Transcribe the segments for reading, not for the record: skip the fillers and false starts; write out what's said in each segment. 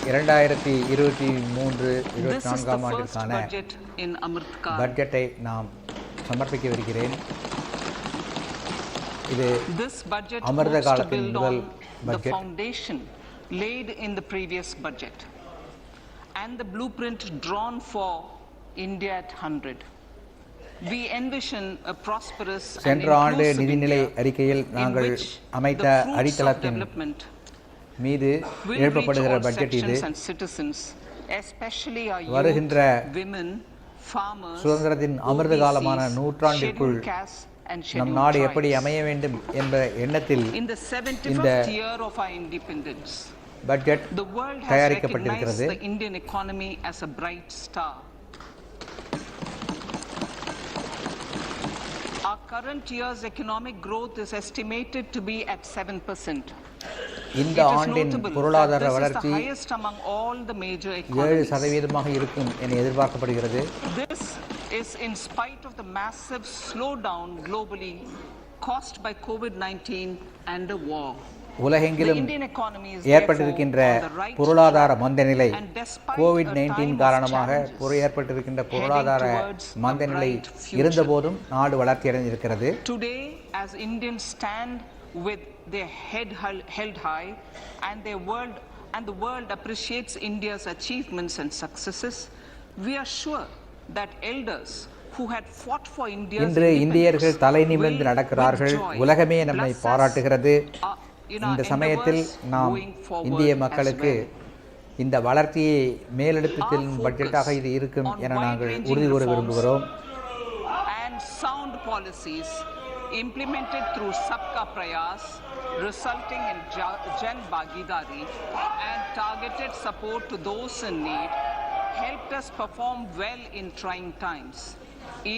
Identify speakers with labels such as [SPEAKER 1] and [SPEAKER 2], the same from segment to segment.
[SPEAKER 1] 2023-24 ஆண்டிற்கான பட்ஜெட்டை நாம் சமர்ப்பிக்கவிருக்கிறேன். இது அமிர்த காலத்தின் முதல் budget.
[SPEAKER 2] Laid in the previous budget and the blueprint drawn for India at 100. We envision a prosperous and inclusive
[SPEAKER 1] நிதிநிலை அறிக்கையில் நாங்கள் அமைத்த அடித்தளத்தின் மீது எழுப்பப்படுகிற பட்ஜெட் இது. வருகின்ற சுதந்திரத்தின் அமிர்த காலமான நூற்றாண்டிற்குள் நம் நாடு எப்படி அமைய வேண்டும் என்ற எண்ணத்தில் இந்த budget தயாரிக்கப்பட்டிருக்கிறது.
[SPEAKER 2] Our current year's economic growth is estimated to be at 7%.
[SPEAKER 1] இந்த ஆண்டின் பொருளாதார வளர்ச்சி 7% இருக்கும் என எதிர்பார்க்கப்படுகிறது.
[SPEAKER 2] This is in spite of the massive slowdown globally caused by COVID-19 and the war.
[SPEAKER 1] உலகெங்கிலும் ஏற்பட்டிருக்கின்ற பொருளாதார மந்தநிலை, COVID-19 காரணமாக ஏற்பட்டிருக்கின்ற பொருளாதார மந்தநிலை இருந்தபோதும் நாடு வளர்ச்சியடைந்திருக்கிறது.
[SPEAKER 2] Today, as Indians stand with their head held high and the world appreciates India's achievements and successes, we are sure that elders who had fought for India's
[SPEAKER 1] இன்று இந்தியர்கள் தலை நிமிர்ந்து நடக்கிறார்கள். உலகமே நம்மை பாராட்டுகிறது. இந்த சமயத்தில் நாம் இந்திய மக்களுக்கு இந்த வளர்ச்சியை மேலெடுத்து செல்லும் பட்ஜெட்டாக இது இருக்கும் என நாங்கள் உறுதி கூற விரும்புகிறோம்.
[SPEAKER 2] And sound policies implemented through Sabka Prayas, resulting in Jan Bhagidari and targeted support to those in need, helped us perform well in trying times.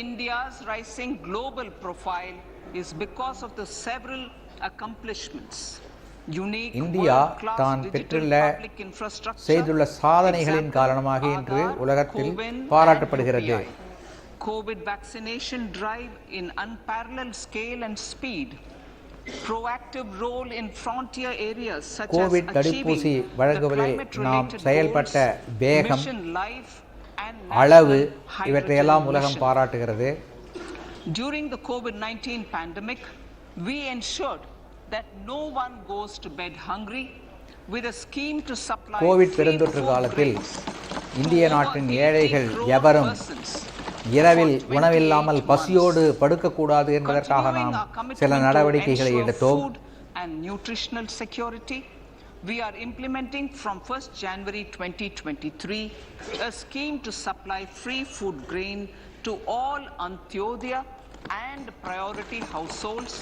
[SPEAKER 2] India's rising global profile is because of the several accomplishments.
[SPEAKER 1] India தான் செய்துள்ள சாதனைகளின் காரணமாக இன்று உலகத்தில் பாராட்டப்படுகிறது.
[SPEAKER 2] COVID vaccination drive in unparalleled scale and speed, proactive role in frontier areas such as
[SPEAKER 1] achieving the climate-related செயல்பட்ட வேகம், அளவு இவற்றையெல்லாம் உலகம் பாராட்டுகிறது.
[SPEAKER 2] During the COVID-19 pandemic, we ensured that no one goes to bed hungry with a scheme to supply
[SPEAKER 1] Covid பெருந்தொற்று காலத்தில் இந்திய நாட்டின் ஏழைகள் எவரும் இரவில் உணவில்லாமல் பசியோடு படுக்கக்கூடாது என்பதற்காக நாம் சில நடவடிக்கைகளை எடுத்தோம்.
[SPEAKER 2] We are implementing from 1st January 2023 a scheme to supply free food grain to all Antyodaya and priority households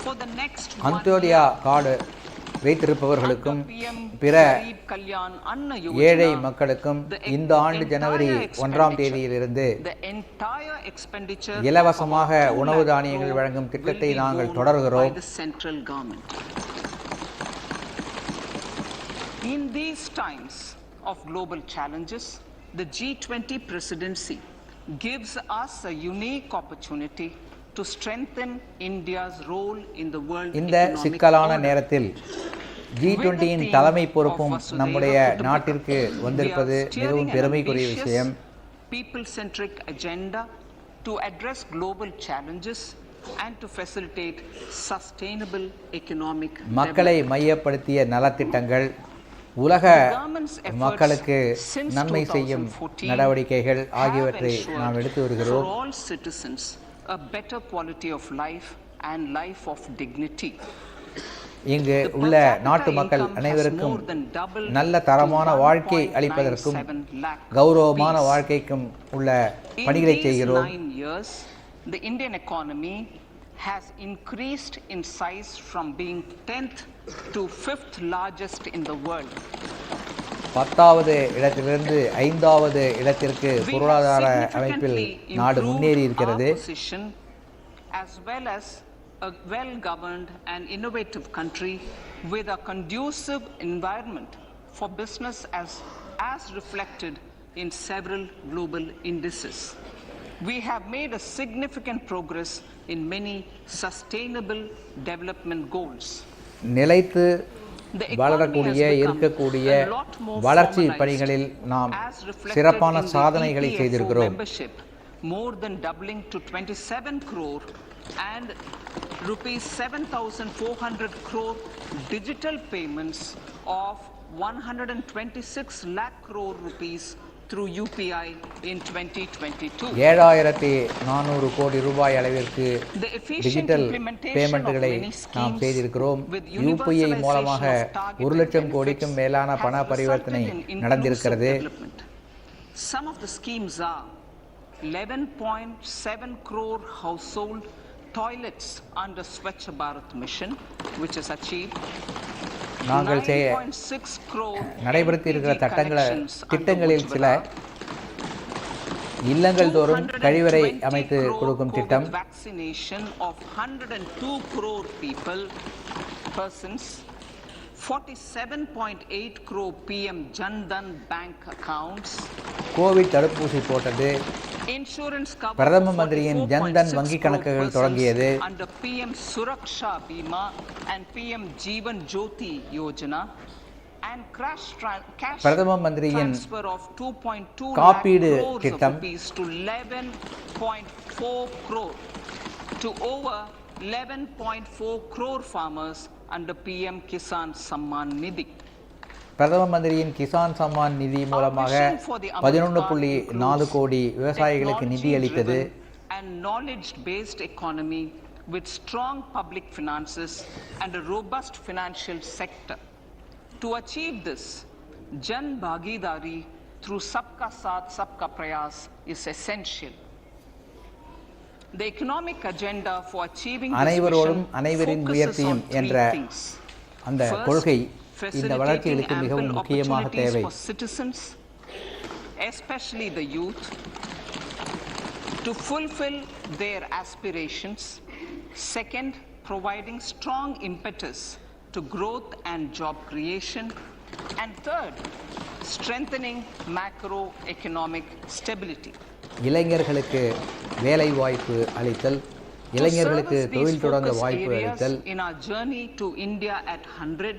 [SPEAKER 2] for the next
[SPEAKER 1] Antyodaya card வைத்திருப்பவர்களுக்கும் பிற ஏழை மக்களுக்கும் இந்த ஆண்டு ஜனவரி 1ஆம் தேதியிலிருந்து இலவசமாக உணவு தானியங்கள் வழங்கும் திட்டத்தை நாங்கள் தொடர்கிறோம்.
[SPEAKER 2] In these times of global challenges, the G20 presidency gives us a unique opportunity to strengthen India's role in the world
[SPEAKER 1] இந்த சிக்கலான நேரத்தில் G20 தலைமை பொறுப்பும் நம்முடைய நாட்டிற்கு வந்திருப்பது மிகவும் பெருமைக்குரிய விஷயம்.
[SPEAKER 2] People centric agenda to address global challenges and to facilitate sustainable economic
[SPEAKER 1] மக்களை மையப்படுத்திய நலத்திட்டங்கள், உலக மக்களுக்கு நன்மை செய்யும் நடவடிக்கைகள் ஆகியவற்றை நாம் எடுத்து வருகிறோம்.
[SPEAKER 2] A better quality of life and life of dignity.
[SPEAKER 1] இங்கு உள்ள நாட்டு மக்கள் அனைவருக்கும் நல்ல தரமான வாழ்க்கை அளிப்பதற்கும் கௌரவமான வாழ்க்கைக்கும் உள்ள பணிகளை செய்கிறோம்.
[SPEAKER 2] The Indian economy has increased in size from being 10th to 5th largest in the world.
[SPEAKER 1] 10வது இடத்திலிருந்து 5வது இடத்திற்கு பொருளாதார அமைப்பில் நாடு முன்னேறி இருக்கிறது.
[SPEAKER 2] As well as a well-governed and innovative country with a conducive environment for business as reflected in several global indices. We have made a significant progress in many sustainable development goals.
[SPEAKER 1] நிலைத்து வளரக்கூடிய இருக்கக்கூடிய வளர்ச்சி பணிகளில் நாம் சிறப்பான சாதனைகளை செய்திருக்கிறோம்.
[SPEAKER 2] More than doubling to 27 crore and rupees 7,400 crore digital payments of 126 lakh crore rupees through UPI in 2022.
[SPEAKER 1] 7,400 கோடி ரூபாய் அளவிற்கு டிஜிட்டல் பேமெண்ட்டுகளை நாம் செய்திருக்கிறோம். UPI மூலமாக 1 லட்சம் கோடிக்கும் மேலான பண பரிவர்த்தனை நடந்திருக்கிறது.
[SPEAKER 2] Some of the schemes are 11.7 crore household toilets under Swachh Bharat mission, which is achieved.
[SPEAKER 1] நாங்கள் நடைபெறுத்தி இருக்கிற திட்டங்களில் சில இல்லங்கள் தோறும் கழிவறை அமைத்து கொடுக்கும் திட்டம்,
[SPEAKER 2] vaccination of 102 crore persons, 47.8 crore PM Jan Dhan bank accounts,
[SPEAKER 1] Covid தடுப்பூசி போட்டது, பிரதம மந்திரியின் ஜன்தன் வங்கி கணக்குகள் தொடங்கியது,
[SPEAKER 2] under PM Suraksha Bima and PM Jeevan Jyoti Yojana, and
[SPEAKER 1] பிரதம மந்திரியின்
[SPEAKER 2] transfer of 2.2
[SPEAKER 1] காப்பீடு திட்டம்
[SPEAKER 2] to 11.4 crore to over 11.4 crore farmers under PM Kisan Samman Nidhi.
[SPEAKER 1] பிரதம மந்திரியின் கிசான் சம்மான் நிதி மூலமாக 11.4 கோடி விவசாயிகளுக்கு நிதி அளித்தது.
[SPEAKER 2] And knowledge based economy with strong public finances and a robust financial sector. To achieve this, Jan Bhagidari through Sabka Saath Sabka Prayas is essential. The economic agenda for achieving this
[SPEAKER 1] அனைவரோடும் அனைவரின் உயர்த்தியும் என்ற அந்த கொள்கை இந்த வளர்ச்சிகளுக்கு மிகவும் முக்கியமாக தேவை.
[SPEAKER 2] Citizens, especially the youth, to fulfill their aspirations. Second, providing strong impetus to growth and job creation. And third, strengthening macroeconomic stability.
[SPEAKER 1] இளைஞர்களுக்கு வேலை வாய்ப்பு அளித்தல், இளைஞர்களுக்கு தொழில் தொடங்க வாய்ப்பு அளித்தல்.
[SPEAKER 2] In our journey to India at 100,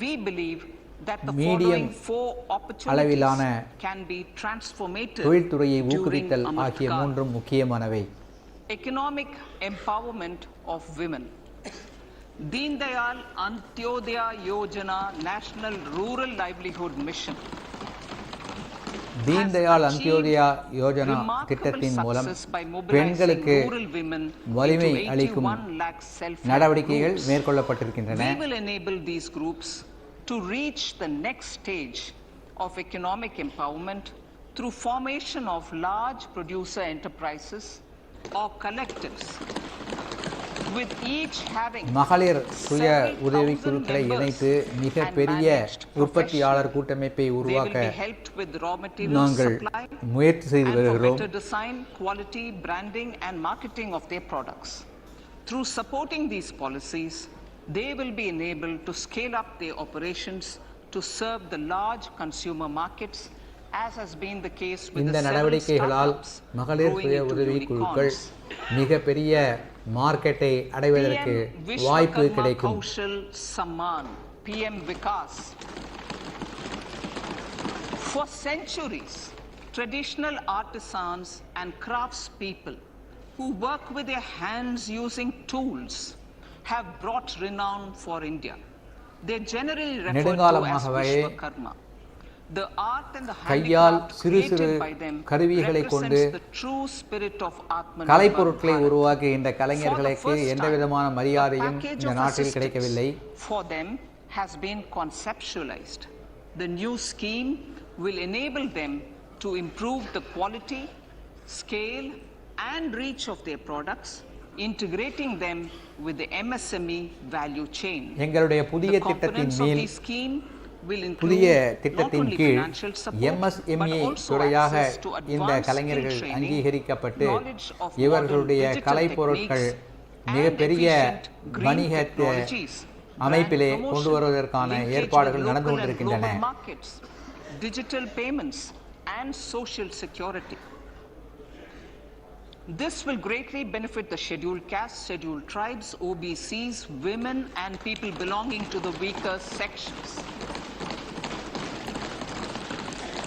[SPEAKER 2] we believe that the
[SPEAKER 1] medium
[SPEAKER 2] following 4
[SPEAKER 1] அளவிலான
[SPEAKER 2] opportunities can be transformative
[SPEAKER 1] தொழில்துறையை ஊக்குவித்தல் ஆகிய 3 முக்கியமானவை.
[SPEAKER 2] Economic empowerment of women. Deen Dayal Antyodaya Yojana National Rural Livelihood Mission.
[SPEAKER 1] Deen Dayal Antyodaya Yojana திட்டத்தின் மூலம் பெண்களுக்கு வலிமை அளிக்கும் நடவடிக்கைகள் மேற்கொள்ளப்பட்டிருக்கின்றன.
[SPEAKER 2] We will enable these groups to reach the next stage of economic empowerment through formation of large producer enterprises or collectives, with each having
[SPEAKER 1] மகளிர் சுய உதவி குழுக்களை இணைத்து மிக பெரிய உற்பத்தியாளர் கூட்டமைப்பை உருவாக்க நாங்கள் முயற்சி செய்து வருகிறோம்.
[SPEAKER 2] design, quality, branding and marketing of their products. Through supporting these policies, they will be enabled to scale up their operations to serve the large consumer markets, as has been the case with
[SPEAKER 1] இந்த
[SPEAKER 2] the
[SPEAKER 1] நடவடிக்கைகளால் மகளிர் சுய உதவி குழுக்கள் மிக பெரிய மார்க்கெட்டை அடைவதற்கு வாய்ப்பு கிடைக்கும்.
[SPEAKER 2] PM Vikas. For centuries, traditional artisans and craftspeople who work with their hands using tools have brought renown for India. They generally refer to as Vishwakarma. The art and the
[SPEAKER 1] கையால்
[SPEAKER 2] handicraft
[SPEAKER 1] சிறு சிறு
[SPEAKER 2] created by them
[SPEAKER 1] கருவிகளை கொண்டு
[SPEAKER 2] represents the true spirit of Atmanirbhar
[SPEAKER 1] கலைப்பொருட்களை
[SPEAKER 2] Bharat.
[SPEAKER 1] உருவாக்கிய இந்த கலைஞர்களுக்கு எந்த விதமான மரியாதையும் இந்த நாட்டில் கிடைக்கவில்லை.
[SPEAKER 2] For them has been conceptualized. The new scheme will enable them to improve the quality, scale and reach of their products, integrating them with the MSME value chain.
[SPEAKER 1] எங்களுடைய புதிய திட்டத்தின் மேல் புதிய திட்டத்தின் கீழ் MSME துறையாக இந்த கலைஞர்கள் அங்கீகரிக்கப்பட்டு இவர்களுடைய கலைப்பொருட்கள் மிகப்பெரிய வணிக அமைப்பிலே கொண்டு வருவதற்கான ஏற்பாடுகள் நடந்து கொண்டிருக்கின்றன.
[SPEAKER 2] Digital payments and social security. This will greatly benefit the scheduled castes, scheduled tribes, OBCs, women and people belonging to the weaker sections.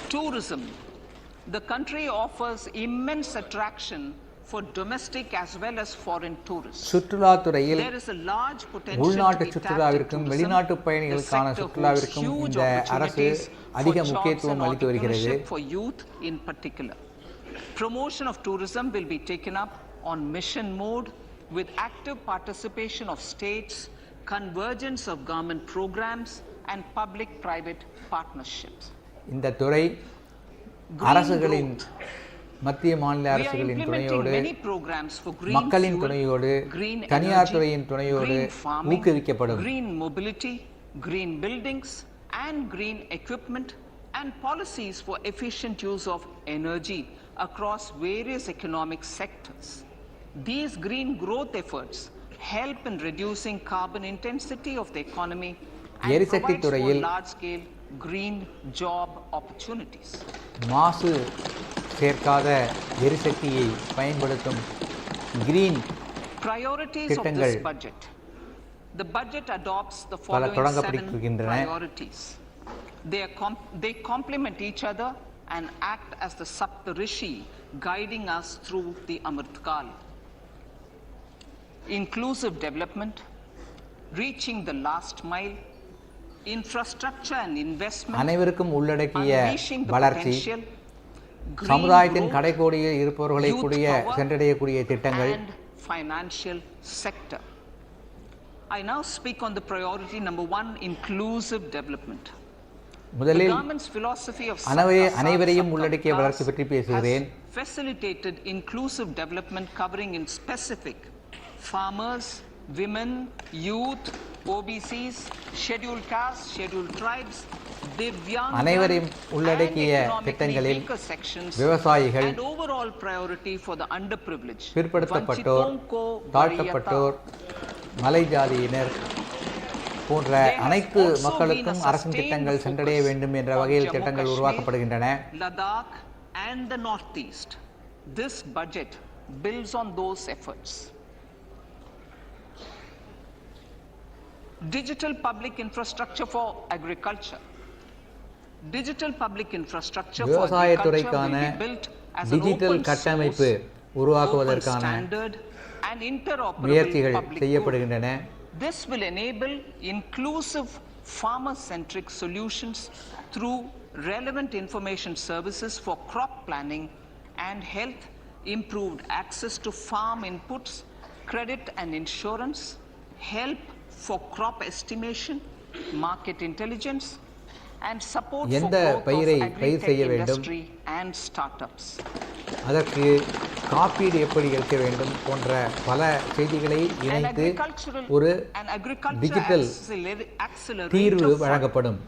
[SPEAKER 2] Tourism. The country offers immense attraction for domestic as well as foreign tourists.
[SPEAKER 1] சுற்றுலாத்துறையில்
[SPEAKER 2] There is a large potential
[SPEAKER 1] உள்நாட்டு
[SPEAKER 2] to be tapped
[SPEAKER 1] சுற்றுலாவிற்கும்
[SPEAKER 2] into
[SPEAKER 1] வெளிநாட்டு
[SPEAKER 2] tourism.
[SPEAKER 1] பயணிகளுக்கான
[SPEAKER 2] The sector
[SPEAKER 1] சுற்றுலாவிற்கும்
[SPEAKER 2] holds huge
[SPEAKER 1] இந்த அரசு
[SPEAKER 2] opportunities
[SPEAKER 1] அதிக
[SPEAKER 2] for jobs
[SPEAKER 1] முக்கியத்துவம்
[SPEAKER 2] and
[SPEAKER 1] அளித்து வருகிறது.
[SPEAKER 2] entrepreneurship for youth in particular. Promotion of tourism will be taken up on mission mode with active participation of states, convergence of government programs and public-private partnerships.
[SPEAKER 1] இந்த துறை அரசுகளின் மத்திய மாநில
[SPEAKER 2] We are
[SPEAKER 1] அரசுகளின்
[SPEAKER 2] implementing
[SPEAKER 1] துணையோடு
[SPEAKER 2] many programs for green
[SPEAKER 1] மக்களின்
[SPEAKER 2] fuel,
[SPEAKER 1] துணையோடு
[SPEAKER 2] green
[SPEAKER 1] தனியார்
[SPEAKER 2] energy,
[SPEAKER 1] துறையின் துணையோடு
[SPEAKER 2] green farming,
[SPEAKER 1] ஊக்குவிக்கப்படும்.
[SPEAKER 2] green mobility, green buildings and green equipment and policies for efficient use of energy across various economic sectors. These green growth efforts help in reducing carbon intensity of the economy and
[SPEAKER 1] எரிசக்தி
[SPEAKER 2] provides for
[SPEAKER 1] துறையில்
[SPEAKER 2] large-scale green job opportunities.
[SPEAKER 1] மாசு சேர்க்காத எரிசக்தியை பயன்படுத்தும் green
[SPEAKER 2] Priorities of
[SPEAKER 1] திட்டங்கள்
[SPEAKER 2] this budget. The budget adopts the
[SPEAKER 1] பல
[SPEAKER 2] following 7
[SPEAKER 1] தொடங்கப்பட்டிருக்கின்றன.
[SPEAKER 2] priorities. They complement each other and act as the Saptarishi guiding us through the Amritkal. Inclusive development, reaching the last mile, infrastructure and investment,
[SPEAKER 1] அனைவருக்கும் உள்ளடக்கிய
[SPEAKER 2] unleashing the
[SPEAKER 1] வளர்ச்சி,
[SPEAKER 2] potential, green
[SPEAKER 1] சமுதாயத்தின்
[SPEAKER 2] growth,
[SPEAKER 1] கடைக்கோடியில் இருப்பவர்களை
[SPEAKER 2] youth
[SPEAKER 1] கூடிய
[SPEAKER 2] power
[SPEAKER 1] சென்றடையக்கூடிய திட்டங்கள்.
[SPEAKER 2] and financial sector. I now speak on the priority number 1, inclusive development. The
[SPEAKER 1] முதலில்
[SPEAKER 2] government's philosophy of
[SPEAKER 1] அனைவரையும் உள்ளடக்கிய வளர்ச்சி பற்றி பேசுகிறேன்.
[SPEAKER 2] has facilitated inclusive development covering in specific farmers, women, youth, OBCs, scheduled castes, scheduled tribes, Divyang
[SPEAKER 1] அனைவரையும்
[SPEAKER 2] and
[SPEAKER 1] உள்ளடக்கிய
[SPEAKER 2] economically
[SPEAKER 1] திட்டங்களில்
[SPEAKER 2] weaker sections
[SPEAKER 1] விவசாயிகள்,
[SPEAKER 2] and overall priority for the underprivileged.
[SPEAKER 1] பிற்படுத்தப்பட்டோர், தாழ்த்தப்பட்டோர், மலை ஜாதியினர் போன்ற அனைத்து மக்களுக்கும் அரசின் திட்டங்கள் சென்றடைய வேண்டும் என்ற வகையில் திட்டங்கள் உருவாக்கப்படுகின்றன.
[SPEAKER 2] Ladakh and the Northeast. This budget builds on those efforts. Digital public infrastructure for agriculture. Digital public infrastructure for agriculture
[SPEAKER 1] விவசாயத்துறைக்கான
[SPEAKER 2] will be built as an
[SPEAKER 1] digital
[SPEAKER 2] open
[SPEAKER 1] கட்டமைப்பு
[SPEAKER 2] source, open
[SPEAKER 1] உருவாக்குவதற்கான
[SPEAKER 2] standard and interoperable
[SPEAKER 1] முயற்சிகள்
[SPEAKER 2] public
[SPEAKER 1] செய்யப்படுகின்றன.
[SPEAKER 2] code. This will enable inclusive farmer-centric solutions through relevant information services for crop planning and health, improved access to farm inputs, credit and insurance, help for crop estimation, market intelligence, and support for
[SPEAKER 1] எந்த
[SPEAKER 2] growth
[SPEAKER 1] பயிரை
[SPEAKER 2] of
[SPEAKER 1] பயிர் செய்ய
[SPEAKER 2] agri-tech
[SPEAKER 1] வேண்டும்,
[SPEAKER 2] industry and startups.
[SPEAKER 1] அதற்கு காப்பீடு எப்படி எடுக்க வேண்டும் போன்ற பல செய்திகளை இணைத்து ஒரு டிஜிட்டல் தீர்வு வழங்கப்படும்.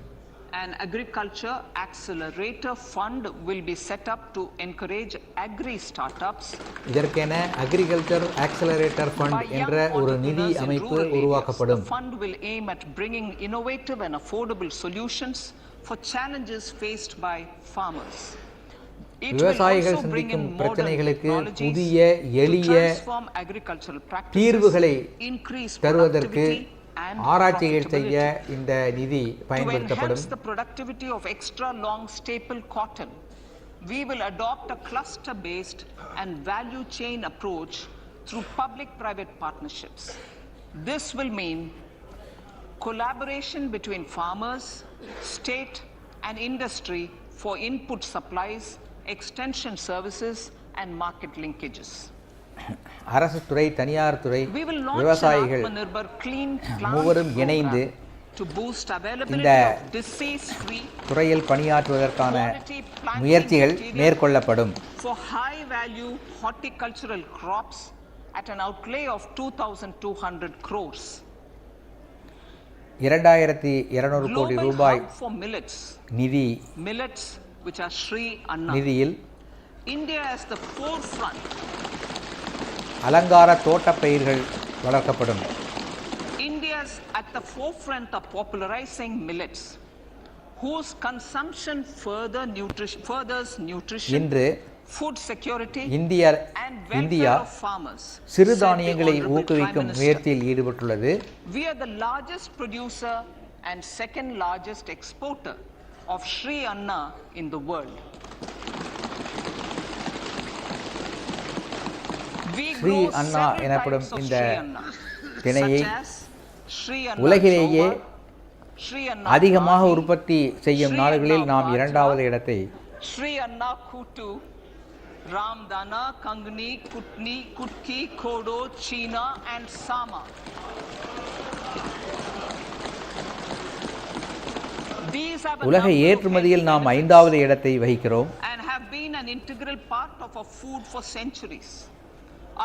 [SPEAKER 2] An agriculture accelerator fund will be set up to encourage agri startups.
[SPEAKER 1] இதற்கென அக்ரிகல்ச்சர் ஆக்சலரேட்டர் ஃபண்ட் என்ற ஒரு நிதி அமைப்பு உருவாக்கப்படும்.
[SPEAKER 2] The fund will aim at bringing innovative and affordable solutions for challenges faced by farmers.
[SPEAKER 1] விவசாயிகள் சந்திக்கும் பிரச்சனைகளுக்கு புதிய எளிய தீர்வுகளை தருவதற்கு ஆராய்ச்சிகள் செய்ய இந்த நிதி பயன்படுத்தப்படும்.
[SPEAKER 2] To enhance the productivity of extra long staple cotton, we will adopt a cluster-based and value chain approach through public-private partnerships. This will mean collaboration between farmers, state and industry for input supplies, extension services and market linkages.
[SPEAKER 1] அரசு துறை, தனியார் துறை, விவசாயிகள் மூவரும் இணைந்து இந்த துறையில் பணியாற்றுவதற்கான முயற்சிகள் மேற்கொள்ளப்படும்.
[SPEAKER 2] For high value horticultural crops at an outlay of 2200 crores.
[SPEAKER 1] 2200 கோடி ரூபாய் நிதி
[SPEAKER 2] millets which are Sri Anna.
[SPEAKER 1] நிதியில்
[SPEAKER 2] India is the forefront.
[SPEAKER 1] அலங்கார தோட்டப் பயிர்கள் வளர்க்கப்படும்.
[SPEAKER 2] India is at the forefront of popularizing millets, whose consumption furthers nutrition.
[SPEAKER 1] இன்று
[SPEAKER 2] food security
[SPEAKER 1] India
[SPEAKER 2] and welfare of farmers,
[SPEAKER 1] சிறுதானியங்களை
[SPEAKER 2] said the Honorable
[SPEAKER 1] ஊக்குவிக்கும்
[SPEAKER 2] Prime Minister.
[SPEAKER 1] முயற்சியில் ஈடுபட்டுள்ளது.
[SPEAKER 2] We are the largest producer and second largest exporter of Sri Anna in the world. We
[SPEAKER 1] Sri
[SPEAKER 2] grow
[SPEAKER 1] Anna
[SPEAKER 2] several
[SPEAKER 1] எனப்படும்
[SPEAKER 2] types of
[SPEAKER 1] இந்த
[SPEAKER 2] Sri Anna,
[SPEAKER 1] திணையை
[SPEAKER 2] such as Sri Anna
[SPEAKER 1] உலகிலேயே
[SPEAKER 2] Jowar, Sri Anna
[SPEAKER 1] அதிகமாக
[SPEAKER 2] Barley,
[SPEAKER 1] உற்பத்தி செய்யும்
[SPEAKER 2] Sri
[SPEAKER 1] நாடுகளில்
[SPEAKER 2] Anna
[SPEAKER 1] நாம்
[SPEAKER 2] Bajra,
[SPEAKER 1] இரண்டாவது இடத்தை
[SPEAKER 2] Sri Anna Kutu, Ramdana, Kangni, Kutni, Kutki, Kodo, China and Sama. These have a
[SPEAKER 1] உலக
[SPEAKER 2] number of
[SPEAKER 1] ஏற்றுமதியில்
[SPEAKER 2] health
[SPEAKER 1] நாம்
[SPEAKER 2] benefits
[SPEAKER 1] ஐந்தாவது இடத்தை வகிக்கிறோம்.
[SPEAKER 2] and have been an integral part of our food for centuries.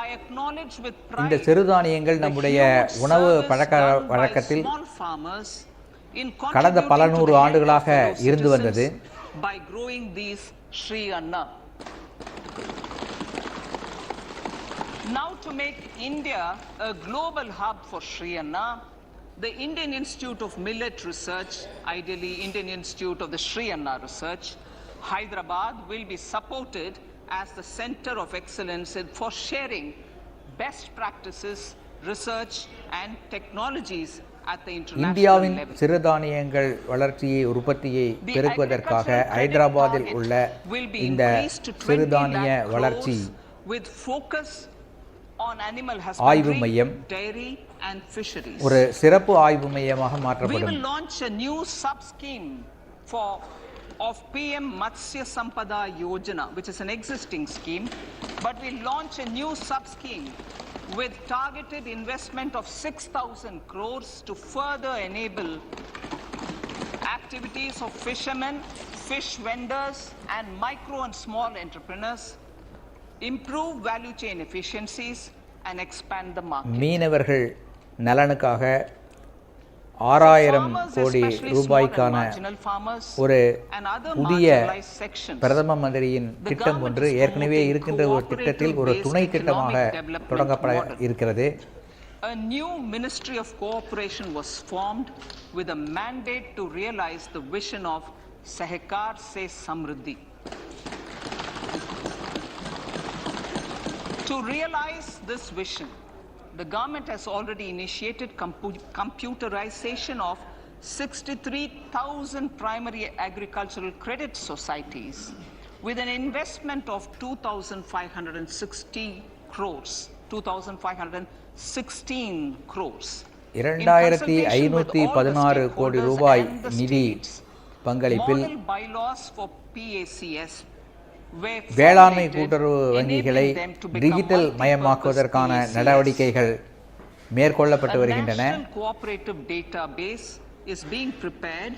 [SPEAKER 2] I acknowledge with
[SPEAKER 1] இந்த
[SPEAKER 2] pride
[SPEAKER 1] சிறுதானியங்கள்
[SPEAKER 2] the
[SPEAKER 1] நம்முடைய
[SPEAKER 2] huge
[SPEAKER 1] உணவு
[SPEAKER 2] service
[SPEAKER 1] பழக்க
[SPEAKER 2] done by
[SPEAKER 1] வழக்கத்தில்
[SPEAKER 2] small farmers in
[SPEAKER 1] கடந்த பல
[SPEAKER 2] contributing to
[SPEAKER 1] நூறு
[SPEAKER 2] the health
[SPEAKER 1] ஆண்டுகளாக
[SPEAKER 2] of fellow
[SPEAKER 1] இருந்து
[SPEAKER 2] citizens
[SPEAKER 1] வந்தது.
[SPEAKER 2] by growing these Sri Anna. Now to make India a global hub for Sri Anna, the Indian Institute of Millet Research, ideally Indian Institute of the Sri Anna Research, Hyderabad will be supported as the center of excellence for sharing best practices, research and technologies at the international
[SPEAKER 1] இந்தியாவின்
[SPEAKER 2] level.
[SPEAKER 1] சிறுதானியங்கள் வளர்ச்சியை உற்பத்தியை
[SPEAKER 2] The
[SPEAKER 1] பெருக்குவதற்காக
[SPEAKER 2] agricultural credit
[SPEAKER 1] ஹைதராபாத்தில்
[SPEAKER 2] target
[SPEAKER 1] உள்ள
[SPEAKER 2] will be
[SPEAKER 1] இந்த
[SPEAKER 2] increased to 20
[SPEAKER 1] சிறுதானிய
[SPEAKER 2] lakh
[SPEAKER 1] வளர்ச்சி
[SPEAKER 2] crores with focus on animal
[SPEAKER 1] ஆய்வு
[SPEAKER 2] husbandry,
[SPEAKER 1] மையம்
[SPEAKER 2] dairy and fisheries.
[SPEAKER 1] ஒரு சிறப்பு ஆய்வு மையமாக
[SPEAKER 2] We
[SPEAKER 1] மாற்றப்படும்.
[SPEAKER 2] will launch a new sub-scheme of PM Matsya Sampada Yojana, which is an existing scheme, but we'll launch a new sub-scheme with targeted investment of 6,000 crores to further enable activities of fishermen, fish vendors and micro and small entrepreneurs, improve value chain efficiencies and expand the market.
[SPEAKER 1] மீனவர்கள் நலனுக்காக 6000
[SPEAKER 2] Farmers,
[SPEAKER 1] கோடி
[SPEAKER 2] especially small and
[SPEAKER 1] ரூபாய்க்கான
[SPEAKER 2] marginal farmers
[SPEAKER 1] ஒரு
[SPEAKER 2] and other
[SPEAKER 1] புதிய
[SPEAKER 2] marginalized sections,
[SPEAKER 1] பிரதம மந்திரியின்
[SPEAKER 2] the
[SPEAKER 1] திட்டம்
[SPEAKER 2] government
[SPEAKER 1] ஒன்று
[SPEAKER 2] is
[SPEAKER 1] ஏற்கனவே
[SPEAKER 2] promoting
[SPEAKER 1] இருக்கின்ற ஒரு திட்டத்தில் ஒரு
[SPEAKER 2] cooperative-based
[SPEAKER 1] துணை திட்டமாக
[SPEAKER 2] economic development
[SPEAKER 1] தொடங்கப்பட
[SPEAKER 2] model.
[SPEAKER 1] இருக்கிறது.
[SPEAKER 2] A new Ministry of Cooperation was formed with a mandate to realize the vision of Sahakar Se Samriddhi. To realize this vision, the government has already initiated computerization of 63,000 primary agricultural credit societies with an investment of 2,560 crores, 2,516 crores.
[SPEAKER 1] 2516 கோடி ரூபாய் நிதி பங்களிப்பில்
[SPEAKER 2] Model bylaws for PACS
[SPEAKER 1] வேளாண்மை கூட்டுறவு வங்கிகளை digital மயமாக்குவதற்கான நடவடிக்கைகள் மேற்கொள்ளப்பட்டு வருகின்றன.
[SPEAKER 2] A national cooperative database is being prepared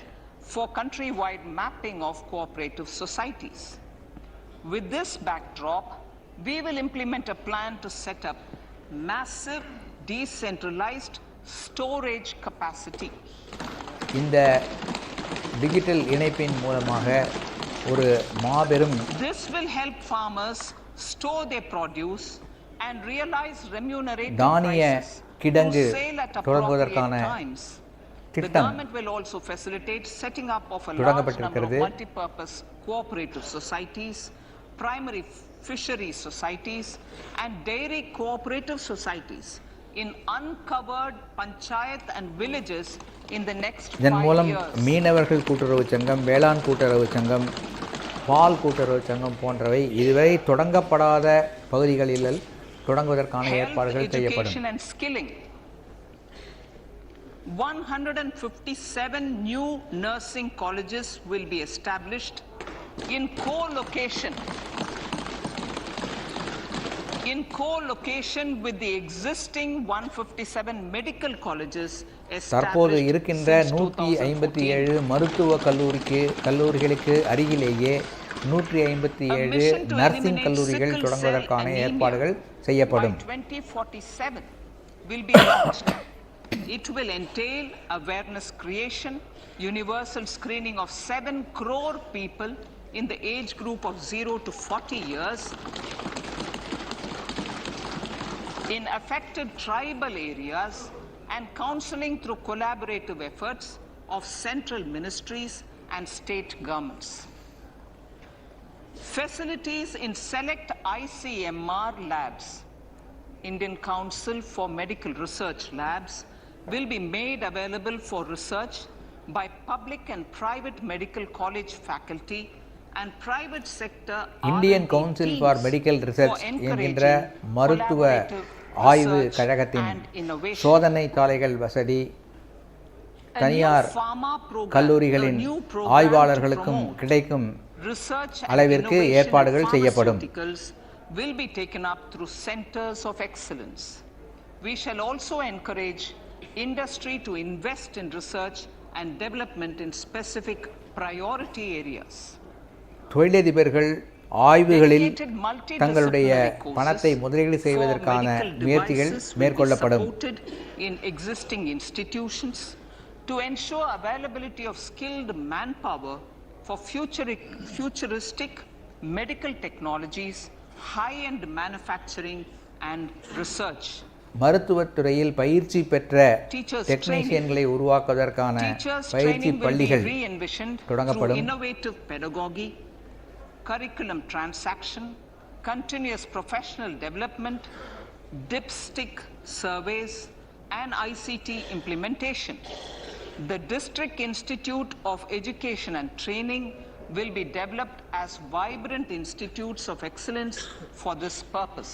[SPEAKER 2] for countrywide mapping of cooperative societies. With this backdrop, we will implement a plan to set up massive decentralized storage capacity.
[SPEAKER 1] இந்த digital இணைப்பின் மூலமாக ஒரு மாபெரும்
[SPEAKER 2] This will help farmers store their produce and realize remunerative
[SPEAKER 1] தானிய
[SPEAKER 2] prices
[SPEAKER 1] கிடங்கு
[SPEAKER 2] to sale at
[SPEAKER 1] தொடங்குவதற்கான
[SPEAKER 2] appropriate times. The
[SPEAKER 1] திட்டம்
[SPEAKER 2] government will also facilitate setting up of a large number of
[SPEAKER 1] தொடங்கப்பட்டிருக்கிறது.
[SPEAKER 2] multi-purpose cooperative societies, primary fishery societies and dairy cooperative societies in uncovered panchayat and villages in the next 5
[SPEAKER 1] இதன் மூலம்
[SPEAKER 2] years.
[SPEAKER 1] மீனவர்கள் கூட்டுறவு சங்கம், வேளாண் கூட்டுறவு சங்கம், பால் கூட்டுறவு சங்கம் போன்றவை இதுவரை தொடங்கப்படாத பகுதிகளில் தொடங்குவதற்கான
[SPEAKER 2] Health,
[SPEAKER 1] ஏற்பாடுகள் செய்யப்படும்.
[SPEAKER 2] education and skilling. 157 new nursing colleges will be established in co-location with the existing 157 medical colleges
[SPEAKER 1] தற்போது
[SPEAKER 2] established
[SPEAKER 1] இருக்கின்ற
[SPEAKER 2] since
[SPEAKER 1] 157
[SPEAKER 2] 2014.
[SPEAKER 1] மருத்துவ கல்லூரிகளுக்கு அருகிலேயே 157 நர்சிங் கல்லூரிகள் தொடங்குவதற்கான ஏற்பாடுகள் செய்யப்படும்.
[SPEAKER 2] By 2047 will be launched. It will entail awareness creation, universal screening of 7 crore people in the age group of 0 to 40 years in affected tribal areas and counseling through collaborative efforts of central ministries and state governments. Facilities in select ICMR labs, Indian Council for Medical Research Labs, will be made available for research by public and private medical college faculty and private sector
[SPEAKER 1] Indian
[SPEAKER 2] R&D
[SPEAKER 1] council for
[SPEAKER 2] teams
[SPEAKER 1] medical
[SPEAKER 2] for
[SPEAKER 1] research என்கின்ற
[SPEAKER 2] encouraging
[SPEAKER 1] மருத்துவ
[SPEAKER 2] collaborative
[SPEAKER 1] ஆய்வு
[SPEAKER 2] research
[SPEAKER 1] கழகத்தின்
[SPEAKER 2] and innovation.
[SPEAKER 1] சோதனை சாலைகள் வசதி
[SPEAKER 2] A new
[SPEAKER 1] தனியார்
[SPEAKER 2] pharma program,
[SPEAKER 1] கல்லூரிகளின்
[SPEAKER 2] a new program to
[SPEAKER 1] ஆய்வாளர்களுக்கும்
[SPEAKER 2] promote
[SPEAKER 1] கிடைக்கும்
[SPEAKER 2] research and
[SPEAKER 1] அளவிற்கு
[SPEAKER 2] innovation in
[SPEAKER 1] ஏற்பாடுகள் செய்யப்படும்.
[SPEAKER 2] pharmaceuticals will be taken up through centers of excellence. We shall also encourage industry to invest in research and development in specific priority areas.
[SPEAKER 1] தொழிலதிபர்கள் ஆய்வுகளில்
[SPEAKER 2] Dedicated multidisciplinary
[SPEAKER 1] தங்களுடைய
[SPEAKER 2] courses
[SPEAKER 1] பணத்தை முதலீடு
[SPEAKER 2] for
[SPEAKER 1] செய்வதற்கான
[SPEAKER 2] medical
[SPEAKER 1] முயற்சிகள்
[SPEAKER 2] devices will be
[SPEAKER 1] மேற்கொள்ளப்படும்.
[SPEAKER 2] supported in existing institutions to ensure availability of skilled manpower for futuristic medical technologies, high-end manufacturing and research.
[SPEAKER 1] மருத்துவத் துறையில் பயிற்சி பெற்ற
[SPEAKER 2] Teachers
[SPEAKER 1] டெக்னீஷியன்களை உருவாக்குவதற்கான
[SPEAKER 2] Teachers
[SPEAKER 1] பயிற்சி
[SPEAKER 2] training will be
[SPEAKER 1] பள்ளிகள்
[SPEAKER 2] re-envisioned through
[SPEAKER 1] தொடங்கப்படும்.
[SPEAKER 2] innovative pedagogy, curriculum transaction, continuous professional development, dipstick surveys, and ICT implementation. The District Institute of Education and Training will be developed as vibrant institutes of excellence for this purpose.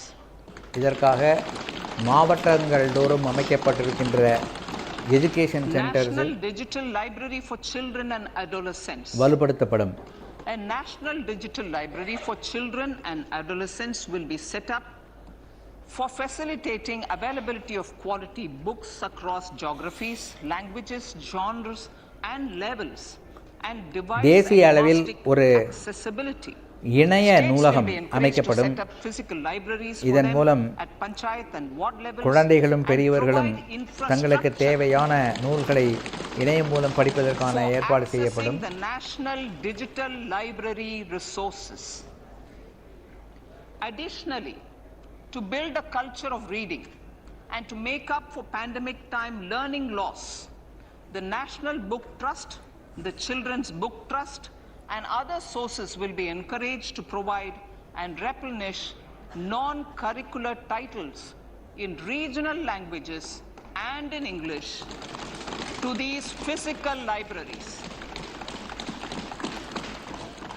[SPEAKER 1] இதற்காக மாவட்டங்கள் தோறும் அமைக்கப்பட்டிருக்கின்ற education centers
[SPEAKER 2] National Digital Library for Children and Adolescents.
[SPEAKER 1] வலுப்படுத்தப்படும்.
[SPEAKER 2] A National Digital Library for Children and Adolescents will be set up for facilitating availability of quality books across geographies, languages, genres and levels and device
[SPEAKER 1] தேசிய அளவில்
[SPEAKER 2] agnostic
[SPEAKER 1] ஒரு
[SPEAKER 2] accessibility.
[SPEAKER 1] இணைய
[SPEAKER 2] States will
[SPEAKER 1] நூலகம்
[SPEAKER 2] be encouraged to
[SPEAKER 1] அமைக்கப்படும்.
[SPEAKER 2] set up physical libraries for
[SPEAKER 1] இதன்
[SPEAKER 2] them
[SPEAKER 1] மூலம்
[SPEAKER 2] at panchayat and ward levels
[SPEAKER 1] குழந்தைகளும்
[SPEAKER 2] and
[SPEAKER 1] பெரியவர்களும்
[SPEAKER 2] provide
[SPEAKER 1] தங்களுக்கு
[SPEAKER 2] infrastructure
[SPEAKER 1] தேவையான நூல்களை இணையம் மூலம் படிப்பதற்கான
[SPEAKER 2] for
[SPEAKER 1] ஏற்பாடு
[SPEAKER 2] accessing
[SPEAKER 1] செய்யப்படும்.
[SPEAKER 2] the National Digital Library resources. Additionally, to build a culture of reading and to make up for pandemic time learning loss, the National Book Trust, the Children's Book Trust, and other sources will be encouraged to provide and replenish non-curricular titles in regional languages and in English to these physical libraries.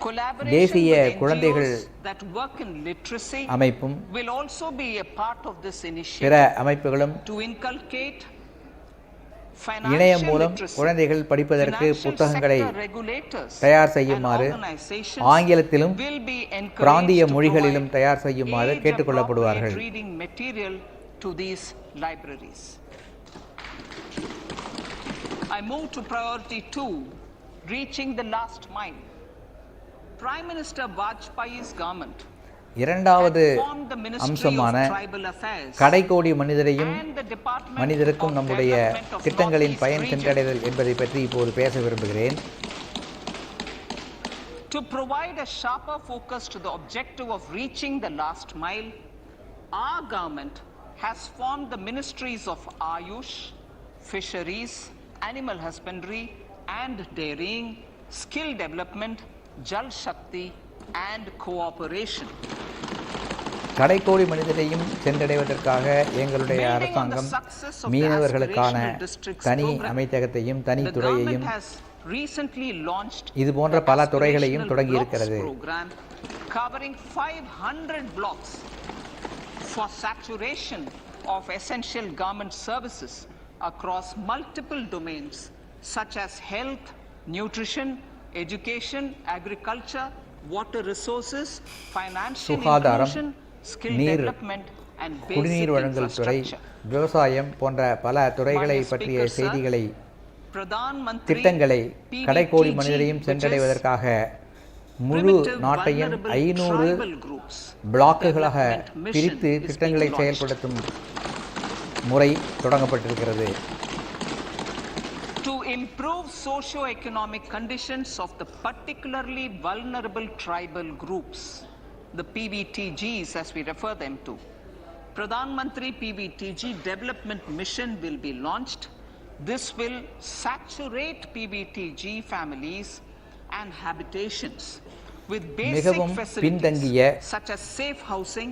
[SPEAKER 2] Collaboration
[SPEAKER 1] தேசிய
[SPEAKER 2] with
[SPEAKER 1] குழந்தைகள்
[SPEAKER 2] NGOs that work in literacy
[SPEAKER 1] அமைப்பும்
[SPEAKER 2] will also be a part of this
[SPEAKER 1] பிற
[SPEAKER 2] initiative
[SPEAKER 1] அமைப்புகளும்
[SPEAKER 2] to inculcate
[SPEAKER 1] இணையம்
[SPEAKER 2] financial
[SPEAKER 1] மூலம்
[SPEAKER 2] literacy.
[SPEAKER 1] குழந்தைகள் படிப்பதற்கு
[SPEAKER 2] Financial
[SPEAKER 1] புத்தகங்களை
[SPEAKER 2] sector regulators
[SPEAKER 1] தயார்
[SPEAKER 2] and
[SPEAKER 1] செய்யுமாறு
[SPEAKER 2] organizations
[SPEAKER 1] ஆங்கிலத்திலும்
[SPEAKER 2] will be encouraged
[SPEAKER 1] பிராந்திய
[SPEAKER 2] to
[SPEAKER 1] மொழிகளிலும்
[SPEAKER 2] provide
[SPEAKER 1] தயார் செய்யுமாறு கேட்டுக்கொள்ளப்படுவார்கள்.
[SPEAKER 2] age-appropriate reading material to these libraries. I move to priority 2, reaching the last mile. Prime Minister Vajpayee's government
[SPEAKER 1] இரண்டாவது
[SPEAKER 2] had formed the Ministry
[SPEAKER 1] அம்சமான
[SPEAKER 2] of Tribal Affairs
[SPEAKER 1] கடைக்கோடி மனிதரையும்
[SPEAKER 2] and the Department
[SPEAKER 1] மனிதருக்கும்
[SPEAKER 2] of
[SPEAKER 1] நம்முடைய
[SPEAKER 2] Development of
[SPEAKER 1] திட்டங்களின்
[SPEAKER 2] Northeast
[SPEAKER 1] பயன்
[SPEAKER 2] region
[SPEAKER 1] சென்றடைதல் என்பதை பற்றி இப்போது பேச விரும்புகிறேன்.
[SPEAKER 2] to provide a sharper focus to the objective of reaching the last mile. Our government has formed the ministries of Ayush, Fisheries, Animal Husbandry and Dairying, Skill Development, Jal Shakti and Cooperation.
[SPEAKER 1] கடைக்கோடி மனிதரையும் சென்றடைவதற்காக எங்களுடைய அரசாங்கம் மீனவர்களுக்கான தனி அமைச்சகத்தையும் தனி
[SPEAKER 2] The
[SPEAKER 1] துறையையும்
[SPEAKER 2] government has recently launched
[SPEAKER 1] இது போன்ற
[SPEAKER 2] the
[SPEAKER 1] பல துறைகளையும்
[SPEAKER 2] aspirational
[SPEAKER 1] தொடங்கி
[SPEAKER 2] blocks
[SPEAKER 1] இருக்கிறது.
[SPEAKER 2] program covering 500 blocks for saturation of essential government services across multiple domains such as health, nutrition, education, agriculture, water resources, financial
[SPEAKER 1] சுகாதாரம்,
[SPEAKER 2] inclusion, skill
[SPEAKER 1] நீர்,
[SPEAKER 2] development and basic
[SPEAKER 1] குடிநீர் வழங்கல் துறை,
[SPEAKER 2] infrastructure.
[SPEAKER 1] விவசாயம் போன்ற பல துறைகளை
[SPEAKER 2] Madam
[SPEAKER 1] பற்றிய
[SPEAKER 2] Speaker, sir,
[SPEAKER 1] செய்திகளை
[SPEAKER 2] Pradhan Mantri
[SPEAKER 1] திட்டங்களை
[SPEAKER 2] PBTG,
[SPEAKER 1] கடைக்கோடி மனிதரையும்
[SPEAKER 2] which is
[SPEAKER 1] சென்றடைவதற்காக முழு
[SPEAKER 2] primitive
[SPEAKER 1] நாட்டையும்
[SPEAKER 2] vulnerable
[SPEAKER 1] 500
[SPEAKER 2] tribal groups
[SPEAKER 1] பிளாக்குகளாக
[SPEAKER 2] development mission
[SPEAKER 1] பிரித்து
[SPEAKER 2] is
[SPEAKER 1] திட்டங்களை
[SPEAKER 2] being launched.
[SPEAKER 1] செயல்படுத்தும் முறை தொடங்கப்பட்டிருக்கிறது.
[SPEAKER 2] To improve socio-economic conditions of the particularly vulnerable tribal groups, the PBTGs as we refer them to. Pradhan Mantri PBTG Development Mission will be launched. This will saturate PBTG families and habitations with basic
[SPEAKER 1] மிகவும்
[SPEAKER 2] facilities
[SPEAKER 1] பின்தங்கிய
[SPEAKER 2] such as safe housing,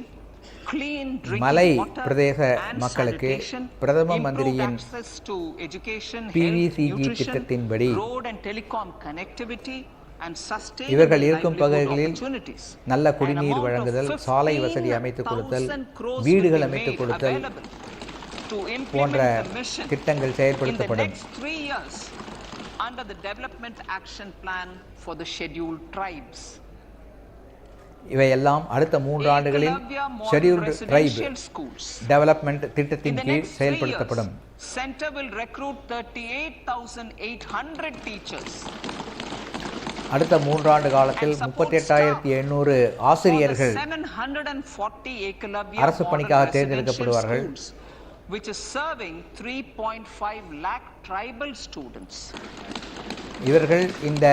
[SPEAKER 2] clean
[SPEAKER 1] மலை
[SPEAKER 2] drinking water
[SPEAKER 1] Pradesh
[SPEAKER 2] and
[SPEAKER 1] மக்களுக்கு
[SPEAKER 2] sanitation,
[SPEAKER 1] பிரதம
[SPEAKER 2] improved
[SPEAKER 1] மந்திரியின்
[SPEAKER 2] access to education, health,
[SPEAKER 1] PVCG
[SPEAKER 2] nutrition,
[SPEAKER 1] திட்டத்தின்படி
[SPEAKER 2] road and telecom connectivity and sustainable
[SPEAKER 1] இவர்கள் இருக்கும்
[SPEAKER 2] livelihood
[SPEAKER 1] பகுதிகளில்
[SPEAKER 2] opportunities.
[SPEAKER 1] நல்ல
[SPEAKER 2] An
[SPEAKER 1] குடிநீர்
[SPEAKER 2] amount of
[SPEAKER 1] வழங்குதல், சாலை வசதி அமைத்துக் கொடுத்தல்,
[SPEAKER 2] 15,000 crores
[SPEAKER 1] வீடுகள்
[SPEAKER 2] will be
[SPEAKER 1] அமைத்துக்
[SPEAKER 2] made
[SPEAKER 1] கொடுத்தல்
[SPEAKER 2] available to
[SPEAKER 1] போன்ற
[SPEAKER 2] implement the mission
[SPEAKER 1] திட்டங்கள்
[SPEAKER 2] in the
[SPEAKER 1] செயல்படுத்தப்படும்.
[SPEAKER 2] next 3 years under the Development Action Plan for the Scheduled Tribes.
[SPEAKER 1] இவையெல்லாம் அடுத்த 3 ஆண்டுகளில் ஷெட்யூல்டு ட்ரைப் டெவலப்மெண்ட் திட்டத்தின் கீழ் செயல்படுத்தப்படும்.
[SPEAKER 2] Center will recruit 38,800 teachers.
[SPEAKER 1] அடுத்த 3 ஆண்டு காலத்தில் 38,800 ஆசிரியர்கள் அரசு பணிக்காக தேர்ந்தெடுக்கப்படுவார்கள்.
[SPEAKER 2] Which is serving 3.5 lakh tribal students.
[SPEAKER 1] இவர்கள் இந்த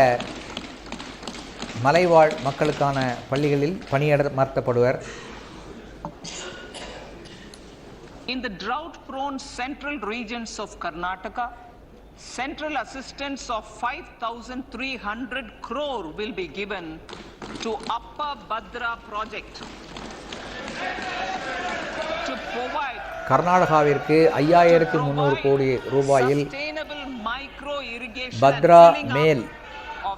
[SPEAKER 1] மலைவாழ் மக்களுக்கான பள்ளிகளில் பணியமர்த்தப்படுவர்.
[SPEAKER 2] In the drought prone central regions of Karnataka, central assistance of 5,300 crore will be given to Upper Bhadra project to provide
[SPEAKER 1] கர்நாடகாவிற்கு 5,300 கோடி ரூபாயில் பத்ரா மேல்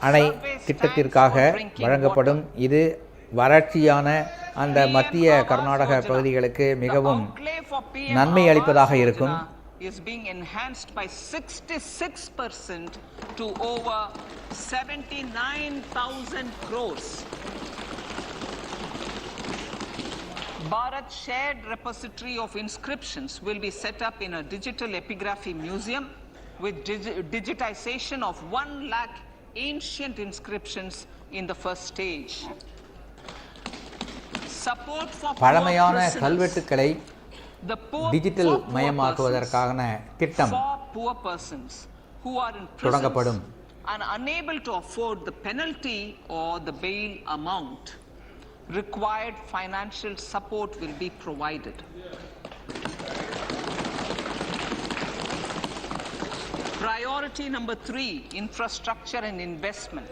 [SPEAKER 1] அணை திட்டத்திற்காக வழங்கப்படும். இது வறட்சியான அந்த மத்திய கர்நாடக பகுதிகளுக்கு மிகவும் நன்மை அளிப்பதாக இருக்கும்.
[SPEAKER 2] is being enhanced by 66% to over 79,000 crores. Bharat Shared Repository of Inscriptions will be set up in a digital epigraphy museum with digitization of 1 lakh ancient inscriptions in the first stage. Support for
[SPEAKER 1] பழமையான கல்வெட்டுக்களை digital மயமாக்குவதற்கான திட்டம் தொடங்கப்படும்.
[SPEAKER 2] and unable to afford the penalty or the bail amount, required financial support will be provided. Priority number 3, infrastructure and investment.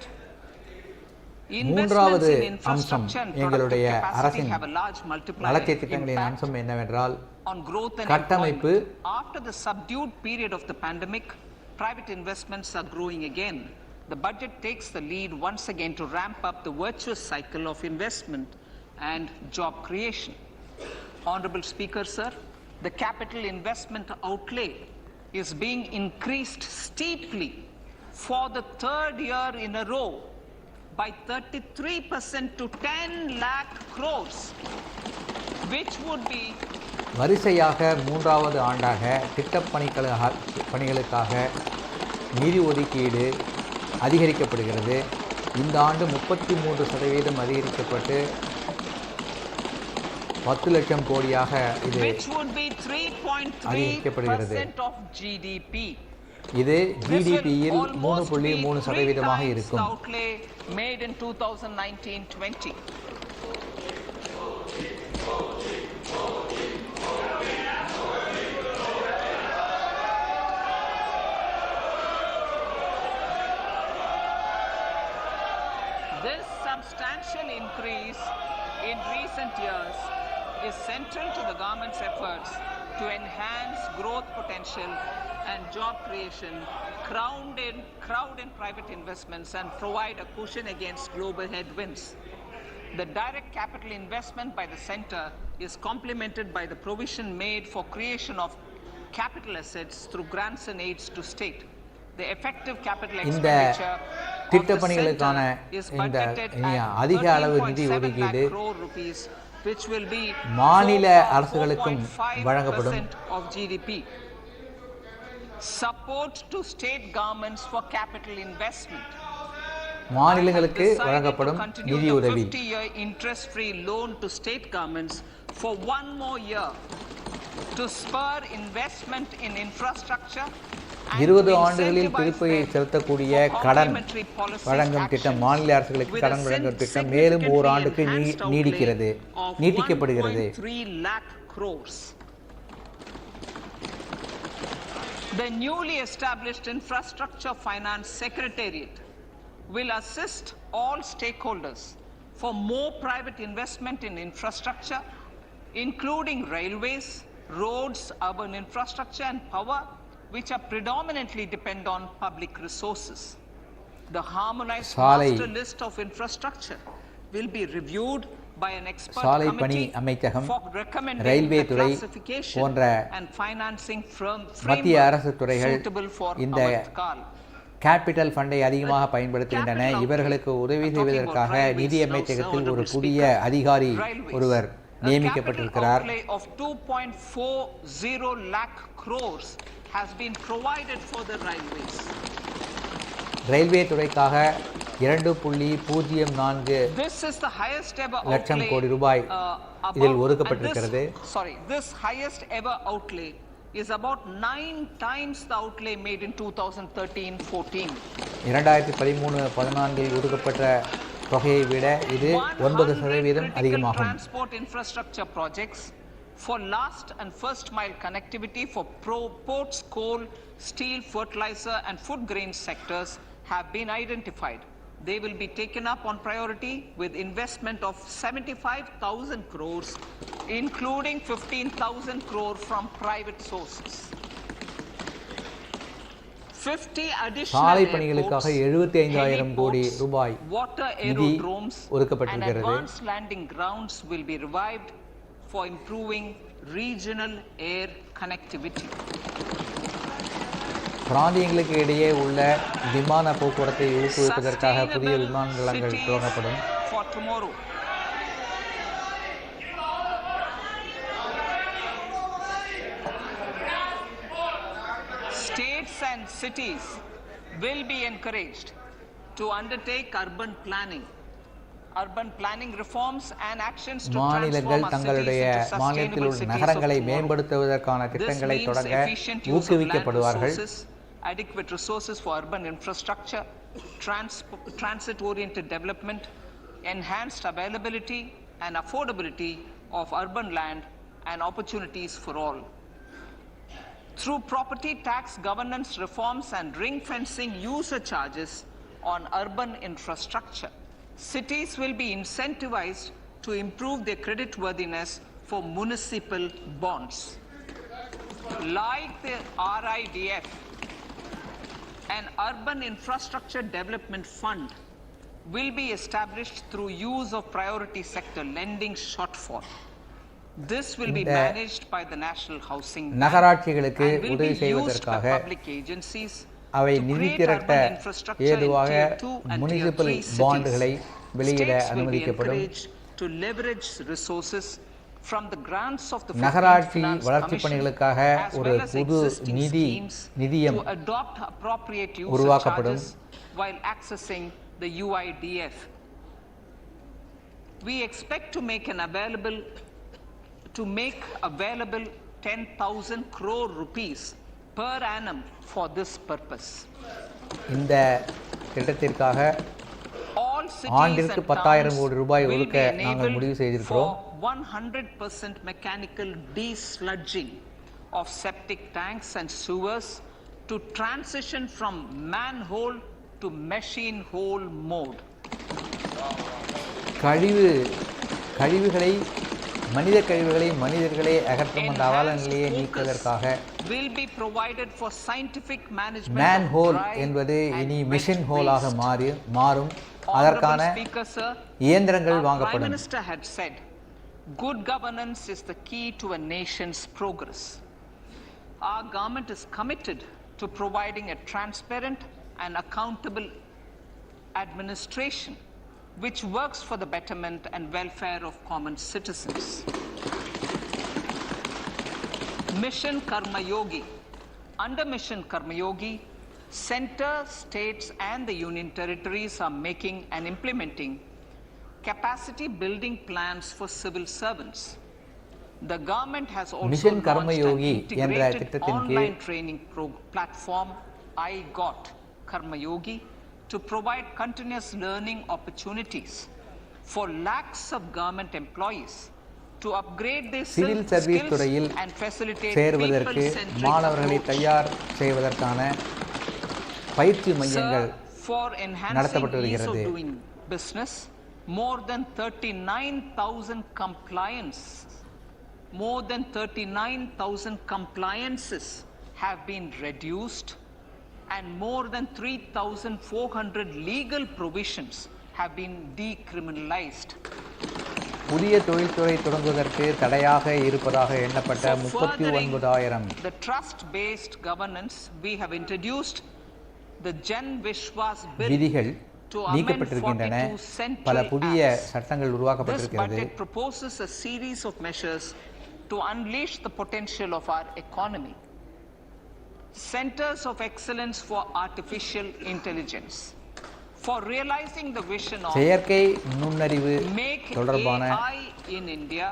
[SPEAKER 1] மூன்றாவது அம்சம் எங்களுடைய அரசின் வளர்ச்சி திட்டங்களின் அம்சம் என்னவென்றால்
[SPEAKER 2] on growth and
[SPEAKER 1] கட்டமைப்பு.
[SPEAKER 2] After the subdued period of the pandemic, private investments are growing again. The budget takes the lead once again to ramp up the virtuous cycle of investment and job creation. Honorable Speaker, sir, the capital investment outlay is being increased steeply for the 3rd year in a row by 33% to 10 lakh crores, which would be
[SPEAKER 1] வரிசையாக 3வது ஆண்டாக பணிகளுக்காக நிதி ஒதுக்கீடு அதிகரிக்கப்படுகிறது. இந்த ஆண்டு 33% அதிகரிக்கப்பட்டு 10 லட்சம் கோடியாக இது அதிகரிக்கப்படுகிறது. இது ஜிடிபியில் 3.3% இருக்கும்.
[SPEAKER 2] made in 2019-20. This substantial increase in recent years is central to the government's efforts to enhance growth potential and job creation, crowd in private investments, and provide a cushion against global headwinds. The direct capital investment by the center is complemented by the provision made for creation of capital assets through grants and aids to state. The effective capital expenditure of the center is budgeted at 13.7 lakh crore rupees, which will be
[SPEAKER 1] மாநில அரசுகளுக்கும் வழங்கப்படும்.
[SPEAKER 2] 4.5% of GDP. Support to state governments for capital investment.
[SPEAKER 1] மாநிலங்களுக்கு வழங்கப்படும் நிதி உதவி.
[SPEAKER 2] 50-year interest-free loan to state governments for 1 more year to spur investment in infrastructure.
[SPEAKER 1] 20 ஆண்டுகளில் திருப்பியை செலுத்தக்கூடிய கடன் வழங்கும் திட்டம், மாநில அரசுகளுக்கு கடன் வழங்கும் திட்டம் மேலும் 1 ஆண்டுக்கு நீட்டிக்கப்படுகிறது.
[SPEAKER 2] The newly established Infrastructure Finance Secretariat will assist all stakeholders for more private investment in infrastructure, including railways, roads, urban infrastructure and power, which are predominantly depend on public resources. The harmonized master list of infrastructure will be reviewed by an expert committee for recommending the classification and financing framework suitable for our call.
[SPEAKER 1] Capital ஃபண்டை அதிகமாக பயன்படுத்துகின்றன. இவர்களுக்கு உதவி செய்வதற்காக நிதி அமைச்சகத்தில் ஒரு புதிய அதிகாரி ஒருவர் நியமிக்கப்பட்டிருக்கிறார்.
[SPEAKER 2] Of 2.40 lakh crores has been provided for the railways.
[SPEAKER 1] Railway துறைக்காக 2.04 லட்சம் கோடி ரூபாய் இதில் ஒதுக்கப்பட்டிருக்கிறது.
[SPEAKER 2] This highest ever outlay is about 9 times the outlay made in 2013-14.
[SPEAKER 1] 2013-14 ஒதுக்கப்பட்ட தொகையை விட இது 9% அதிகமாகும்.
[SPEAKER 2] Transport infrastructure projects for last and first mile connectivity for ports, coal, steel, fertilizer and food grain sectors have been identified. They will be taken up on priority with investment of 75,000 crores, including 15,000 crore from private sources. 50 additional
[SPEAKER 1] சாலை பணிகளுக்காக 75,000 கோடி ரூபாய்
[SPEAKER 2] water aerodromes and advanced landing grounds will be revived for improving regional air connectivity.
[SPEAKER 1] பிராந்தியங்களுக்கு இடையே உள்ள விமான போக்குவரத்தை ஊக்குவிப்பதற்காக புதிய விமான நிலையங்கள் துவங்கப்படும்.
[SPEAKER 2] States and cities will be encouraged to undertake urban planning reforms and actions to
[SPEAKER 1] மாநிலங்கள் தங்களுடைய மாநிலத்தில் உள்ள நகரங்களை மேம்படுத்துவதற்கான திட்டங்களை தொடங்க ஊக்குவிக்கப்படுவார்கள்.
[SPEAKER 2] Adequate resources for urban infrastructure, transit-oriented development, enhanced availability and affordability of urban land and opportunities for all. Through property tax governance reforms and ring-fencing user charges on urban infrastructure, cities will be incentivized to improve their creditworthiness for municipal bonds. Like the RIDF, an urban infrastructure development fund will be established through use of priority sector lending shortfall. This will be managed by the National Housing Bank
[SPEAKER 1] நகராட்சிகளுக்கு
[SPEAKER 2] and will
[SPEAKER 1] உதவி
[SPEAKER 2] be used by
[SPEAKER 1] செய்வதற்காக
[SPEAKER 2] public agencies
[SPEAKER 1] அவை
[SPEAKER 2] to
[SPEAKER 1] நிதி
[SPEAKER 2] create
[SPEAKER 1] திரட்ட
[SPEAKER 2] urban infrastructure in
[SPEAKER 1] ஏதுவாக
[SPEAKER 2] tier 2 and
[SPEAKER 1] municipal
[SPEAKER 2] tier 3
[SPEAKER 1] பாண்டுகளை
[SPEAKER 2] cities.
[SPEAKER 1] வெளியிட
[SPEAKER 2] States will be
[SPEAKER 1] அனுமதிக்கப்படும்.
[SPEAKER 2] encouraged to leverage resources from the grants of the
[SPEAKER 1] நகராட்சி
[SPEAKER 2] 15th
[SPEAKER 1] வளர்ச்சி
[SPEAKER 2] Finance
[SPEAKER 1] பணிகளுக்காக
[SPEAKER 2] Commission, as
[SPEAKER 1] ஒரு
[SPEAKER 2] well as
[SPEAKER 1] புது
[SPEAKER 2] existing schemes
[SPEAKER 1] நிதியம்
[SPEAKER 2] to adopt appropriate user
[SPEAKER 1] உருவாக்கப்படும்.
[SPEAKER 2] charges while accessing the UIDF. We expect to make available 10,000 crore rupees per annum for this purpose.
[SPEAKER 1] இந்த திட்டத்திற்காக
[SPEAKER 2] All cities
[SPEAKER 1] ஆண்டிற்கு
[SPEAKER 2] and
[SPEAKER 1] 10,000
[SPEAKER 2] towns
[SPEAKER 1] கோடி ரூபாய்
[SPEAKER 2] will
[SPEAKER 1] ஒதுக்க
[SPEAKER 2] be
[SPEAKER 1] நாங்கள் முடிவு
[SPEAKER 2] enabled
[SPEAKER 1] செய்திருக்கிறோம்.
[SPEAKER 2] for 100% mechanical desludging of septic tanks and sewers to transition from manhole to machine hole mode.
[SPEAKER 1] கழிவுகளை மனித கழிவுகளை மனிதர்களே அகற்றும் அந்த அவல நிலையை நீக்குவதற்காக
[SPEAKER 2] will be provided for scientific management
[SPEAKER 1] manhole என்பது இனி மிஷின் ஹோலாக மாறும். அதற்கான இயந்திரங்கள் வாங்கப்படும்.
[SPEAKER 2] Prime Minister had said, good governance is the key to a nation's progress. Our government is committed to providing a transparent and accountable administration which works for the betterment and welfare of common citizens. Mission Karma Yogi. Under Mission Karma Yogi, center, states and the union territories are making and implementing capacity building plans for civil servants. The government has also
[SPEAKER 1] Mission Karma
[SPEAKER 2] launched
[SPEAKER 1] Yogi
[SPEAKER 2] an
[SPEAKER 1] என்ற
[SPEAKER 2] integrated
[SPEAKER 1] திட்டத்தின்
[SPEAKER 2] online
[SPEAKER 1] கீழ்
[SPEAKER 2] training platform I Got Karma Yogi to provide continuous learning opportunities for lakhs of government employees to upgrade their
[SPEAKER 1] civil service துறையில்
[SPEAKER 2] and facilitate
[SPEAKER 1] சேர்வதற்கு
[SPEAKER 2] people-centric
[SPEAKER 1] மாணவர்களை
[SPEAKER 2] approach.
[SPEAKER 1] தயார் செய்வதற்கான பயிற்சி மையங்கள்
[SPEAKER 2] for enhancing
[SPEAKER 1] நடத்தப்பட்டு
[SPEAKER 2] ease of
[SPEAKER 1] வருகிறது.
[SPEAKER 2] doing business. More than 39,000 compliances have been reduced, and more than 3,400 legal provisions have been decriminalized.
[SPEAKER 1] புதிய தொழில்துறை தொடங்குவதற்கு தடையாக இருப்பதாக எண்ணப்பட்ட
[SPEAKER 2] For furthering
[SPEAKER 1] 39,000
[SPEAKER 2] the trust-based governance, we have introduced the Jan Vishwas bill
[SPEAKER 1] விதிகள்
[SPEAKER 2] to amend
[SPEAKER 1] நீக்கப்பட்டிருக்கின்றன.
[SPEAKER 2] 42
[SPEAKER 1] பல
[SPEAKER 2] central
[SPEAKER 1] புதிய
[SPEAKER 2] acts.
[SPEAKER 1] சட்டங்கள்
[SPEAKER 2] This
[SPEAKER 1] உருவாக்கப்பட்டிருக்கிறது.
[SPEAKER 2] budget proposes a series of measures to unleash the potential of our economy. Centers of excellence for artificial intelligence. For realizing the vision of
[SPEAKER 1] செயற்கை நுண்ணறிவு
[SPEAKER 2] make
[SPEAKER 1] தொடர்பான
[SPEAKER 2] AI in India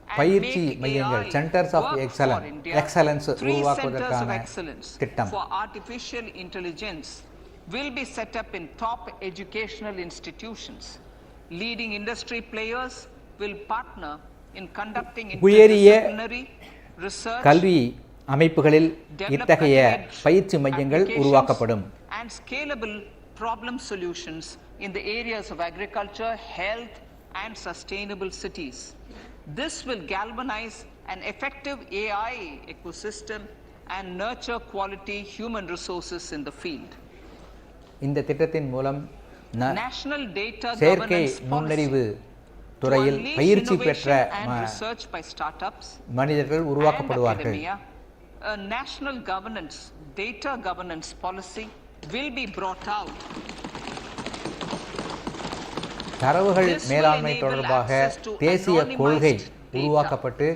[SPEAKER 2] and
[SPEAKER 1] பயிற்சி
[SPEAKER 2] make
[SPEAKER 1] மையங்கள்
[SPEAKER 2] AI
[SPEAKER 1] centres of
[SPEAKER 2] work for
[SPEAKER 1] excellence
[SPEAKER 2] India.
[SPEAKER 1] Excellence
[SPEAKER 2] 3 centers of
[SPEAKER 1] உருவாக்குவதற்கான
[SPEAKER 2] excellence
[SPEAKER 1] திட்டம்
[SPEAKER 2] for artificial intelligence will be set up in top educational institutions. Leading industry players will partner in conducting
[SPEAKER 1] உயரிய
[SPEAKER 2] interdisciplinary research,
[SPEAKER 1] கல்வி அமைப்புகளில்
[SPEAKER 2] develop
[SPEAKER 1] இத்தகைய
[SPEAKER 2] cutting-edge
[SPEAKER 1] பயிற்சி மையங்கள்
[SPEAKER 2] applications
[SPEAKER 1] உருவாக்கப்படும்.
[SPEAKER 2] and scalable problem solutions in the areas of agriculture, health, and sustainable cities. This will galvanize an effective AI ecosystem and nurture quality human resources in the field.
[SPEAKER 1] இந்த திட்டத்தின் மூலம்
[SPEAKER 2] National data
[SPEAKER 1] செயற்கை
[SPEAKER 2] governance policy
[SPEAKER 1] நுண்ணறிவு
[SPEAKER 2] to
[SPEAKER 1] துறையில்
[SPEAKER 2] unleash
[SPEAKER 1] பயிற்சி பெற்ற
[SPEAKER 2] innovation and research by startups
[SPEAKER 1] மனிதர்கள்
[SPEAKER 2] and
[SPEAKER 1] உருவாக்கப்படுவார்கள்.
[SPEAKER 2] academia. A national governance, data governance policy will be brought out.
[SPEAKER 1] தரவுகள்
[SPEAKER 2] This will
[SPEAKER 1] மேலாண்மை
[SPEAKER 2] enable
[SPEAKER 1] தொடர்பாக
[SPEAKER 2] access to
[SPEAKER 1] தேசிய
[SPEAKER 2] anonymized
[SPEAKER 1] கொள்கை
[SPEAKER 2] data.
[SPEAKER 1] உருவாக்கப்பட்டு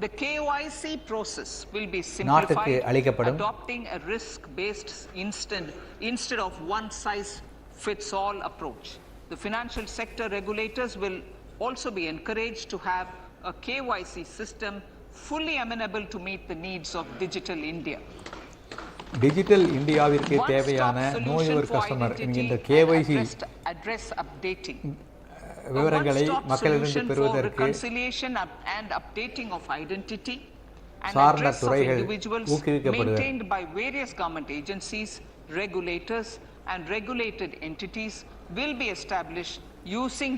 [SPEAKER 2] The KYC process will be
[SPEAKER 1] நாட்டுக்கு
[SPEAKER 2] simplified,
[SPEAKER 1] அளிக்கப்படும்.
[SPEAKER 2] adopting a risk-based instead of one-size-fits-all approach. The financial sector regulators will also be encouraged to have a KYC system fully amenable to meet the needs of digital India.
[SPEAKER 1] Digital இந்தியாவிற்கு
[SPEAKER 2] One-stop
[SPEAKER 1] தேவையான
[SPEAKER 2] solution
[SPEAKER 1] நோயுவர்
[SPEAKER 2] for
[SPEAKER 1] customer
[SPEAKER 2] identity
[SPEAKER 1] என்கின்ற
[SPEAKER 2] and
[SPEAKER 1] KYC
[SPEAKER 2] address updating.
[SPEAKER 1] விவரங்களை
[SPEAKER 2] A one-stop
[SPEAKER 1] மக்களிடம்
[SPEAKER 2] solution for
[SPEAKER 1] பெறுவதற்கு
[SPEAKER 2] reconciliation and updating of identity and
[SPEAKER 1] சார்ந்த
[SPEAKER 2] address of
[SPEAKER 1] துறைகள்
[SPEAKER 2] individuals
[SPEAKER 1] ஊக்குவிக்கப்படுவர்.
[SPEAKER 2] maintained by various government agencies, regulators, and regulated entities will be established using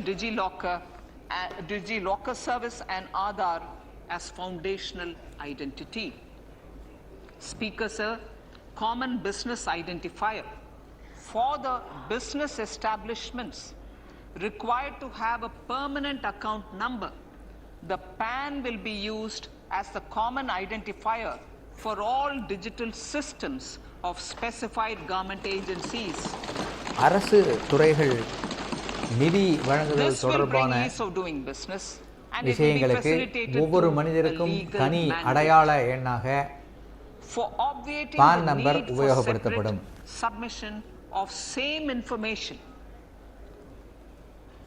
[SPEAKER 2] DigiLocker service and Aadhaar as foundational identity. Speaker Sir, common business identifier for the business establishments required to have a permanent account number. The PAN will be used as the common identifier for all digital systems of specified government agencies.
[SPEAKER 1] அரசு துறைகள் நிதி வழங்குதல்
[SPEAKER 2] This will bring
[SPEAKER 1] தொடர்பான
[SPEAKER 2] ease of doing business and it will be
[SPEAKER 1] விஷயங்களுக்கு
[SPEAKER 2] facilitated
[SPEAKER 1] ஒவ்வொரு
[SPEAKER 2] through a
[SPEAKER 1] மனிதருக்கும்
[SPEAKER 2] legal
[SPEAKER 1] தனி
[SPEAKER 2] mandate.
[SPEAKER 1] அடையாள எண்ணாக
[SPEAKER 2] For obviating
[SPEAKER 1] PAN
[SPEAKER 2] the
[SPEAKER 1] number
[SPEAKER 2] need for
[SPEAKER 1] உபயோகப்படுத்தப்படும்.
[SPEAKER 2] separate submission of same information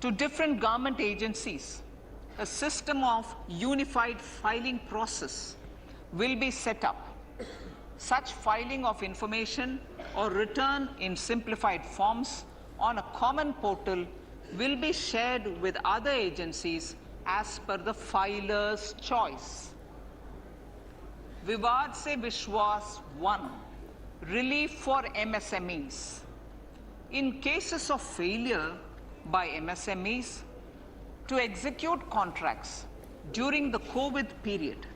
[SPEAKER 2] to different government agencies, a system of unified filing process will be set up. Such filing of information or return in simplified forms on a common portal will be shared with other agencies as per the filer's choice. Vivad se Vishwas 1, relief for MSMEs. In cases of failure by MSMEs to execute contracts during the COVID period,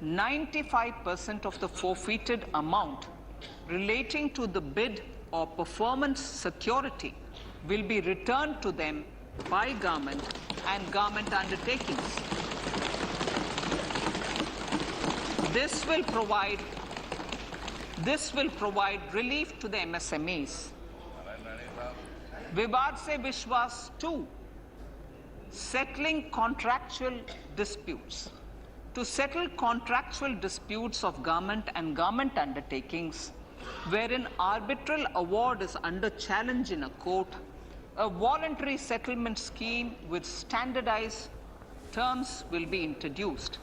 [SPEAKER 2] 95% of the forfeited amount relating to the bid or performance security will be returned to them by government and government undertakings. This will provide relief to the MSMEs. Vivad se Vishwas 2, settling contractual disputes. To settle contractual disputes of government and government undertakings wherein arbitral award is under challenge in a court, a voluntary settlement scheme with standardized terms will be introduced.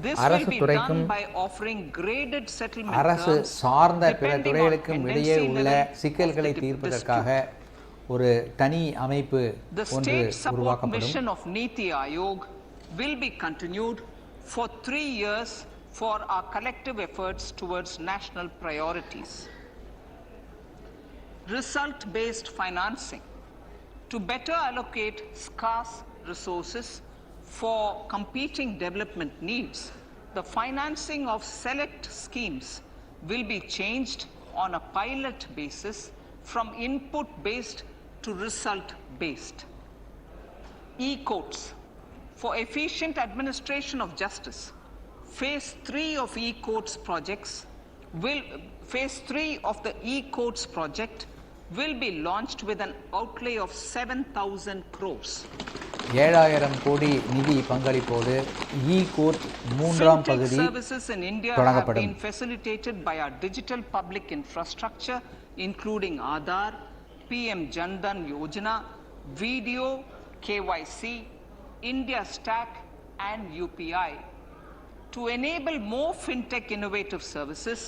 [SPEAKER 2] This will
[SPEAKER 1] அரசு
[SPEAKER 2] be
[SPEAKER 1] துறைக்கும்
[SPEAKER 2] done by offering graded settlement
[SPEAKER 1] அரசு
[SPEAKER 2] terms
[SPEAKER 1] சார்ந்த பிற
[SPEAKER 2] depending on
[SPEAKER 1] துறைகளுக்கும் இடையே
[SPEAKER 2] tendency
[SPEAKER 1] உள்ள
[SPEAKER 2] level of
[SPEAKER 1] சிக்கல்களை
[SPEAKER 2] the
[SPEAKER 1] தீர்ப்பதற்காக ஒரு தனி அமைப்பு
[SPEAKER 2] The
[SPEAKER 1] ஒன்று
[SPEAKER 2] state support
[SPEAKER 1] உருவாக்கப்படும்.
[SPEAKER 2] mission of Niti Aayog will be continued for 3 years for our collective efforts towards national priorities. result-based financing to better allocate scarce resources for competing development needs. The financing of select schemes will be changed on a pilot basis from input-based to result-based. E-courts. For efficient administration of justice, Phase 3 of e-courts projects Phase 3 of the e-courts project will be launched with an outlay of 7,000 crores.
[SPEAKER 1] 7000 கோடி நிதி பங்களிப்போடு e-court மூன்றாம் பகுதி
[SPEAKER 2] services in India have been facilitated by our digital public infrastructure including Aadhaar, PM Jandan Yojana, Video, KYC, India Stack and UPI. To enable more fintech innovative services,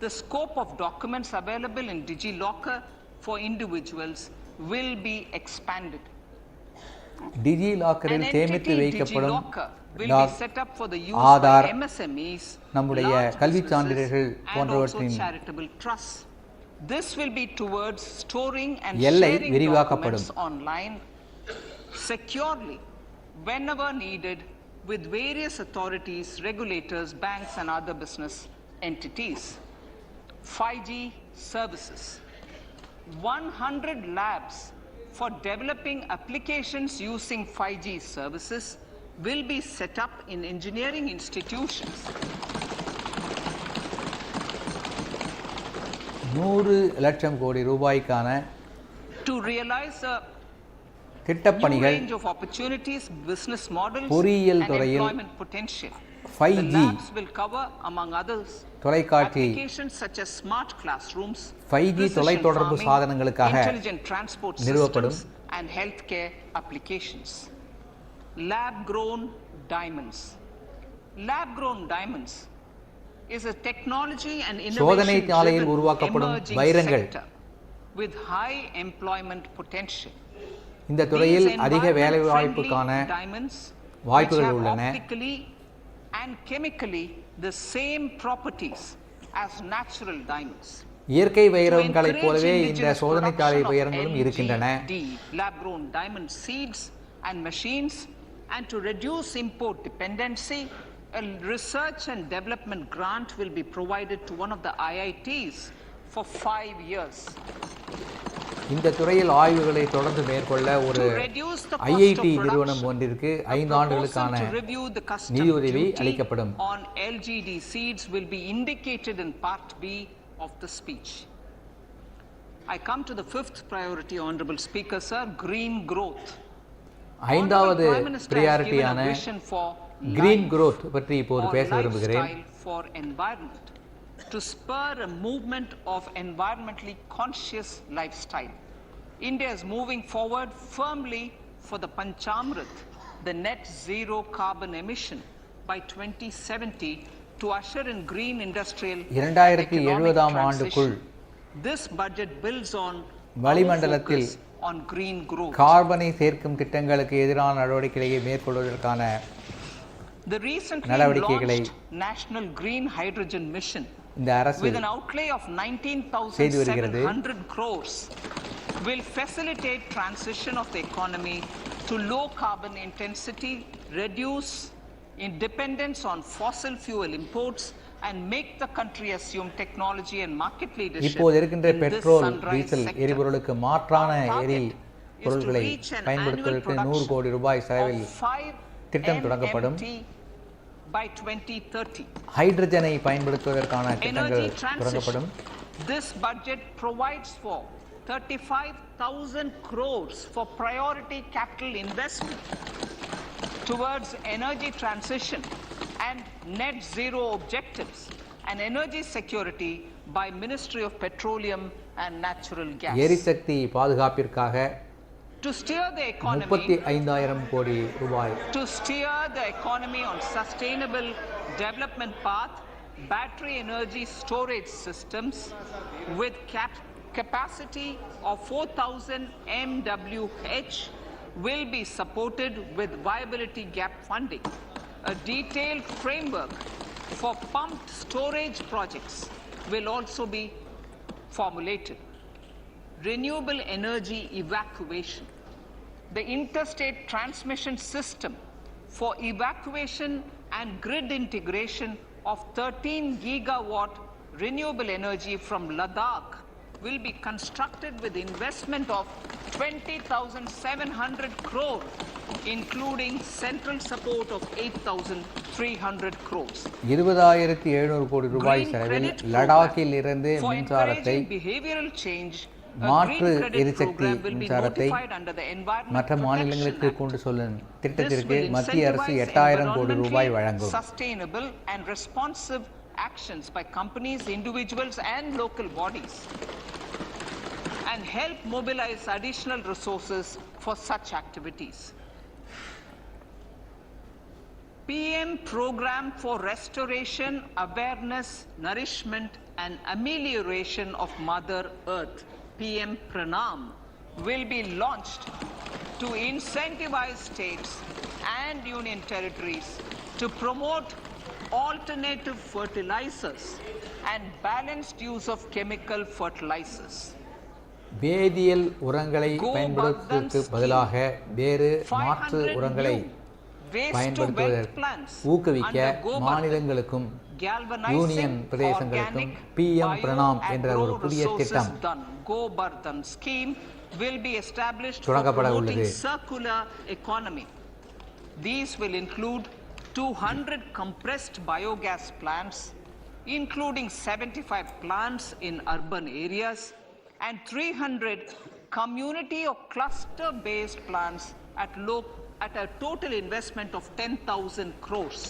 [SPEAKER 2] the scope of documents available in DigiLocker for individuals will be expanded.
[SPEAKER 1] டிஜிலாக்கரில் சேமித்து வைக்கப்படும்
[SPEAKER 2] ஆதார்,
[SPEAKER 1] ஆதார், நம்முடைய கல்விச் சான்றிதழ்கள் போன்றவற்றின்
[SPEAKER 2] This will be towards storing and
[SPEAKER 1] எல்லை
[SPEAKER 2] sharing
[SPEAKER 1] விரிவாக்கப்படும்.
[SPEAKER 2] documents online securely whenever needed with various authorities, regulators, banks and other business entities. 5G services. 100 labs for developing applications using 5G services will be set up in engineering institutions.
[SPEAKER 1] 100 லட்சம் கோடி ரூபாய்க்கான
[SPEAKER 2] To realize a new
[SPEAKER 1] திட்டப்பணிகள்
[SPEAKER 2] range of opportunities, business models
[SPEAKER 1] பொறியியல்
[SPEAKER 2] and
[SPEAKER 1] துறையில்
[SPEAKER 2] employment potential.
[SPEAKER 1] 5G
[SPEAKER 2] The labs will cover, among others,
[SPEAKER 1] தொலைக்காட்சி
[SPEAKER 2] applications such as smart classrooms,
[SPEAKER 1] 5G
[SPEAKER 2] precision
[SPEAKER 1] தொலைத்தொடர்பு
[SPEAKER 2] farming,
[SPEAKER 1] சாதனங்களுக்காக
[SPEAKER 2] intelligent transport
[SPEAKER 1] நிறுவப்படும்.
[SPEAKER 2] systems and healthcare applications. Lab-grown diamonds. Lab-grown diamonds is a technology and
[SPEAKER 1] சோதனை சாலையில்
[SPEAKER 2] innovation-driven
[SPEAKER 1] உருவாக்கப்படும்
[SPEAKER 2] emerging
[SPEAKER 1] வைரங்கள்
[SPEAKER 2] sector with high employment potential.
[SPEAKER 1] இந்த துறையில்
[SPEAKER 2] These
[SPEAKER 1] அதிக வேலை
[SPEAKER 2] environment-friendly
[SPEAKER 1] வாய்ப்புக்கான
[SPEAKER 2] diamonds
[SPEAKER 1] வாய்ப்புகள்
[SPEAKER 2] which have
[SPEAKER 1] உள்ளன.
[SPEAKER 2] optically and chemically the same properties as natural diamonds.
[SPEAKER 1] இயற்கை
[SPEAKER 2] To
[SPEAKER 1] வைரங்களைப்
[SPEAKER 2] encourage
[SPEAKER 1] போலவே இந்த
[SPEAKER 2] indigenous
[SPEAKER 1] சோதனை சாலை
[SPEAKER 2] production of
[SPEAKER 1] வைரங்களும் இருக்கின்றன.
[SPEAKER 2] LGD, lab-grown diamond seeds and machines, and to reduce import dependency, a research and development grant will be provided to one of the IITs for 5 years.
[SPEAKER 1] இந்த துறையில் ஆய்வுகளை தொடர்ந்து மேற்கொள்ள ஒரு
[SPEAKER 2] To reduce the cost
[SPEAKER 1] IIT
[SPEAKER 2] of
[SPEAKER 1] நிறுவனம்
[SPEAKER 2] production,
[SPEAKER 1] ஒன்றிற்கு
[SPEAKER 2] a
[SPEAKER 1] 5 ஆண்டுகளுக்கான
[SPEAKER 2] proposal to review the custom
[SPEAKER 1] நிதியுதவி
[SPEAKER 2] duty
[SPEAKER 1] அளிக்கப்படும்.
[SPEAKER 2] on LGD seeds will be indicated in Part B of the speech. I come to the fifth priority, Honorable Speaker, sir, green growth.
[SPEAKER 1] ஐந்தாவது
[SPEAKER 2] Honorable Prime Minister has given
[SPEAKER 1] பிரியாரிட்டியான
[SPEAKER 2] a vision for
[SPEAKER 1] green
[SPEAKER 2] life
[SPEAKER 1] growth பற்றி இப்போது
[SPEAKER 2] or
[SPEAKER 1] பேச விரும்புகிறேன்.
[SPEAKER 2] lifestyle for environment to spur a movement of environmentally conscious lifestyle. India is moving forward firmly for the Panchamrit, the net zero carbon emission by 2070 to usher in green industrial and economic
[SPEAKER 1] 2070 ஆண்டுக்குள்
[SPEAKER 2] transition. This budget builds on our
[SPEAKER 1] வளிமண்டலத்தில்
[SPEAKER 2] focus on green growth.
[SPEAKER 1] கார்பனை சேர்க்கும் திட்டங்களுக்கு எதிரான நடவடிக்கைகளை மேற்கொள்வதற்கான
[SPEAKER 2] The recently
[SPEAKER 1] நடவடிக்கைகளை
[SPEAKER 2] launched National Green Hydrogen Mission
[SPEAKER 1] இந்த அரசு
[SPEAKER 2] with an outlay of
[SPEAKER 1] செய்து வருகிறது.
[SPEAKER 2] 19,700 crores will facilitate transition of the economy to low carbon intensity, reduce dependence on fossil fuel imports and make the country assume technology and market leadership
[SPEAKER 1] இப்போது இருக்கின்ற
[SPEAKER 2] in this
[SPEAKER 1] petrol
[SPEAKER 2] sunrise
[SPEAKER 1] diesel
[SPEAKER 2] sector.
[SPEAKER 1] எரிபொருளுக்கு மாற்றான
[SPEAKER 2] Our target
[SPEAKER 1] எரி
[SPEAKER 2] is to
[SPEAKER 1] பொருட்களை
[SPEAKER 2] reach an
[SPEAKER 1] பயன்படுத்துவதற்கு
[SPEAKER 2] annual
[SPEAKER 1] 100 கோடி ரூபாய் செலவில்
[SPEAKER 2] of 5
[SPEAKER 1] திட்டம் தொடங்கப்படும்.
[SPEAKER 2] MMT by 2030.
[SPEAKER 1] ஹைட்ரஜனை பயன்படுத்துவதற்கான
[SPEAKER 2] Energy
[SPEAKER 1] திட்டங்கள் தொடங்கப்படும்.
[SPEAKER 2] transition. This budget provides for 35,000 crores for priority capital investment towards energy transition and net zero objectives and energy security by Ministry of Petroleum and Natural Gas.
[SPEAKER 1] எரிசக்தி பாதுகாப்பிற்காக
[SPEAKER 2] To steer the economy
[SPEAKER 1] 35,000 கோடி ரூபாய்.
[SPEAKER 2] To steer the economy on sustainable development path, battery energy storage systems with capacity of 4,000 MWh will be supported with viability gap funding. A detailed framework for pumped storage projects will also be formulated. renewable energy evacuation. The interstate transmission system for evacuation and grid integration of 13 gigawatt renewable energy from Ladakh will be constructed with investment of 20,700 crore, including central support of 8,300 crores.
[SPEAKER 1] 20,700 கோடி ரூபாய் செலவில் லடாக்கில் இருந்து மின்சாரத்தை
[SPEAKER 2] behavioral change,
[SPEAKER 1] மாற்று எரிசக்தி மின்சாரத்தை மற்ற மாநிலங்களுக்கு கொண்டு செல்லும் திட்டத்திற்கு மத்திய அரசு 8,000 கோடி ரூபாய் வழங்கும்.
[SPEAKER 2] Sustainable and responsive actions by companies, individuals and local bodies, and help mobilize additional resources for such activities. PM Program for Restoration, Awareness, Nourishment and Amelioration of Mother Earth, PM Pranam, will be launched to incentivize states and union territories to promote alternative fertilizers and balanced use of chemical fertilizers.
[SPEAKER 1] வேதியியல் உரங்களை பயன்படுத்துவதற்கு பதிலாக வேறு மாற்று உரங்களை பயன்படுத்துவதற்கு ஊக்குவிக்க மாநிலங்களுக்கும் யூனியன் பிரதேசங்களுக்கும் PM பிரணாம் என்ற ஒரு புதிய திட்டம் தொடங்கப்பட உள்ளது.
[SPEAKER 2] These will include 200 compressed biogas plants, including 75 plants in urban areas, and 300 community or cluster-based plants at a total investment of 10,000 crores.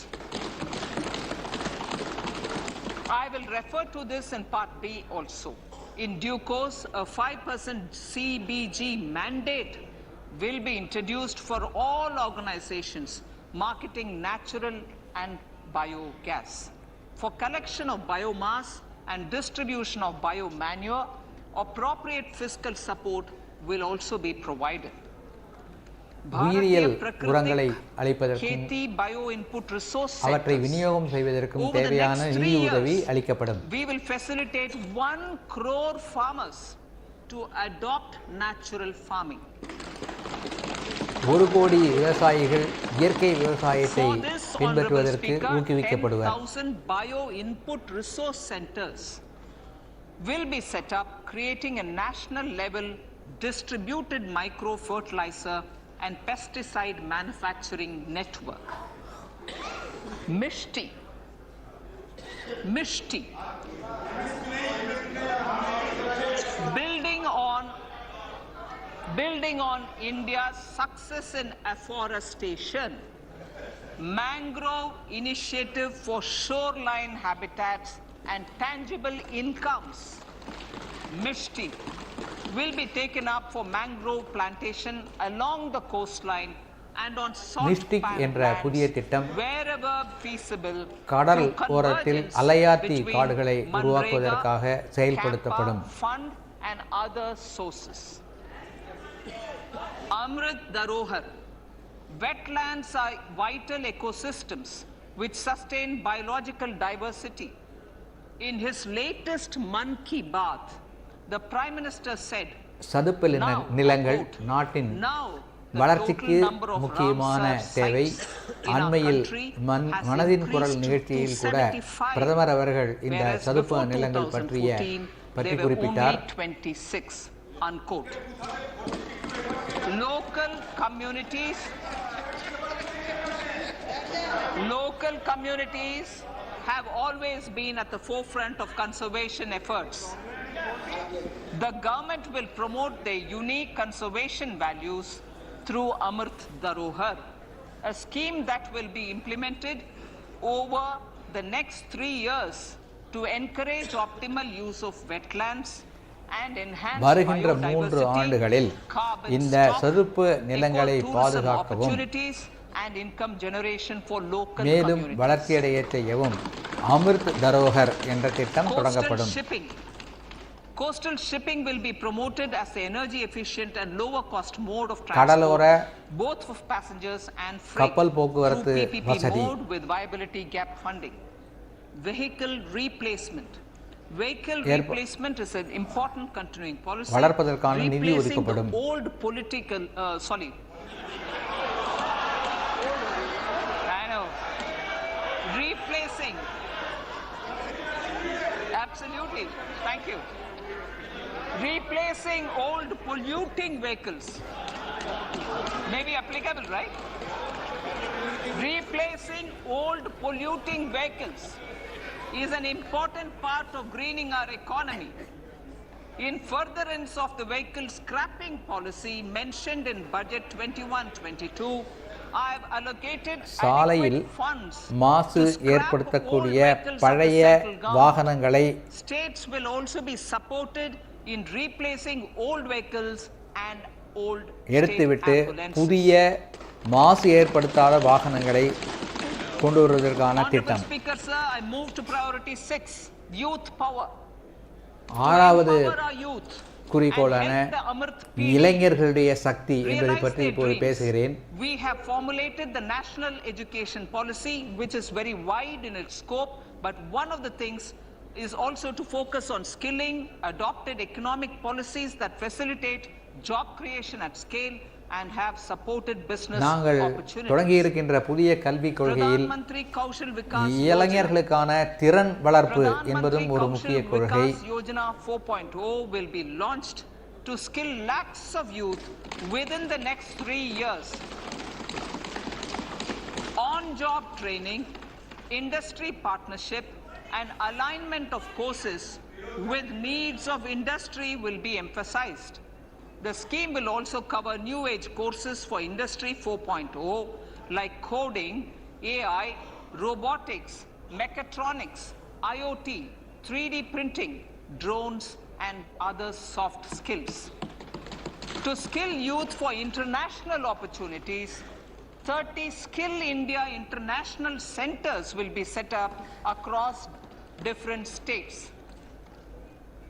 [SPEAKER 2] I will refer to this in Part B also. In due course, a 5% CBG mandate will be introduced for all organizations marketing natural and biogas. For collection of biomass and distribution of biomanure, appropriate fiscal support will also be provided.
[SPEAKER 1] உயிரியல் உரங்களை அளிப்பதற்கும் அவற்றை விநியோகம் செய்வதற்கும் தேவையான நிதியுதவி அளிக்கப்படும்.
[SPEAKER 2] We will facilitate 1 crore farmers to adopt natural farming.
[SPEAKER 1] 1 கோடி விவசாயிகள் இயற்கை விவசாயத்தை பின்பற்றுவதற்கு ஊக்குவிக்கப்படுவர்.
[SPEAKER 2] 10,000 bio input resource centers will be set up, creating a national level distributed micro fertilizer and pesticide manufacturing network. Mishti. Building on India's success in afforestation, mangrove initiative for shoreline habitats and tangible incomes, Mishti, will be taken up for mangrove plantation along the coastline and on salt
[SPEAKER 1] என்ற புதிய திட்டம்
[SPEAKER 2] wherever feasible
[SPEAKER 1] கடல் ஓரத்தில் அலையாத்தி காடுகளை உருவாக்குவதற்காக செயல்படுத்தப்படும்.
[SPEAKER 2] Fund and other sources. Amrit Dharohar. Wetlands are vital ecosystems which sustain biological diversity. In his latest Mann Ki Baat, the Prime Minister said,
[SPEAKER 1] சதுப்பு நிலங்கள் நாட்டின் வளர்ச்சிக்கு முக்கியமான தேவை. அண்மையில் மனதின் குரல் நிகழ்ச்சியில் கூட பிரதமர் அவர்கள் இந்த சதுப்பு நிலங்கள் பற்றி குறிப்பிட்டார்.
[SPEAKER 2] Local communities have always been at the forefront of conservation efforts. The government will promote their unique conservation values through Amrit Dharohar, a scheme that will be implemented over the next 3 years to encourage optimal use of wetlands and enhance
[SPEAKER 1] வருகின்ற 3 ஆண்டுகளில் இந்த சதுப்பு நிலங்களை பாதுகாக்கவும் மேலும் வளர்ச்சியடைய செய்யவும் அமிர்த் தரோஹர் என்ற திட்டம் தொடங்கப்படும்.
[SPEAKER 2] Coastal shipping will be promoted as an energy efficient and lower cost mode of
[SPEAKER 1] கடலோர
[SPEAKER 2] transport, both for passengers and freight,
[SPEAKER 1] கப்பல் போக்குவரத்து
[SPEAKER 2] through PPP
[SPEAKER 1] வசதி.
[SPEAKER 2] mode with viability gap funding. Vehicle replacement. Vehicle replacement is an important continuing policy.
[SPEAKER 1] வளர்ப்பதற்கான நிதி
[SPEAKER 2] Replacing
[SPEAKER 1] ஒதுக்கப்படும்.
[SPEAKER 2] the old political, replacing. Absolutely. Thank you. Replacing old polluting vehicles. May be applicable, right? Replacing old polluting vehicles is an important part of greening our economy. In furtherance of the vehicle scrapping policy mentioned in budget 21-22, I have allocated
[SPEAKER 1] சாலையில்
[SPEAKER 2] adequate funds
[SPEAKER 1] மாசு
[SPEAKER 2] to scrap
[SPEAKER 1] ஏற்படுத்தக்கூடிய
[SPEAKER 2] old vehicles of the
[SPEAKER 1] பழைய
[SPEAKER 2] central government.
[SPEAKER 1] வாகனங்களை
[SPEAKER 2] States will also be supported in replacing old vehicles and old state
[SPEAKER 1] எடுத்துவிட்டு
[SPEAKER 2] ambulances.
[SPEAKER 1] புதிய மாசு ஏற்படுத்தாத வாகனங்களை கொண்டு வருவதற்கான
[SPEAKER 2] Honorable
[SPEAKER 1] திட்டம்.
[SPEAKER 2] Speaker, sir, I move to priority 6, youth power.
[SPEAKER 1] ஆறாவது
[SPEAKER 2] To empower our youth
[SPEAKER 1] குறிக்கோளான
[SPEAKER 2] and help the Amrit period
[SPEAKER 1] இளைஞர்களுடைய சக்தி என்பதை
[SPEAKER 2] realize
[SPEAKER 1] பற்றி
[SPEAKER 2] their
[SPEAKER 1] இப்போது
[SPEAKER 2] dreams.
[SPEAKER 1] பேசுகிறேன்.
[SPEAKER 2] We have formulated the national education policy, which is very wide in its scope, but one of the things is also to focus on skilling, adopted economic policies that facilitate job creation at scale and have supported business
[SPEAKER 1] நாங்கள்
[SPEAKER 2] opportunities.
[SPEAKER 1] தொடங்கி இருக்கின்ற புதிய கல்விக் கொள்கையில்
[SPEAKER 2] Pradhan Mantri Kaushal Vikas
[SPEAKER 1] இளைஞர்களுக்கான திறன் வளர்ப்பு
[SPEAKER 2] Pradhan
[SPEAKER 1] என்பதும்
[SPEAKER 2] Mantri
[SPEAKER 1] ஒரு
[SPEAKER 2] Kaushal
[SPEAKER 1] முக்கிய கொள்கை.
[SPEAKER 2] Vikas Yojana 4.0 will be launched to skill lakhs of youth within the next 3 years. On-job training, industry partnership and alignment of courses with needs of industry will be emphasized. The scheme will also cover new age courses for Industry 4.0 like coding, AI, robotics, mechatronics, IoT, 3D printing, drones and other soft skills. To skill youth for international opportunities, 30 Skill India international centers will be set up across different states.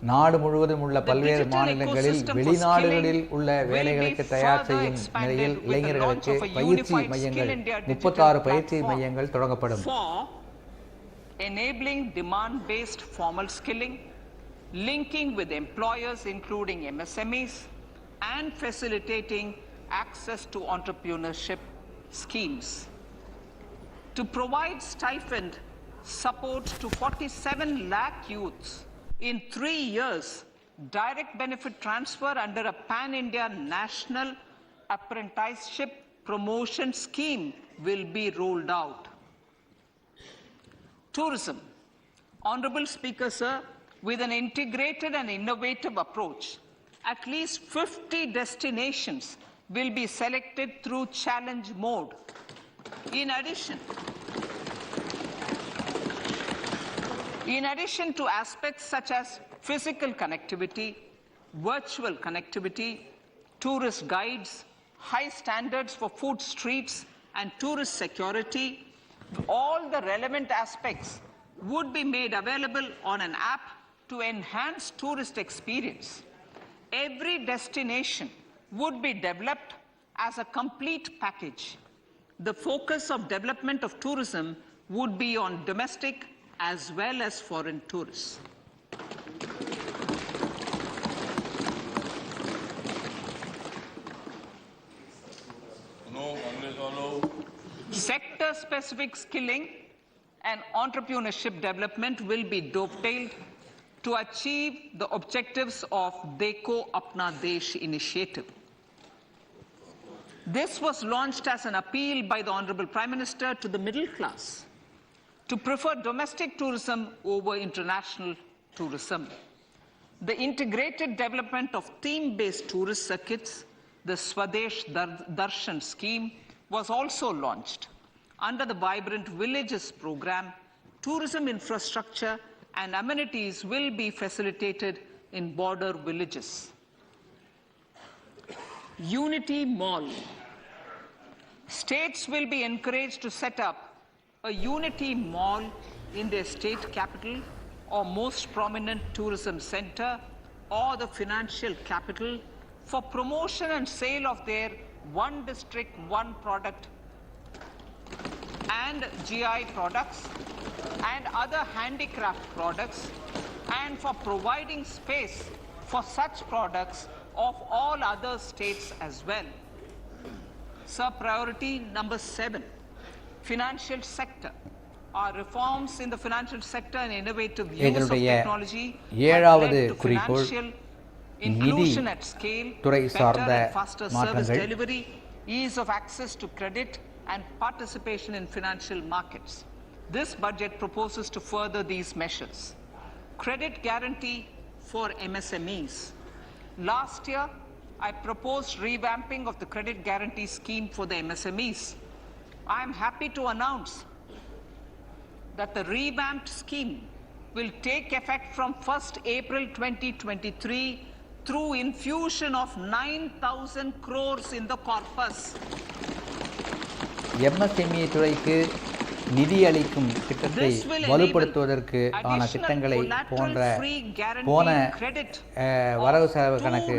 [SPEAKER 1] நாடு முழுவதும் உள்ள பல்வேறு மாநிலங்களில் வெளிநாடுகளில் உள்ள வேலைகளுக்கு தயார் செய்யும் நிலையில் இளைஞர்களுக்கு பயிற்சி மையங்கள் 36 பயிற்சி மையங்கள் தொடங்கப்படும்.
[SPEAKER 2] For enabling demand-based formal skilling, linking with employers including MSMEs, and facilitating access to entrepreneurship schemes. To provide stipend support to 47 lakh youths in 3 years, direct benefit transfer under a pan-India national apprenticeship promotion scheme will be rolled out. Tourism. Honorable Speaker, sir, with an integrated and innovative approach, at least 50 destinations will be selected through challenge mode. In addition to aspects such as physical connectivity, virtual connectivity, tourist guides, high standards for food streets and tourist security, all the relevant aspects would be made available on an app to enhance tourist experience. Every destination would be developed as a complete package. The focus of development of tourism would be on domestic as well as foreign tourists. Sector-specific skilling and entrepreneurship development will be dovetailed to achieve the objectives of Dekho Apna Desh initiative. This was launched as an appeal by the Honorable Prime Minister to the middle class to prefer domestic tourism over international tourism. The integrated development of theme-based tourist circuits, the Swadesh Darshan scheme, was also launched. Under the Vibrant Villages program, tourism infrastructure and amenities will be facilitated in border villages. Unity Mall. States will be encouraged to set up a Unity Mall in their state capital or most prominent tourism center or the financial capital for promotion and sale of their one district, one product and GI products and other handicraft products and for providing space for such products of all other states as well. Sir, priority number 7, financial sector. Our reforms in the financial sector and innovative use of technology have led to financial inclusion at scale, better and faster service delivery, ease of access to credit and participation in financial markets. This budget proposes to further these measures. Credit guarantee for MSMEs. Last year, I proposed revamping of the credit guarantee scheme for the MSMEs. I am happy to announce that the revamped scheme will take effect from 1st April 2023 through infusion of 9,000 crores in the corpus.
[SPEAKER 1] MSME துறைக்கு நிதி அளிக்கும் திட்டத்தை வலுப்படுத்துவதற்கு ஆன திட்டங்களை போன வரவு செலவு கணக்கு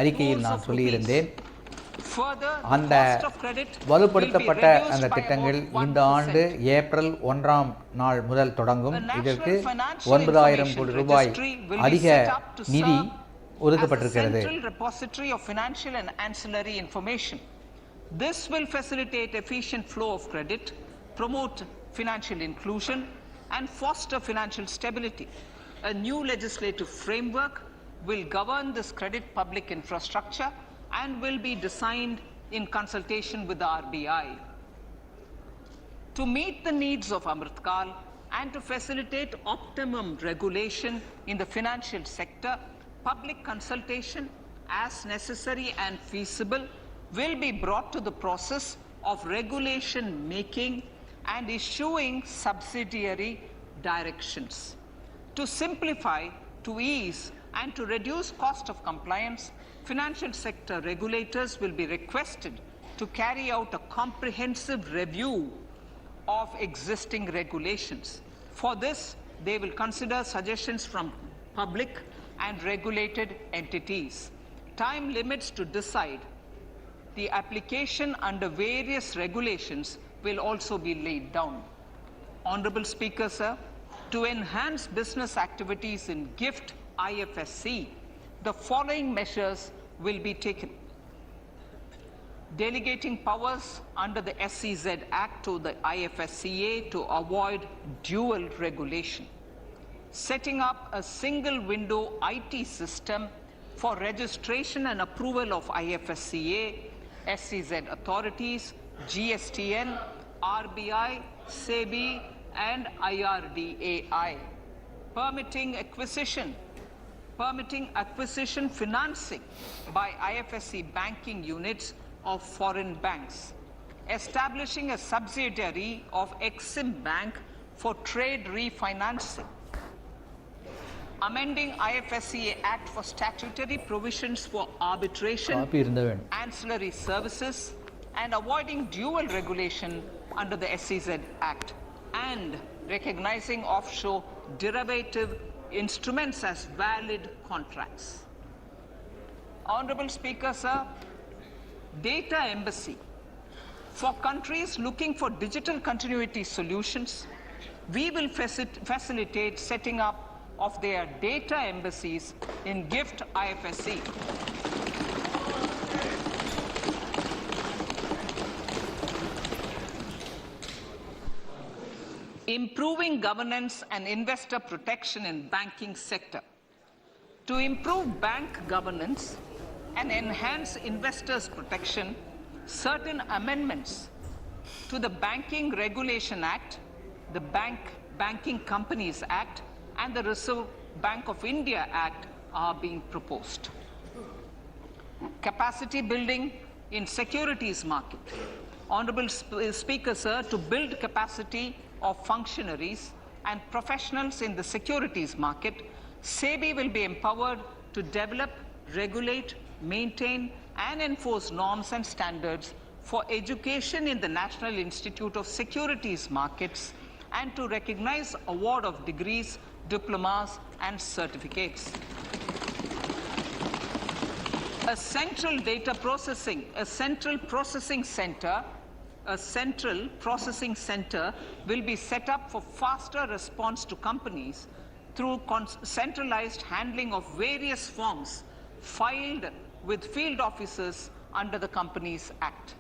[SPEAKER 1] அறிக்கையில் நான் சொல்லியிருந்தேன். அந்த வலுப்படுத்தப்பட்ட அந்த திட்டங்கள் இந்த ஆண்டு ஏப்ரல் 1ஆம் நாள் முதல் தொடங்கும். இதற்கு 9,000 கோடி ரூபாய் அதிக நிதி ஒதுக்கப்பட்டிருக்கிறது.
[SPEAKER 2] This will facilitate efficient flow of credit, promote financial inclusion and foster financial stability. A new legislative framework will govern this credit public infrastructure and will be designed in consultation with the RBI. To meet the needs of Amritkal and to facilitate optimum regulation in the financial sector, public consultation as necessary and feasible will be brought to the process of regulation making and issuing subsidiary directions. To simplify, to ease and to reduce cost of compliance, financial sector regulators will be requested to carry out a comprehensive review of existing regulations. For this, they will consider suggestions from public and regulated entities. Time limits to decide the application under various regulations will also be laid down. Honorable Speaker, sir, to enhance business activities in GIFT IFSC, the following measures will be taken. Delegating powers under the SEZ Act to the IFSCA to avoid dual regulation. Setting up a single window IT system for registration and approval of IFSCA, SEZ authorities, GSTN, RBI, SEBI and IRDAI. Permitting acquisition financing by IFSC banking units of foreign banks. Establishing a subsidiary of Exim Bank for trade refinancing. Amending IFSCA Act for statutory provisions for arbitration, ancillary services and avoiding dual regulation under the SEZ Act, and recognizing offshore derivative instruments as valid contracts. Honorable Speaker, sir, data embassy. For countries looking for digital continuity solutions, we will facilitate setting up of their data embassies in GIFT IFSC. Improving governance and investor protection in banking sector. To improve bank governance and enhance investors' protection, certain amendments to the Banking Regulation Act, the Banking Companies Act, and the Reserve Bank of India Act are being proposed. Capacity building in securities market. Honorable Speaker, sir, to build capacity of functionaries and professionals in the securities market, SEBI will be empowered to develop, regulate, maintain and enforce norms and standards for education in the National Institute of Securities Markets and to recognize award of degrees, diplomas and certificates. A central processing center will be set up for faster response to companies through centralized handling of various forms filed with field officers under the Companies Act.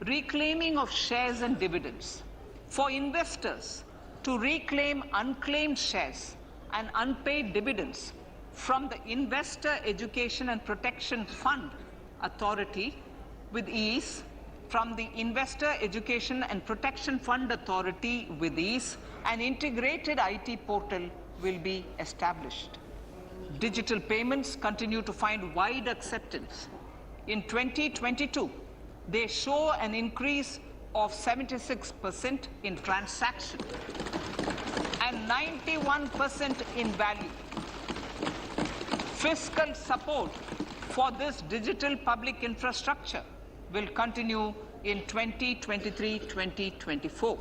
[SPEAKER 2] Reclaiming of shares and dividends. For investors to reclaim unclaimed shares and unpaid dividends from the Investor Education and Protection Fund Authority with ease, from the Investor Education and Protection Fund Authority with ease, an integrated IT portal will be established. Digital payments continue to find wide acceptance. In 2022, they show an increase of 76% in transaction and 91% in value. Fiscal support for this digital public infrastructure will continue in 2023-2024.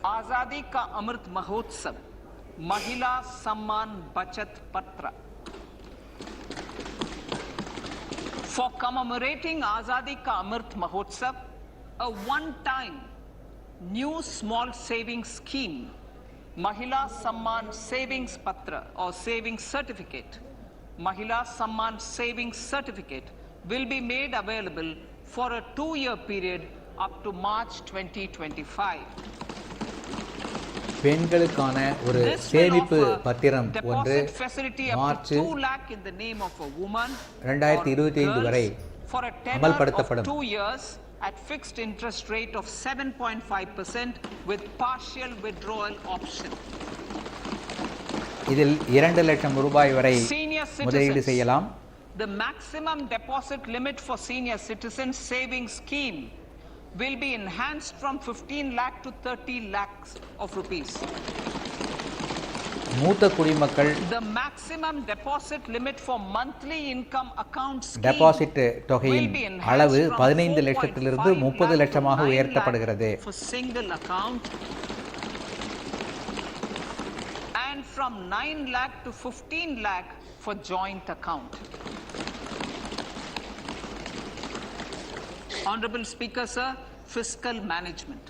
[SPEAKER 2] Azadi Ka Amrit Mahotsav, Mahila Samman Bachat Patra. For commemorating Azadi Ka Amrit Mahotsav, a one-time new small savings scheme, Mahila Samman Savings Patra or Savings Certificate, Mahila Samman Savings Certificate will be made available for a 2-year period up to March 2025.
[SPEAKER 1] பெண்களுக்கான ஒரு
[SPEAKER 2] This will
[SPEAKER 1] சேமிப்பு
[SPEAKER 2] offer
[SPEAKER 1] பத்திரம் ஒன்று
[SPEAKER 2] deposit facility up
[SPEAKER 1] March
[SPEAKER 2] to 2 lakh in the name of a woman
[SPEAKER 1] 2025
[SPEAKER 2] or
[SPEAKER 1] வரை
[SPEAKER 2] girls for a tenure of
[SPEAKER 1] அமல்படுத்தப்படும்.
[SPEAKER 2] 2 years at fixed interest rate of 7.5% with partial withdrawal option.
[SPEAKER 1] இதில் 2 லட்சம் ரூபாய் வரை
[SPEAKER 2] Senior
[SPEAKER 1] முதலீடு
[SPEAKER 2] citizens,
[SPEAKER 1] செய்யலாம்.
[SPEAKER 2] the maximum deposit limit for senior citizens savings scheme will be enhanced from 15 lakh to 30 lakhs of rupees.
[SPEAKER 1] மூத்த குடிமக்கள்
[SPEAKER 2] The maximum deposit limit for monthly income account scheme
[SPEAKER 1] deposit தொகையின்
[SPEAKER 2] will be enhanced
[SPEAKER 1] அளவு
[SPEAKER 2] from
[SPEAKER 1] 15 லட்சத்திலிருந்து
[SPEAKER 2] 4.5
[SPEAKER 1] 30
[SPEAKER 2] lakh
[SPEAKER 1] லட்சமாக
[SPEAKER 2] to 9
[SPEAKER 1] உயர்த்தப்படுகிறது.
[SPEAKER 2] lakh for single account and from 9 lakh to 15 lakh for joint account. Honorable Speaker, sir, fiscal management.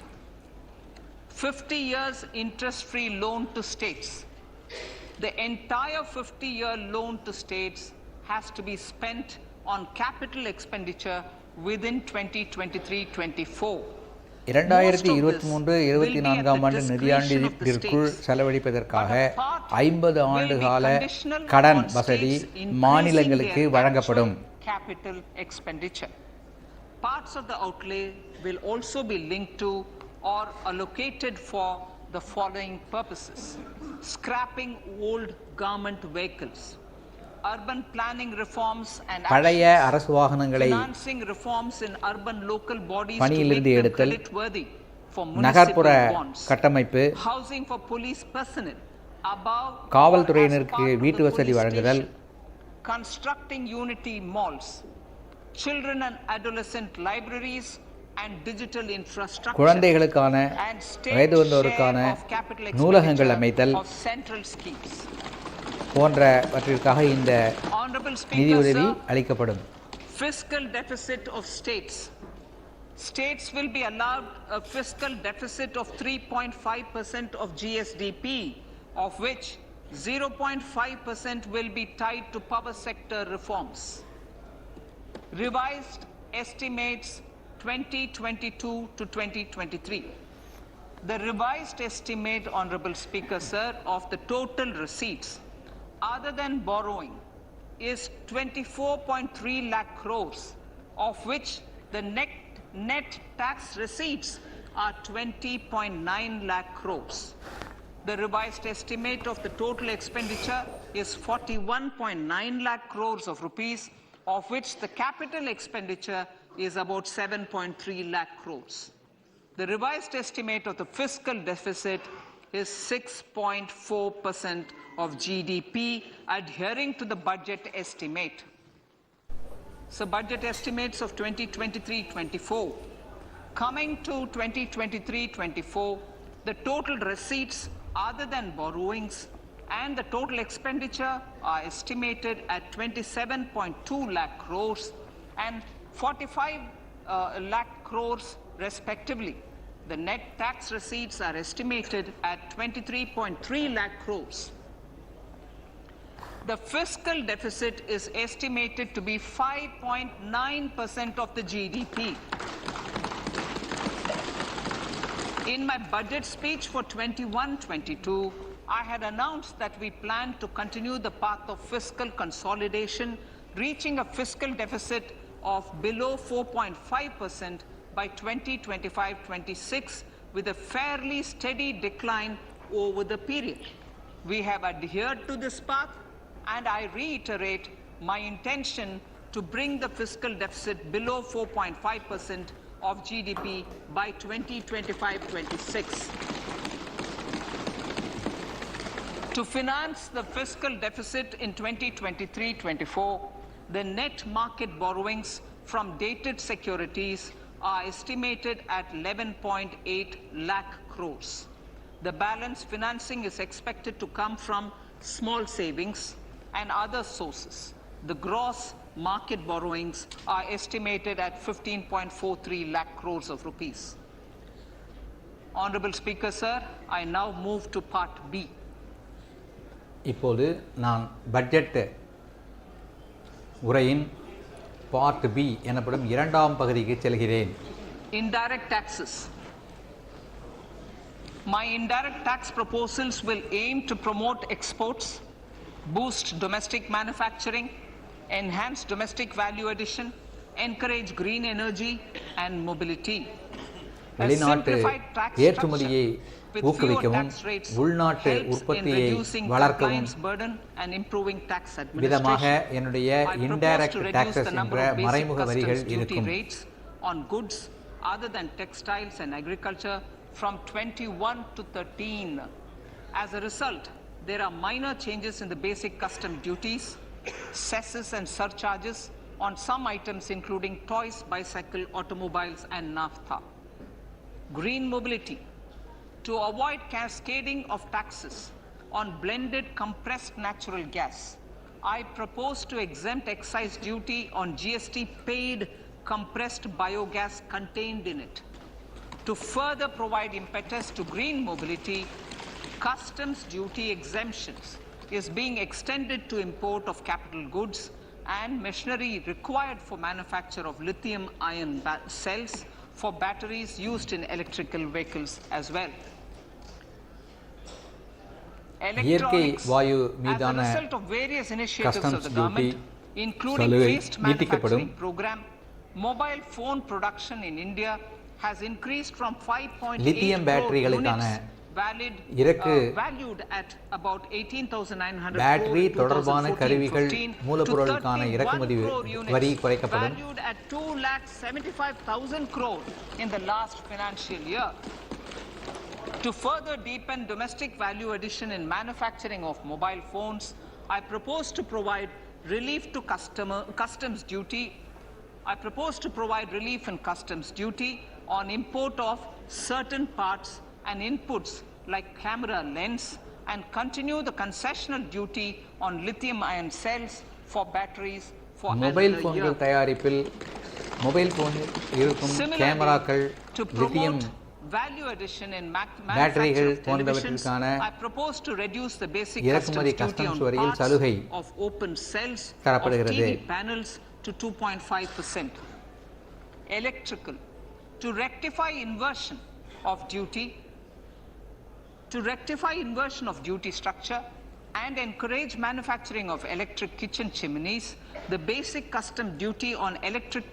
[SPEAKER 2] 50 years interest-free loan to states. The entire 50-year loan to states has to be spent on capital expenditure within 2023-24.
[SPEAKER 1] 2023-24 ஆண்டு நிதியாண்டிற்குள் செலவழிப்பதற்காக 50 ஆண்டு கால கடன் வசதி மாநிலங்களுக்கு வழங்கப்படும்.
[SPEAKER 2] Capital expenditure. Parts of the outlay will also be linked to or allocated for the following purposes: scrapping old government vehicles, urban planning reforms and
[SPEAKER 1] பழைய
[SPEAKER 2] actions,
[SPEAKER 1] அரசு வாகனங்களை
[SPEAKER 2] financing reforms in urban local bodies to
[SPEAKER 1] பணியிலிருந்து
[SPEAKER 2] make them
[SPEAKER 1] எடுத்தல்,
[SPEAKER 2] credit worthy for
[SPEAKER 1] நகர்ப்புற
[SPEAKER 2] municipal bonds,
[SPEAKER 1] கட்டமைப்பு,
[SPEAKER 2] housing for police personnel above
[SPEAKER 1] காவல்துறையினருக்கு
[SPEAKER 2] or as part of
[SPEAKER 1] வீட்டு
[SPEAKER 2] the
[SPEAKER 1] வசதி
[SPEAKER 2] police
[SPEAKER 1] வழங்குதல்,
[SPEAKER 2] station, constructing unity malls, children and adolescent libraries and digital infrastructure,
[SPEAKER 1] குழந்தைகளுக்கான
[SPEAKER 2] and state
[SPEAKER 1] வயது வந்தோருக்கான
[SPEAKER 2] share of capital
[SPEAKER 1] நூலகங்கள்
[SPEAKER 2] expenditure
[SPEAKER 1] அமைத்தல்
[SPEAKER 2] of central schemes.
[SPEAKER 1] போன்றவற்றிற்காக இந்த
[SPEAKER 2] Honorable
[SPEAKER 1] நிதி
[SPEAKER 2] Speaker,
[SPEAKER 1] உதவி
[SPEAKER 2] sir,
[SPEAKER 1] அளிக்கப்படும்.
[SPEAKER 2] fiscal deficit of states. States will be allowed a fiscal deficit of 3.5% of GSDP, of which 0.5% will be tied to power sector reforms. Revised estimates 2022 to 2023. The revised estimate, Honorable Speaker, sir, of the total receipts other than borrowing is 24.3 lakh crores, of which the net tax receipts are 20.9 lakh crores. The revised estimate of the total expenditure is 41.9 lakh crores of rupees, of which the capital expenditure is about 7.3 lakh crores. The revised estimate of the fiscal deficit is 6.4% of GDP, adhering to the budget estimate. So budget estimates of 2023-24. Coming to 2023-24, the total receipts other than borrowings and the total expenditure are estimated at 27.2 lakh crores and 45 lakh crores respectively. The net tax receipts are estimated at 23.3 lakh crores. The fiscal deficit is estimated to be 5.9% of the GDP. In my budget speech for 21-22, I had announced that we plan to continue the path of fiscal consolidation, reaching a fiscal deficit of below 4.5% by 2025-26, with a fairly steady decline over the period. We have adhered to this path, and I reiterate my intention to bring the fiscal deficit below 4.5% of GDP by 2025-26. To finance the fiscal deficit in 2023-24, the net market borrowings from dated securities are estimated at 11.8 lakh crores. The balance financing is expected to come from small savings and other sources. The gross market borrowings are estimated at 15.43 lakh crores of rupees. Honorable Speaker, sir, I now move to Part B.
[SPEAKER 1] இப்போது நான் budget உரையின் part B எனப்படும் இரண்டாம் பகுதிக்கு செல்கிறேன்.
[SPEAKER 2] Indirect taxes. My indirect tax proposals will aim to promote exports, boost domestic manufacturing, enhance domestic value addition, encourage green energy and mobility.
[SPEAKER 1] வெளிநாட்டு ஏற்றுமதியை ஊக்குவிக்கவும் உள்நாட்டு உற்பத்தியை வளர்க்கவும் விதமாக என்னுடைய இன்டைரக்ட் டாக்ஸஸ் என்ற மறைமுக வரிகள் இருக்கும்.
[SPEAKER 2] On goods other than textiles and agriculture from 21 to 13. As a result, there are minor changes in the basic custom duties, cesses and surcharges on some items including toys, bicycle, automobiles and naphtha. Green mobility. To avoid cascading of taxes on blended compressed natural gas, I propose to exempt excise duty on GST paid compressed biogas contained in it. To further provide impetus to green mobility, customs duty exemptions is being extended to import of capital goods and machinery required for manufacture of lithium-ion cells for batteries used in electrical vehicles as well.
[SPEAKER 1] இயற்கை வாயு மீதான customs duty சலுகை நீட்டிக்கப்படும்.
[SPEAKER 2] Mobile phone production in India has increased from 5.8
[SPEAKER 1] lithium பேட்டரிகளுக்கான
[SPEAKER 2] valued at about 18,900
[SPEAKER 1] battery தொடர்பான கருவிகள் மூலப்பொருளுக்கான இறக்குமதி வரி குறைக்கப்படும்.
[SPEAKER 2] valued at 2,75,000 crore in the last financial year. To further deepen domestic value addition in manufacturing of mobile phones, I propose to provide relief to customs duty. I propose to provide relief in customs duty on import of certain parts and inputs like camera lens, and continue the concessional duty on lithium-ion cells for batteries for
[SPEAKER 1] mobile போன்கள் தயாரிப்பில் mobile போனில் இருக்கும் கேமராக்கள், lithium பேட்டரிகள் போன்றவற்றிற்கான இறக்குமதி customs வரியில் சலுகை தரப்படுகிறது.
[SPEAKER 2] to 2.5%. Electrical. To rectify inversion of duty structure and encourage manufacturing of electric kitchen chimneys, the basic custom duty on electric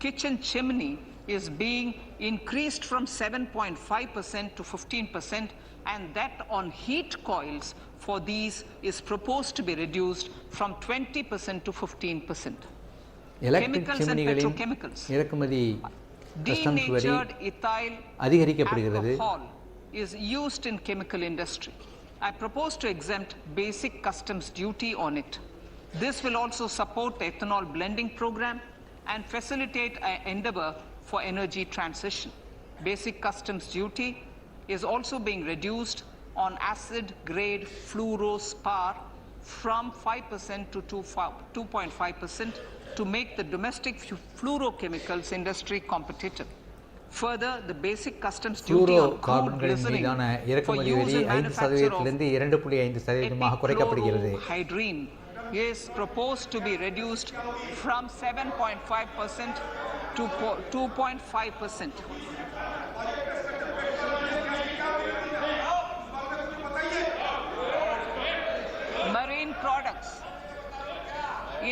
[SPEAKER 2] kitchen chimney is being increased from 7.5% to 15%, and that on heat coils for these is proposed to be reduced from 20% to 15%.
[SPEAKER 1] Electric சிம்னிகளின் இறக்குமதி customs வரி அதிகரிக்கப்படுகிறது.
[SPEAKER 2] is used in chemical industry. I propose to exempt basic customs duty on it. This will also support the ethanol blending program and facilitate an endeavor for energy transition. Basic customs duty is also being reduced on acid grade fluorospar from 5% to 2.5% to make the domestic fluorochemicals industry competitive. Further, the basic customs duty
[SPEAKER 1] fluoro
[SPEAKER 2] on crude
[SPEAKER 1] கார்பன்களின்
[SPEAKER 2] glycerin
[SPEAKER 1] மீதான
[SPEAKER 2] for
[SPEAKER 1] இறக்குமதி
[SPEAKER 2] use
[SPEAKER 1] வரி
[SPEAKER 2] in
[SPEAKER 1] 5%
[SPEAKER 2] manufacture of
[SPEAKER 1] இலிருந்து 2.5% குறைக்கப்படுகிறது.
[SPEAKER 2] epichlorohydrin is proposed to be reduced from 7.5% to 2.5%. Marine products.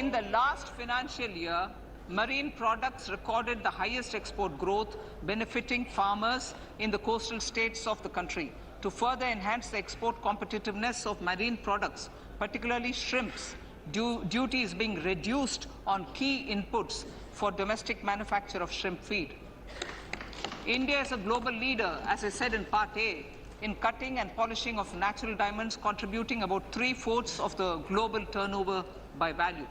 [SPEAKER 2] In the last financial year, marine products recorded the highest export growth, benefiting farmers in the coastal states of the country. To further enhance the export competitiveness of marine products, particularly shrimps, duty is being reduced on key inputs for domestic manufacture of shrimp feed. India is a global leader, as I said in Part A, in cutting and polishing of natural diamonds, contributing about 3/4 of the global turnover by value.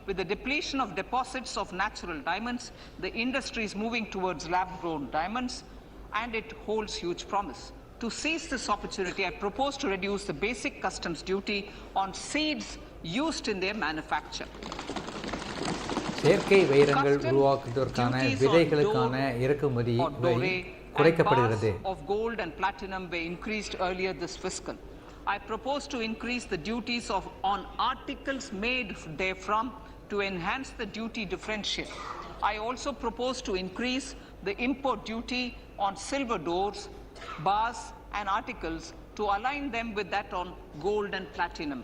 [SPEAKER 2] With the depletion of deposits of natural diamonds, the industry is moving towards lab-grown diamonds, and it holds huge promise. To seize this opportunity, I propose to reduce the basic customs duty on seeds used in their manufacture.
[SPEAKER 1] செயற்கை வைரங்கள் உருவாக்குவதற்கான விதைகளுக்கான இறக்குமதி வரி குறைக்கப்படுகிறது.
[SPEAKER 2] Of gold and platinum were increased earlier this fiscal. I propose to increase the duties on articles made therefrom to enhance the duty differential. I also propose to increase the import duty on silver doors, bars and articles to align them with that on gold and platinum.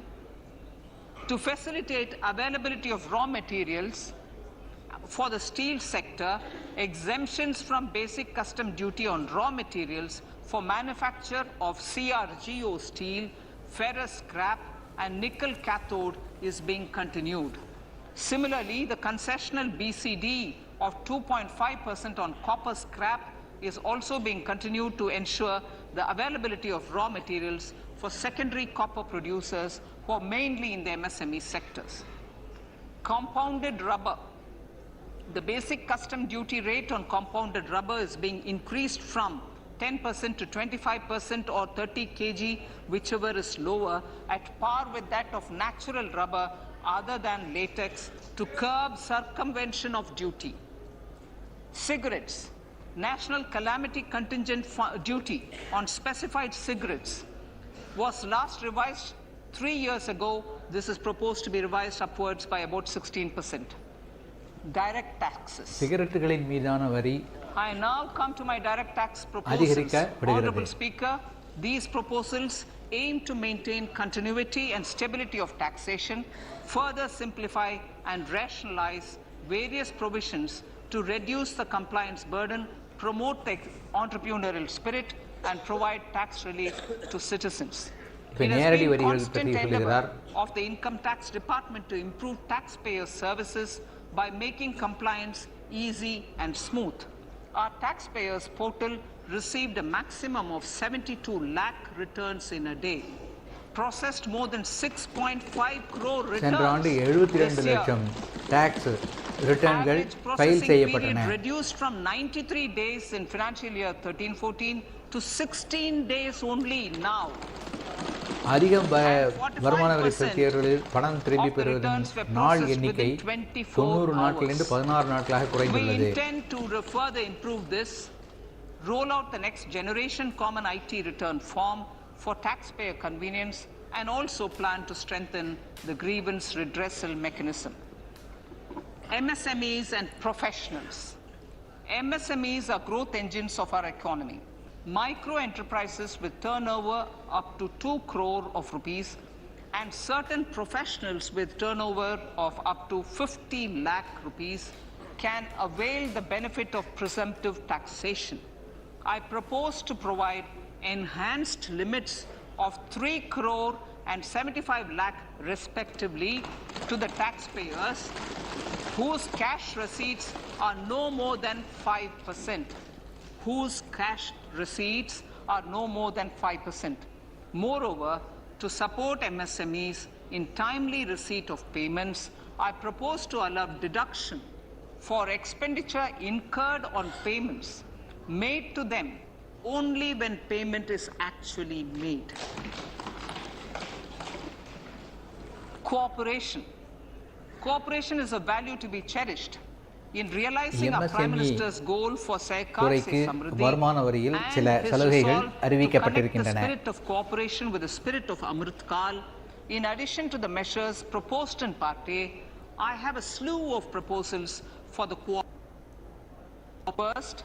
[SPEAKER 2] To facilitate availability of raw materials for the steel sector, exemptions from basic custom duty on raw materials for manufacture of CRGO steel, ferrous scrap and nickel cathode is being continued. Similarly, the concessional BCD of 2.5% on copper scrap is also being continued to ensure the availability of raw materials for secondary copper producers who are mainly in the MSME sectors. Compounded rubber. The basic custom duty rate on compounded rubber is being increased from 10% to 25% or 30 kg, whichever is lower, at par with that of natural rubber other than latex, to curb circumvention of duty. Cigarettes. National calamity contingent duty on specified cigarettes was last revised 3 years ago. This is proposed to be revised upwards by about 16%. Direct taxes.
[SPEAKER 1] சிகரெட்டுகளின் மீதான வரி
[SPEAKER 2] I now come to my direct tax proposals. Honorable Speaker, these proposals aim to maintain continuity and stability of taxation, further simplify and rationalize various provisions to reduce the compliance burden, promote the entrepreneurial spirit, and provide tax relief to citizens. It has been constant endeavor of the Income Tax Department to improve taxpayer services by making compliance easy and smooth. Our taxpayers portal received a maximum of 72 lakh returns in a day, processed more than 6.5 crore returns.
[SPEAKER 1] சென்ற ஆண்டு 72 லட்சம் tax ரிட்டர்ன்கள் file செய்யப்பட்டன.
[SPEAKER 2] Reduced from 93 days in financial year 13-14 to 16 days only now.
[SPEAKER 1] அதிகம் வருமான வரி செலுத்தியவர்களில் பணம் திரும்பி பெறுவதன் நாள் எண்ணிக்கை 90 நாட்களிலிருந்து 16 நாட்களாக குறைந்துள்ளது.
[SPEAKER 2] We intend to further improve this, roll out the next generation common IT return form for taxpayer convenience, and also plan to strengthen the grievance redressal mechanism. MSMEs and professionals. MSMEs are growth engines of our economy. Micro enterprises with turnover up to 2 crore of rupees and certain professionals with turnover of up to 50 lakh rupees can avail the benefit of presumptive taxation. I propose to provide enhanced limits of 3 crore and 75 lakh respectively to the taxpayers whose cash receipts are no more than 5%. Whose cash receipts are no more than 5%. Moreover, to support MSMEs in timely receipt of payments, I propose to allow deduction for expenditure incurred on payments made to them only when payment is actually made. Cooperation. Cooperation is a value to be cherished. in realizing our Prime
[SPEAKER 1] MSME
[SPEAKER 2] Minister's goal for Sehkar Se
[SPEAKER 1] துறைக்கு
[SPEAKER 2] Samriddhi
[SPEAKER 1] வருமான வரியில்
[SPEAKER 2] and
[SPEAKER 1] சில
[SPEAKER 2] his
[SPEAKER 1] சலுகைகள்
[SPEAKER 2] resolve to connect the
[SPEAKER 1] அறிவிக்கப்பட்டிருக்கின்றன.
[SPEAKER 2] spirit of cooperation with the spirit of Amrit Kal. In addition to the measures proposed in Part A, I have a slew of proposals for the first,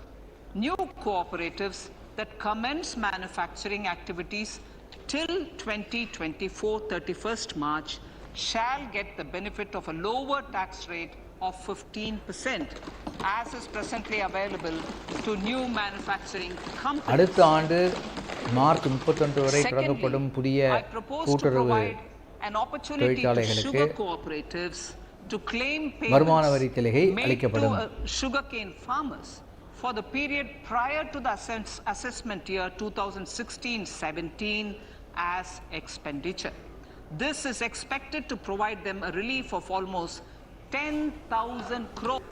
[SPEAKER 2] new cooperatives that commence manufacturing activities till 2024 31st March shall get the benefit of a lower tax rate of 15% as is presently available to new manufacturing companies.
[SPEAKER 1] அடுத்த ஆண்டு March 31 வரை தொடங்கப்படும் புதிய
[SPEAKER 2] I propose to
[SPEAKER 1] கூட்டுறவு
[SPEAKER 2] provide an opportunity to
[SPEAKER 1] தொழிற்சாலைகளுக்கு
[SPEAKER 2] sugar cooperatives to claim
[SPEAKER 1] வருமான
[SPEAKER 2] payments
[SPEAKER 1] வரி சலுகை
[SPEAKER 2] made
[SPEAKER 1] அளிக்கப்படும்.
[SPEAKER 2] to sugarcane farmers for the period prior to the assessment year 2016-17 as expenditure. This is expected to provide them a relief of almost 10,000 crore.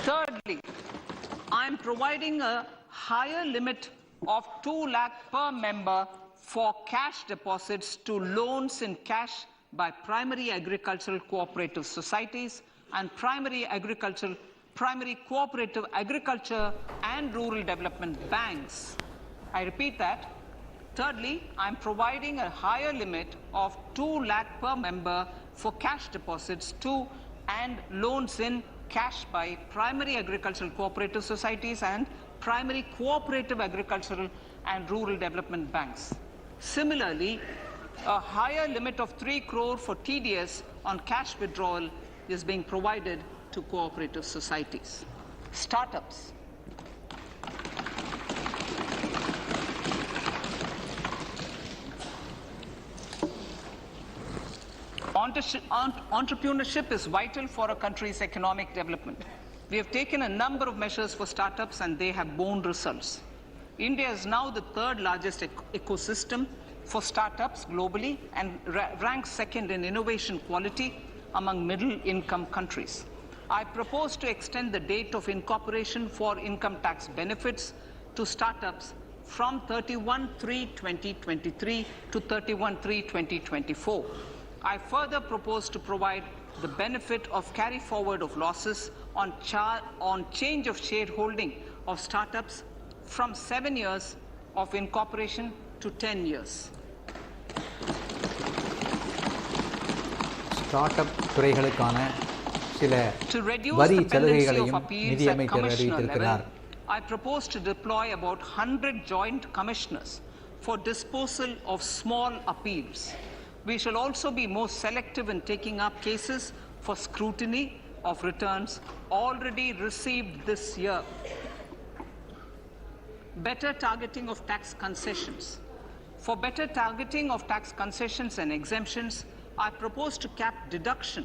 [SPEAKER 2] Thirdly, I am providing a higher limit of 2 lakh per member for cash deposits to loans in cash by primary agricultural cooperative societies and primary cooperative agriculture and rural development banks. I repeat that. Thirdly, I am providing a higher limit of 2 lakh per member for cash deposits to and loans in cash by primary agricultural cooperative societies and primary cooperative agricultural and rural development banks. Similarly, a higher limit of 3 crore for TDS on cash withdrawal is being provided to cooperative societies. Startups. Entrepreneurship is vital for a country's economic development. We have taken a number of measures for startups and they have borne results. India is now the third largest ecosystem for startups globally and ranks second in innovation quality among middle-income countries. I propose to extend the date of incorporation for income tax benefits to startups from 31/3/2023 to 31/3/2024. I further propose to provide the benefit of carry forward of losses on change of shareholding of startups from 7 years of incorporation to 10 years.
[SPEAKER 1] Start-up துறைகளுக்கான சில
[SPEAKER 2] To reduce
[SPEAKER 1] வரி
[SPEAKER 2] the pendency of
[SPEAKER 1] சலுகைகளையும்
[SPEAKER 2] appeals
[SPEAKER 1] நிதி
[SPEAKER 2] at
[SPEAKER 1] அமைச்சர்
[SPEAKER 2] commissioner
[SPEAKER 1] அறிவித்திருக்கிறார்.
[SPEAKER 2] level, I propose to deploy about 100 joint commissioners for disposal of small appeals. We shall also be more selective in taking up cases for scrutiny of returns already received this year. Better targeting of tax concessions. For better targeting of tax concessions and exemptions, I propose to cap deduction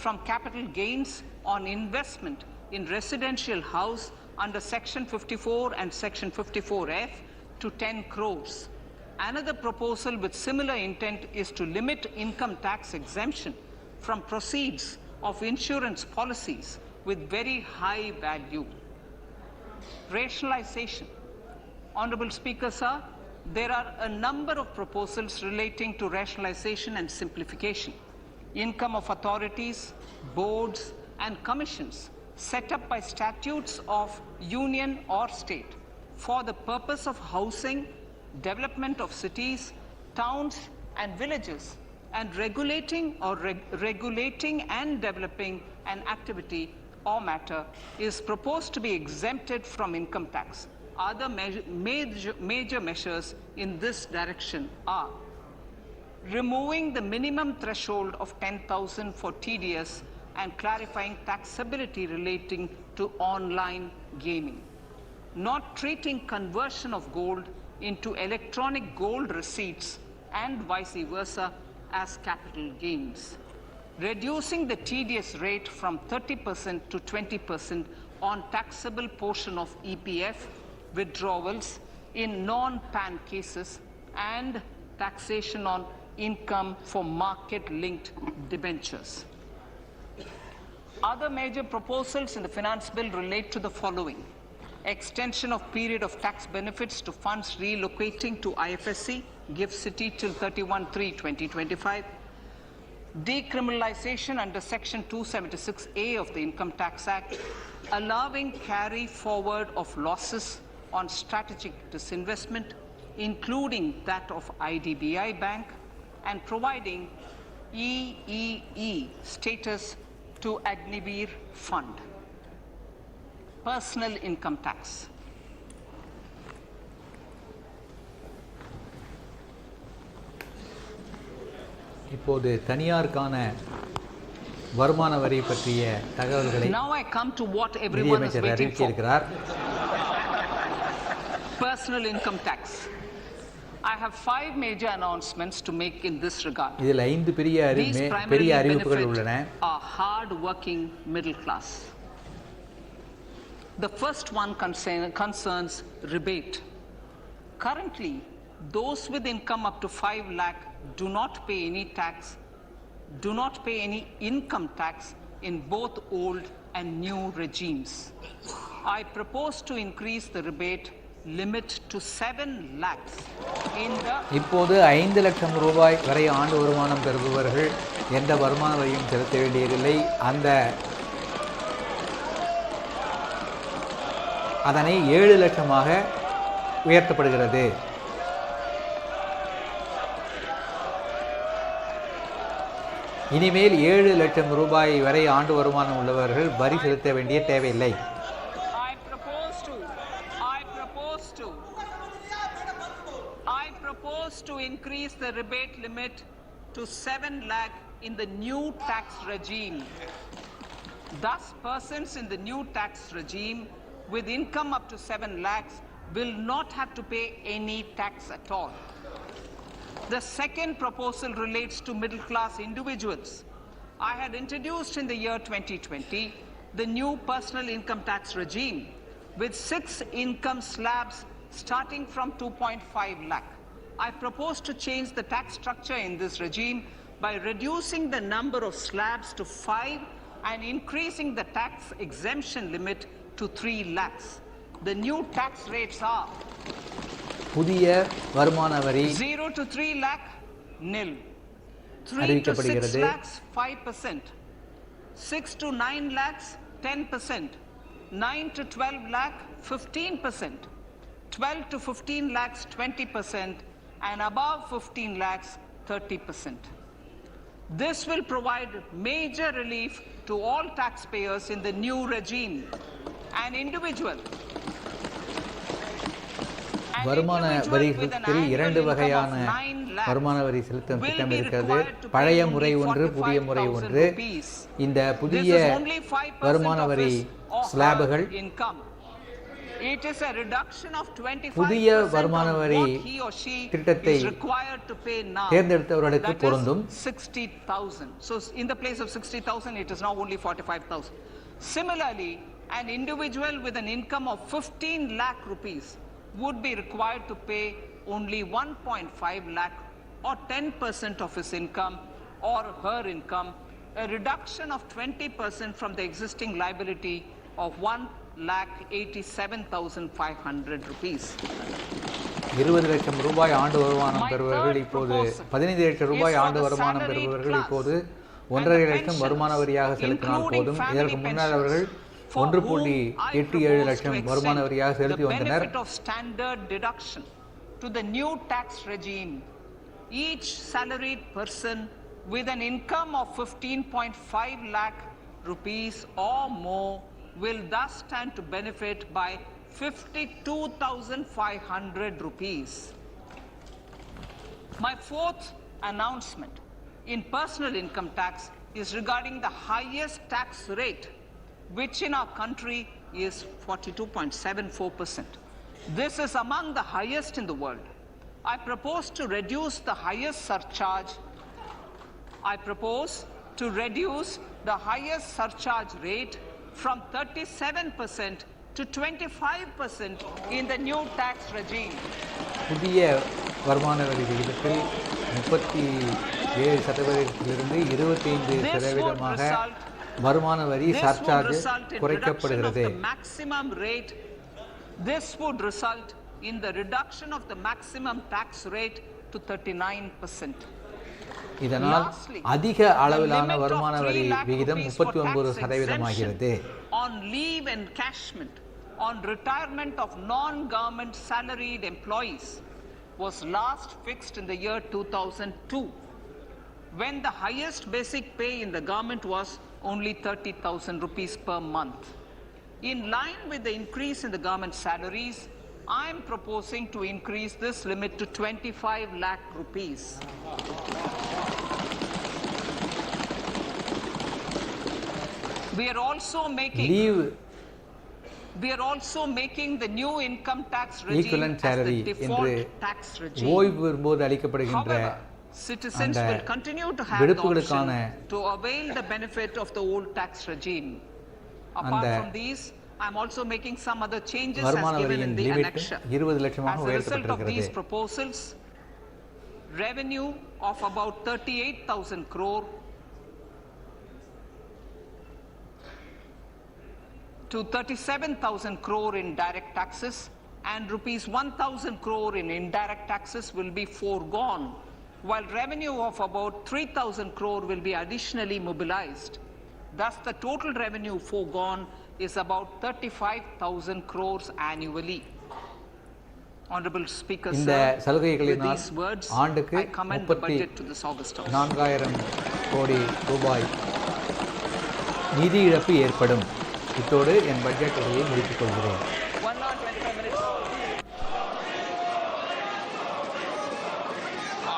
[SPEAKER 2] from capital gains on investment in residential house under Section 54 and Section 54F to 10 crores. Another proposal with similar intent is to limit income tax exemption from proceeds of insurance policies with very high value. Rationalization. Honorable Speaker, sir, there are a number of proposals relating to rationalization and simplification. Income of authorities, boards, and commissions set up by statutes of union or state for the purpose of housing, development of cities, towns, and villages, and regulating and developing an activity or matter is proposed to be exempted from income tax. Other major measures in this direction are removing the minimum threshold of 10,000 for TDS and clarifying taxability relating to online gaming, not treating conversion of gold into electronic gold receipts and vice versa as capital gains, reducing the TDS rate from 30% to 20% on taxable portion of EPF withdrawals in non-PAN cases and taxation on income for market-linked debentures. Other major proposals in the finance bill relate to the following: extension of period of tax benefits to funds relocating to IFSC, GIFT City till 31/3/2025, decriminalization under Section 276A of the Income Tax Act, allowing carry forward of losses on strategic disinvestment, including that of IDBI Bank, and providing EEE status to Agnivir Fund. Personal income tax.
[SPEAKER 1] இப்போது தனியாருக்கான வருமான வரி பற்றிய தகவல்களை
[SPEAKER 2] Now I come to what everyone is waiting for. Personal income tax. I have 5 major announcements to make in this regard.
[SPEAKER 1] இதில் 5 பெரிய அறிவிப்புகள் உள்ளன.
[SPEAKER 2] A hard working middle class. The first one concerns rebate. Currently, those with income up to 5 lakh do not pay any income tax in both old and new regimes. I propose to increase the rebate limit to 7 lakhs in the
[SPEAKER 1] இப்போது 5 லட்சம் ரூபாய் வரை ஆண்டு வருமானம் பெறுபவர்கள் எந்த வருமான வரியும் செலுத்த வேண்டியதில்லை. அதனை 7 லட்சமாக உயர்த்தப்படுகிறது. இனிமேல் 7 லட்சம் ரூபாய் வரை ஆண்டு வருமானம் உள்ளவர்கள் வரி செலுத்த வேண்டிய தேவையில்லை.
[SPEAKER 2] I propose to increase the rebate limit to 7 lakh in the new tax regime. Thus, persons in the new tax regime with income up to 7 lakhs will not have to pay any tax at all. The second proposal relates to middle class individuals. I had introduced in the year 2020 the new personal income tax regime with 6 income slabs starting from 2.5 lakh. I propose to change the tax structure in this regime by reducing the number of slabs to 5 and increasing the tax exemption limit to 3 lakhs. The new tax rates are
[SPEAKER 1] புதிய வருமான வரி
[SPEAKER 2] 0 to 3 lakh nil, 3 to 6 lakhs 5%, 6 to 9 lakhs 10%, 9 to 12 lakh 15%, 12 to 15 lakhs 20%, and above 15 lakhs 30%. This will provide major relief to all taxpayers in the new regime. An individual
[SPEAKER 1] வருமான வரிக்கு 2 வகையான வருமான வரி செலுத்தும் திட்டம் இருக்கிறது. பழைய முறை ஒன்று, புதிய முறை ஒன்று. இந்த புதிய வருமான வரி ஸ்லாபுகள் புதிய வருமான வரி திட்டத்தை தேர்ந்தெடுத்தவர்களுக்கு பொருந்தும்.
[SPEAKER 2] 60,000. So in the place of 60,000 it is now only 45,000. Similarly, an individual with an income of 15 lakh rupees would be required to pay only 1.5 lakh or 10% of his income or her income, a reduction of 20% from the existing liability of 1,87,500 rupees.
[SPEAKER 1] 20 லட்சம் ரூபாய் ஆண்டு வருமானம் பெறுபவர்கள் இப்போது 15 லட்சம் ரூபாய் ஆண்டு வருமானம் பெறுபவர்கள் இப்போது 1.5 லட்சம் வருமான வரியாக செலுத்தினால் போதும். இதற்கு முன்னர் அவர்கள் 1.87 லட்சம் வருமான வரியாக செலுத்தி வந்தனர்.
[SPEAKER 2] Standard deduction to the new tax regime. Each salaried person with an income of 15.5 lakh rupees or more will thus stand to benefit by 52,500 rupees. My fourth announcement in personal income tax is regarding the highest tax rate, which in our country is 42.74%. This is among the highest in the world. I propose to reduce the highest surcharge rate from 37% to 25% in the new tax regime.
[SPEAKER 1] புதிய வருமான வரி விகிதத்தில் 37%இலிருந்து 25% வருமான வரி surcharge குறைக்கப்படுகிறது.
[SPEAKER 2] This would result in the reduction of the maximum tax rate to 39%.
[SPEAKER 1] இதனால்
[SPEAKER 2] Lastly,
[SPEAKER 1] அதிக
[SPEAKER 2] the
[SPEAKER 1] அளவிலான
[SPEAKER 2] limit of
[SPEAKER 1] வருமான
[SPEAKER 2] 3
[SPEAKER 1] வரி
[SPEAKER 2] lakh
[SPEAKER 1] விகிதம்
[SPEAKER 2] rupees for tax
[SPEAKER 1] 39% ஆகிறது.
[SPEAKER 2] exemption on leave encashment on retirement of non-government salaried employees was last fixed in the year 2002, when the highest basic pay in the government was only 30,000 rupees per month. In line with the increase in the government salaries, I am proposing to increase this limit to 25 lakh rupees. We are also making the new income tax regime
[SPEAKER 1] equivalent
[SPEAKER 2] as the
[SPEAKER 1] salary என்று
[SPEAKER 2] default tax regime.
[SPEAKER 1] ஓய்வு பெறும்போது அளிக்கப்படுகின்ற
[SPEAKER 2] However, citizens
[SPEAKER 1] அந்த
[SPEAKER 2] will continue to have the
[SPEAKER 1] விடுப்புகளுக்கான
[SPEAKER 2] option to avail the benefit of the old tax regime. Apart
[SPEAKER 1] அந்த
[SPEAKER 2] from these, I am also making some other changes as
[SPEAKER 1] வருமான
[SPEAKER 2] given in
[SPEAKER 1] வரியின்
[SPEAKER 2] the
[SPEAKER 1] limit
[SPEAKER 2] annexure.
[SPEAKER 1] 20 லட்சமாக
[SPEAKER 2] As a result of
[SPEAKER 1] உயர்த்தப்பட்டிருக்கிறது.
[SPEAKER 2] these proposals, revenue of about 38,000 crore to 37,000 crore in direct taxes and rupees 1,000 crore in indirect taxes will be foregone, while revenue of about 3,000 crore will be additionally mobilized. Thus, the total revenue foregone is about 35,000 crores annually. Honorable Speaker,
[SPEAKER 1] இந்த
[SPEAKER 2] sir, with
[SPEAKER 1] சலுகைகளினால்
[SPEAKER 2] these words,
[SPEAKER 1] ஆண்டுக்கு
[SPEAKER 2] I commend the budget to this August House.
[SPEAKER 1] 34,000 கோடி ரூபாய் நிதி இழப்பு ஏற்படும். இத்தோடு என் budget உரையை முடித்துக் கொள்கிறேன்.
[SPEAKER 2] 1 hour 25 minutes.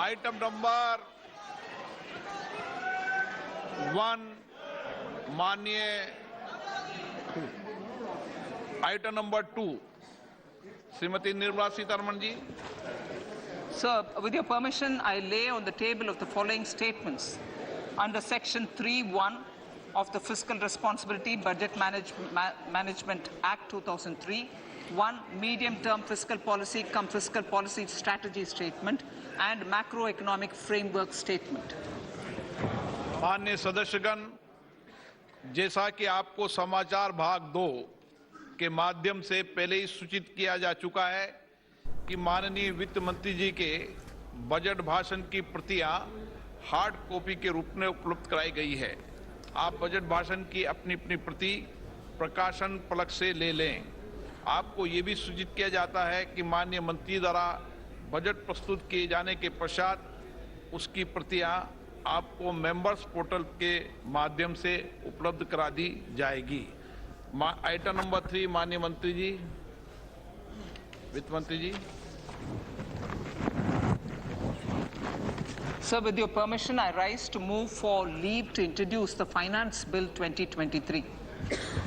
[SPEAKER 3] Item number 1, माननीय item number 2 Shrimati Nirmala Sitharaman ji.
[SPEAKER 2] Sir, with your permission, I lay on the table of the following statements. Under Section 3(1) of the Fiscal Responsibility Budget Management Act 2003, 1. Medium-term fiscal policy cum fiscal policy strategy statement and macroeconomic framework statement.
[SPEAKER 3] माननीय सदस्यगण, जैसा कि आपको समाचार भाग 2 के माध्यम से पहले ही सूचित किया जा चुका है कि माननीय वित्त मंत्री जी के बजट भाषण की प्रतियां हार्ड कॉपी के रूप में उपलब्ध कराई गई है. आप बजट भाषण की अपनी अपनी प्रति प्रकाशन पलक से ले लें. आपको ये भी सूचित किया जाता है कि माननीय मंत्री द्वारा बजट प्रस्तुत किए जाने के पश्चात उसकी प्रतियां आपको मेंबर्स पोर्टल के माध्यम से उपलब्ध करा दी जाएगी. आइटम नंबर 3, माननीय मंत्री जी, वित्त मंत्री जी.
[SPEAKER 2] Sir, with your permission, I rise to move for leave to introduce the Finance Bill 2023.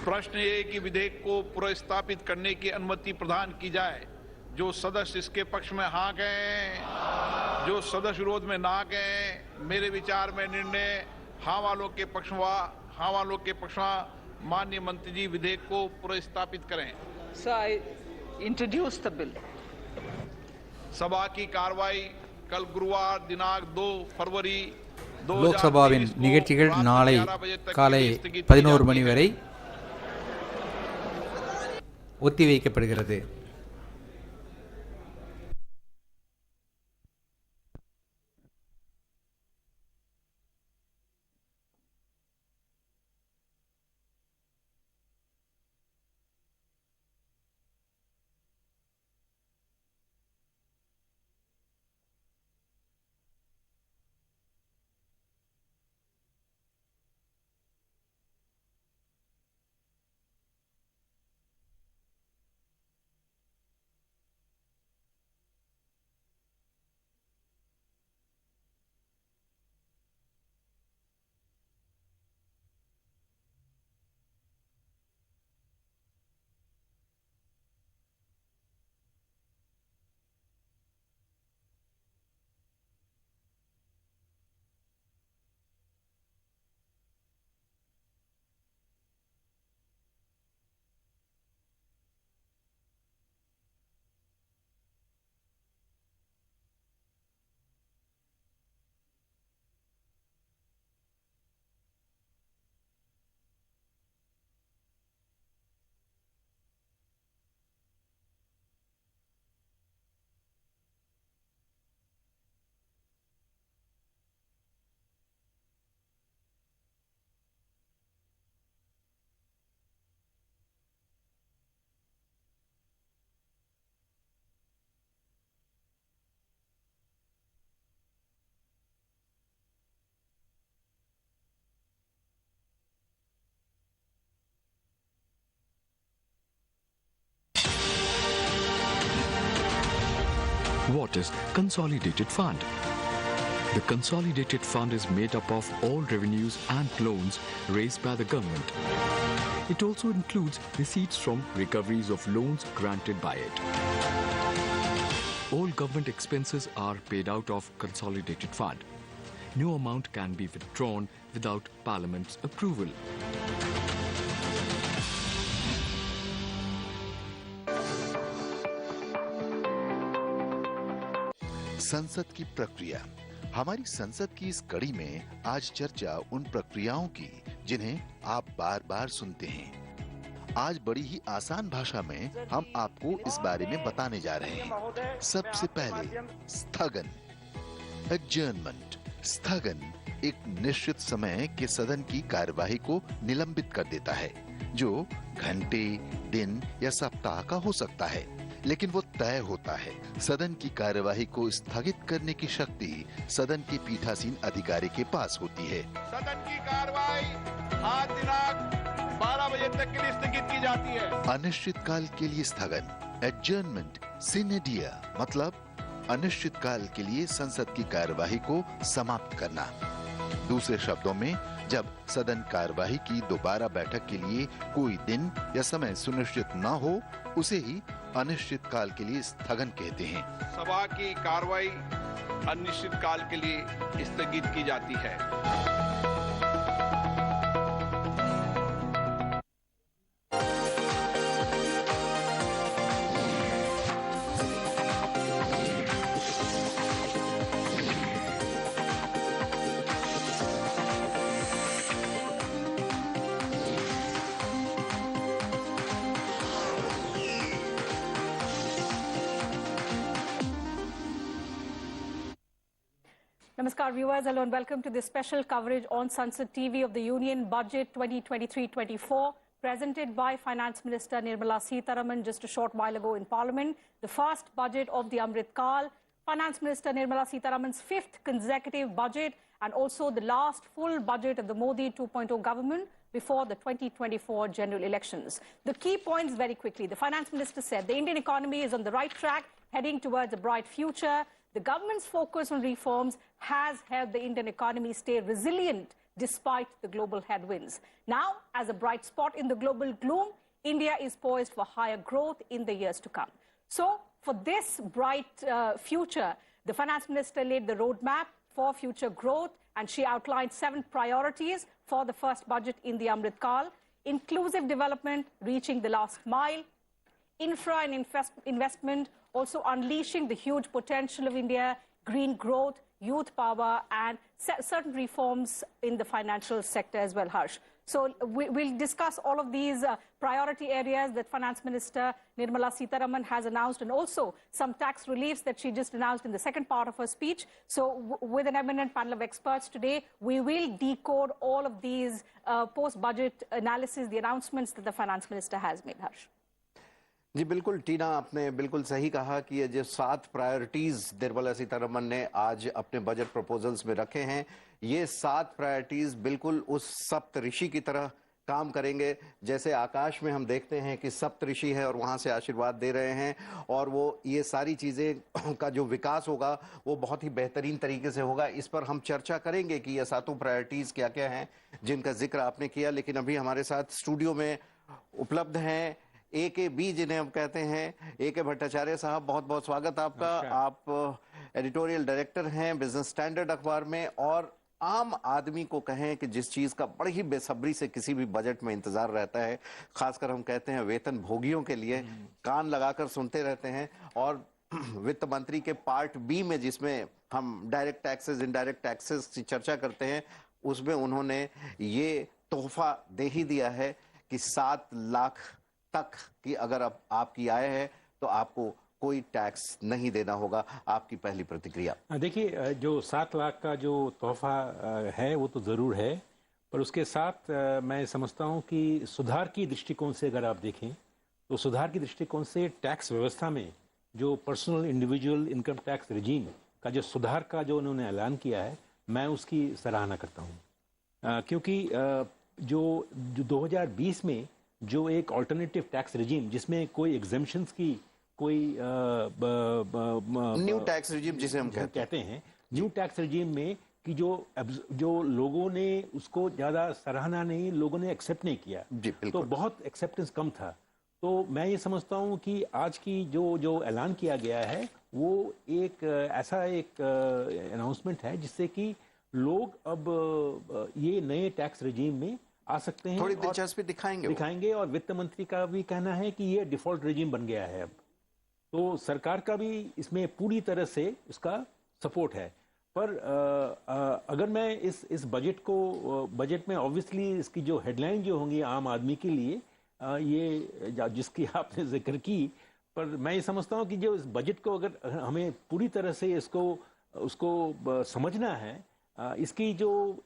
[SPEAKER 3] प्रश्न ये कि विधेयक को पुनर्स्थापित करने की अनुमति प्रदान की जाए. जो सदस्य इसके पक्ष में हाँ कहें, जो सदस्य विरोध में ना कहें. मेरे विचार में निर्णय हाँ वालों के पक्ष में माननीय मंत्री जी विधेयक को पुनर्स्थापित करें.
[SPEAKER 2] Sir, I introduce the bill.
[SPEAKER 3] सभा की कार्रवाई कल गुरुवार दिनांक 2 फरवरी
[SPEAKER 1] லோக்சபாவின் நிகழ்ச்சிகள் நாளை காலை 11 மணி வரை ஒத்திவைக்கப்படுகிறது.
[SPEAKER 4] What is Consolidated Fund? The Consolidated Fund is made up of all revenues and loans raised by the government. It also includes receipts from recoveries of loans granted by it. All government expenses are paid out of Consolidated Fund. No amount can be withdrawn without Parliament's approval.
[SPEAKER 5] संसद की प्रक्रिया। हमारी संसद की इस कड़ी में आज चर्चा उन प्रक्रियाओं की जिन्हें आप बार बार सुनते हैं। आज बड़ी ही आसान भाषा में हम आपको इस बारे में बताने जा रहे हैं। सबसे पहले स्थगन, एडजर्नमेंट। स्थगन एक निश्चित समय के सदन की कार्यवाही को निलंबित कर देता है, जो घंटे, दिन या सप्ताह का हो सकता है, लेकिन वो तय होता है। सदन की कार्यवाही को स्थगित करने की शक्ति सदन के पीठासीन अधिकारी के पास होती है।
[SPEAKER 3] सदन की कार्यवाही आज दिनांक 12 बजे तक के लिए स्थगित की जाती है।
[SPEAKER 5] अनिश्चित काल के लिए स्थगन, एडजर्नमेंट सिने दिया, मतलब अनिश्चित काल के लिए संसद की कार्यवाही को समाप्त करना। दूसरे शब्दों में, जब सदन कार्यवाही की दोबारा बैठक के लिए कोई दिन या समय सुनिश्चित न हो, उसे ही अनिश्चित काल के लिए स्थगन कहते हैं।
[SPEAKER 3] सभा की कार्यवाही अनिश्चित काल के लिए स्थगित की जाती है।
[SPEAKER 6] Namaskar viewers, hello and welcome to this special coverage on Thanthi TV of the Union Budget 2023-24 presented by Finance Minister Nirmala Sitharaman just a short while ago in Parliament. The first budget of the Amrit Kal, Finance Minister Nirmala Sitharaman's fifth consecutive budget and also the last full budget of the Modi 2.0 government before the 2024 general elections. The key points very quickly. The Finance Minister said the Indian economy is on the right track, heading towards a bright future. The government's focus on reforms has helped the Indian economy stay resilient despite the global headwinds. Now, as a bright spot in the global gloom, India is poised for higher growth in the years to come. So, for this bright future, the Finance Minister laid the roadmap for future growth, and she outlined 7 priorities for the first budget in the Amrit Kal: inclusive development, reaching the last mile, infra and investment, also unleashing the huge potential of India, green growth, youth power, and certain reforms in the financial sector as well, Harsh. So we'll discuss all of these priority areas that Finance Minister Nirmala Sitharaman has announced, and also some tax reliefs that she just announced in the second part of her speech. So with an eminent panel of experts today, we will decode all of these post-budget analysis, the announcements that the Finance Minister has made, Harsh.
[SPEAKER 7] जी बिल्कुल टीना, आपने बिल्कुल सही कहा कि ये जो 7 priorities Nirmala Sitharaman ने आज अपने बजट प्रपोजल्स में रखे हैं, ये 7 प्रायोरिटीज बिल्कुल उस सप्त ऋषि की तरह काम करेंगे। जैसे आकाश में हम देखते हैं कि सप्त ऋषि है और वहां से आशीर्वाद दे रहे हैं, और वो ये सारी चीजें का जो विकास होगा वो बहुत ही बेहतरीन तरीके से होगा। इस पर हम चर्चा करेंगे कि ये 7 प्रायोरिटीज क्या क्या हैं जिनका जिक्र आपने किया। लेकिन अभी हमारे साथ स्टूडियो में उपलब्ध हैं AKB, जिन्हें हम कहते हैं, AK भट्टाचार्य साहब, बहुत बहुत स्वागत आपका। आप एडिटोरियल डायरेक्टर हैं बिजनेस स्टैंडर्ड अखबार में, और आम आदमी को कहें कि जिस चीज का बड़ी ही बेसब्री से किसी भी बजट में इंतजार रहता है, खासकर हम कहते हैं वेतन भोगियों के लिए, कान लगाकर सुनते रहते हैं। और वित्त मंत्री के पार्ट B में, जिसमें हम डायरेक्ट टैक्सेस इनडायरेक्ट टैक्सेस की चर्चा करते हैं, उसमें उन्होंने ये तोहफा दे ही दिया है कि 7 लाख तक की अगर आपकी आय है तो आपको कोई टैक्स नहीं देना होगा। आपकी पहली प्रतिक्रिया?
[SPEAKER 8] देखिए, जो 7 लाख का जो तोहफा है वो तो ज़रूर है, पर उसके साथ मैं समझता हूँ कि सुधार की दृष्टिकोण से अगर आप देखें तो सुधार की दृष्टिकोण से टैक्स व्यवस्था में जो personal individual income tax regime का जो सुधार का जो उन्होंने ऐलान किया है, मैं उसकी सराहना करता हूँ। क्योंकि जो 2020 में जो एक ऑल्टरनेटिव टैक्स रिजीम जिसमें कोई एग्जेम्पशंस की कोई
[SPEAKER 7] न्यू टैक्स रिजीम जिसे हम
[SPEAKER 8] कहते हैं, न्यू टैक्स रिजीम में कि जो लोगों ने उसको ज़्यादा सराहना नहीं, लोगों ने एक्सेप्ट नहीं किया, तो बहुत एक्सेप्टेंस कम था। तो मैं ये समझता हूँ कि आज की जो ऐलान किया गया है वो एक ऐसा एक अनाउंसमेंट है जिससे कि लोग अब ये नए टैक्स रिजीम में आ सकते हैं,
[SPEAKER 7] थोड़ी दिलचस्पी दिखाएंगे।
[SPEAKER 8] और वित्त मंत्री का भी कहना है कि ये डिफॉल्ट रिजीम बन गया है अब, तो सरकार का भी इसमें पूरी तरह से इसका सपोर्ट है। पर अगर मैं इस बजट में ऑब्वियसली इसकी जो हेडलाइन जो होंगी आम आदमी के लिए, ये जिसकी आपने जिक्र की, पर मैं ये समझता हूँ कि जो इस बजट को अगर हमें पूरी तरह से उसको समझना है, इसकी जो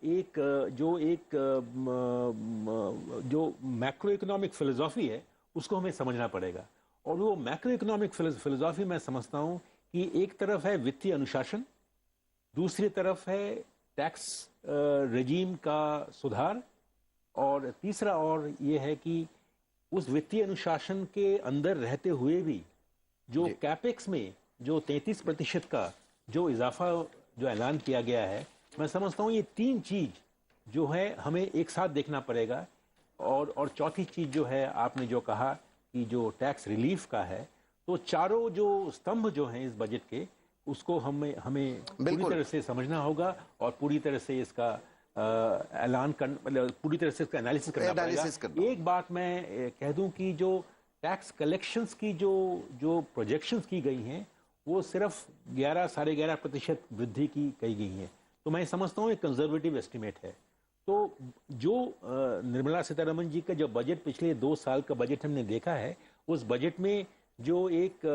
[SPEAKER 8] मैक्रो इकोनॉमिक फिलोसॉफी है उसको हमें समझना पड़ेगा। और वो मैक्रो इकोनॉमिक फिलोसॉफी मैं समझता हूँ कि एक तरफ है वित्तीय अनुशासन, दूसरी तरफ है टैक्स रेजीम का सुधार, और तीसरा और ये है कि उस वित्तीय अनुशासन के अंदर रहते हुए भी जो कैपेक्स में जो 33% का जो इजाफा जो ऐलान किया गया है, मैं समझता हूँ ये तीन चीज जो है हमें एक साथ देखना पड़ेगा। और चौथी चीज जो है आपने जो कहा कि जो टैक्स रिलीफ का है, तो चारों जो स्तंभ जो हैं इस बजट के, उसको हमें पूरी तरह से समझना होगा और पूरी तरह से इसका ऐलान मतलब पूरी तरह से इसका एनालिसिस करना पड़ेगा। एक बात मैं कह दूं कि जो टैक्स कलेक्शंस की जो प्रोजेक्शंस की गई हैं वो सिर्फ 11-11.5% वृद्धि की कही गई हैं, तो मैं समझता हूँ एक कंजर्वेटिव एस्टिमेट है। तो जो निर्मला सीतारमण जी का जो बजट पिछले 2 साल का बजट हमने देखा है, उस बजट में जो एक